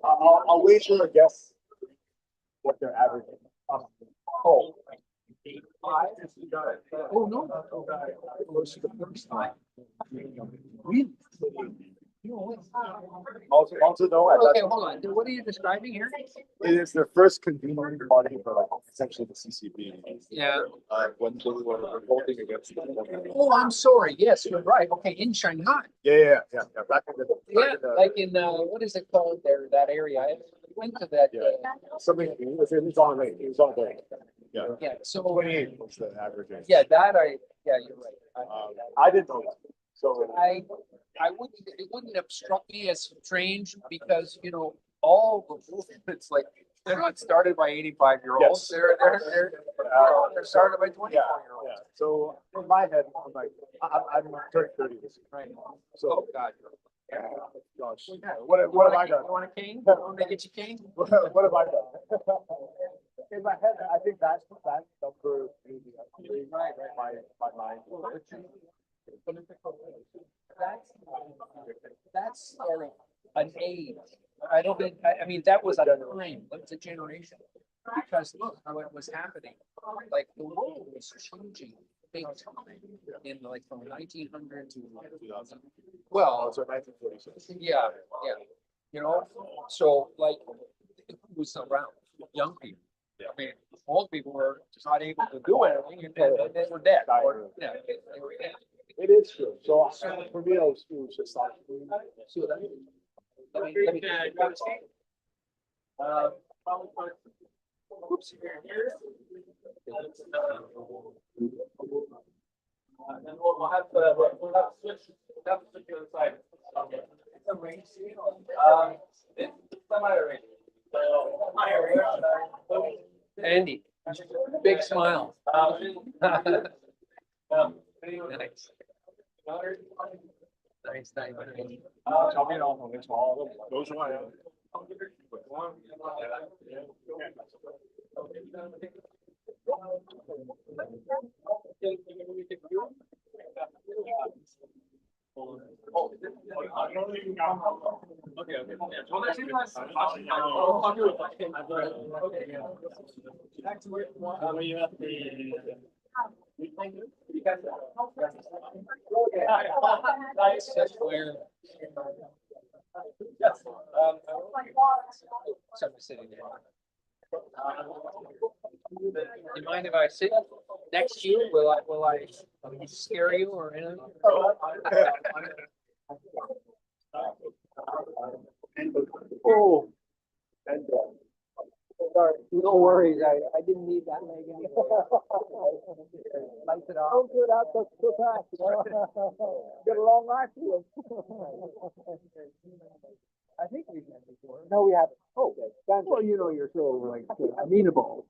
I'll wager a guess what their average is. Oh. Oh no. Really? Also know. Okay, hold on. What are you describing here? It is their first convening party for like essentially the CCP. Yeah. When they were revolting against. Oh, I'm sorry. Yes, you're right. Okay, in Shanghai. Yeah. Back in the. Like in what is it called there? That area. I went to that. Something. It was on late. It was on late. Yeah. Yeah. So 28 was the average age. Yeah, that yeah, you're right. I didn't know that. So it wouldn't have struck me as strange because all the movements like they're not started by 85-year-olds. Yes. They're started by 24-year-olds. Yeah. So in my head, I'm like, I'm turning 30 this year. Right. So Oh God. gosh, what have I done? You want a cane? Want to get you cane? What have I done? In my head, I think that number maybe my mind. That's that's sort of an age. I don't think, I mean, that was a time, that was a generation. Because look how it was happening. Like the world was changing big time in like from 1900 to 2000. Well, so 1946. Yeah, yeah. You know, so like it was around young people. I mean, old people were just not able to do anything and they were dead. Or, yeah, they were dead. It is true. So for me, it was just like. So that, let me oops. And then we'll have to switch to the other side. It's a range. It's semi-arranged. Andy, big smile. Nice. Nice, nice. Those are my. Yes. Someone sitting there. You mind if I sit next to you? Will I scare you or anything? Oh. And, sorry, no worries. I didn't need that leg anymore. Lights it off. Don't do that so fast. Get a long life here. I think we've met before. No, we haven't. Oh, okay. Well, you know, you're so like amenable.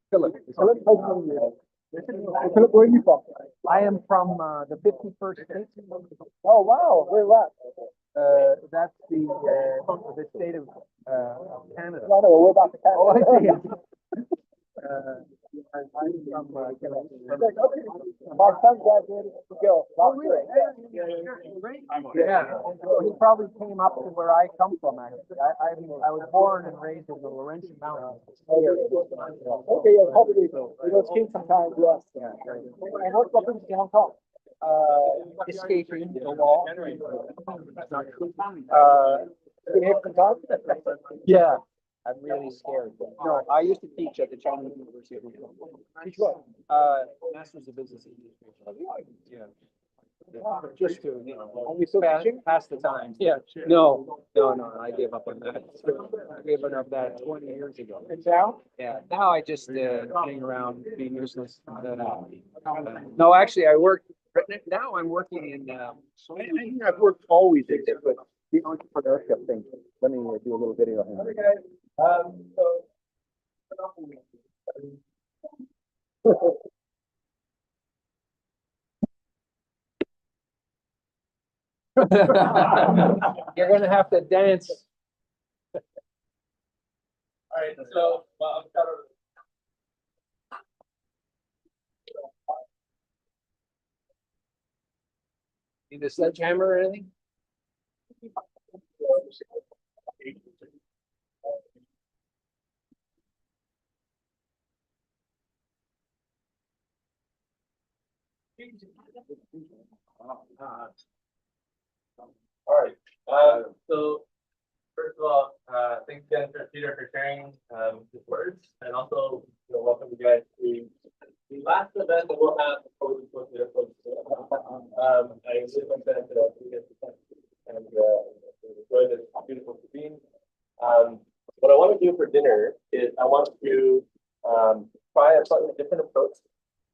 Philip, Philip, Philip, where are you from? I am from the 51st state. Oh wow, where's that? That's the state of Canada. No, we're about to Canada. Oh, I see. I'm from Caladan. My son graduated from Gill. Oh, really? Yeah. So he probably came up to where I come from, actually. I was born and raised in the Laurentian Mountains. Okay, yeah, probably. We go skiing sometimes, yes. Yeah. And what brings you to Hong Kong? Escaping the law. Can you have some time? Yeah. I'm really scared. No, I used to teach at the Chinese University of Hong Kong. Teach what? Masters of Business Administration. Yeah. Just to, you know, only so pass the time. Yeah. No, I gave up on that. I gave up that 20 years ago. And now? Yeah, now I just hang around being useless. No, actually, I work. Now I'm working in. I've worked always in it, but the entrepreneurship thing. Let me do a little video here. You're gonna have to dance. All right, so Need a sledgehammer or anything? all right. So first of all, thanks again for Peter for sharing his words, and also welcome you guys to the last event that we'll have before we go to the folks. I really hope that you get to and enjoy this beautiful cuisine. What I want to do for dinner is I want to try a slightly different approach.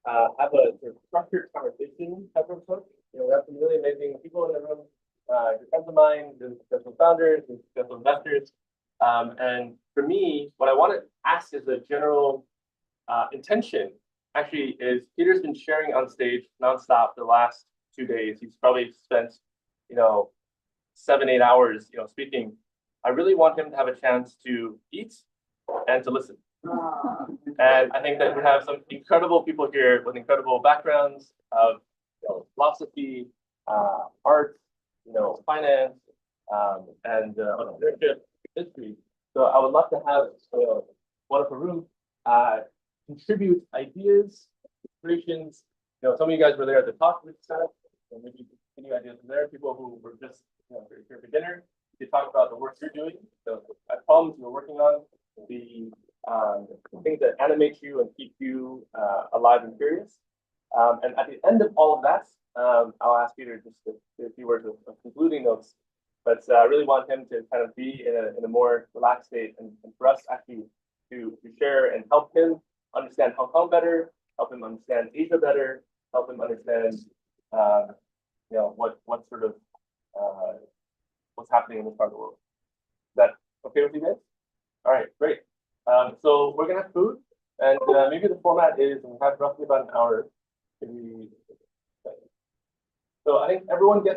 Have a sort of structured conversation type of approach. We have some really amazing people in the room. Friends of mine, the successful founders, and successful investors. And for me, what I want to ask is a general intention. Actually, is Peter's been sharing on stage nonstop the last 2 days. He's probably spent, 7-8 hours, speaking. I really want him to have a chance to eat and to listen. And I think that we have some incredible people here with incredible backgrounds of philosophy, art, finance, and entrepreneurship history. So I would love to have one of Haroon contribute ideas, inspirations. Some of you guys were there at the talk with stuff, and maybe any ideas from there. People who were just here for dinner, you talk about the work you're doing, the problems you're working on, the things that animate you and keep you alive and curious. And at the end of all of that, I'll ask Peter just to say a few words of concluding notes. But I really want him to kind of be in a more relaxed state, and for us actually to share and help him understand Hong Kong better, help him understand Asia better, help him understand what sort of what's happening in this part of the world. Is that okay with you guys? All right, great. So we're gonna have food, and maybe the format is we have roughly about an hour. So I think everyone gets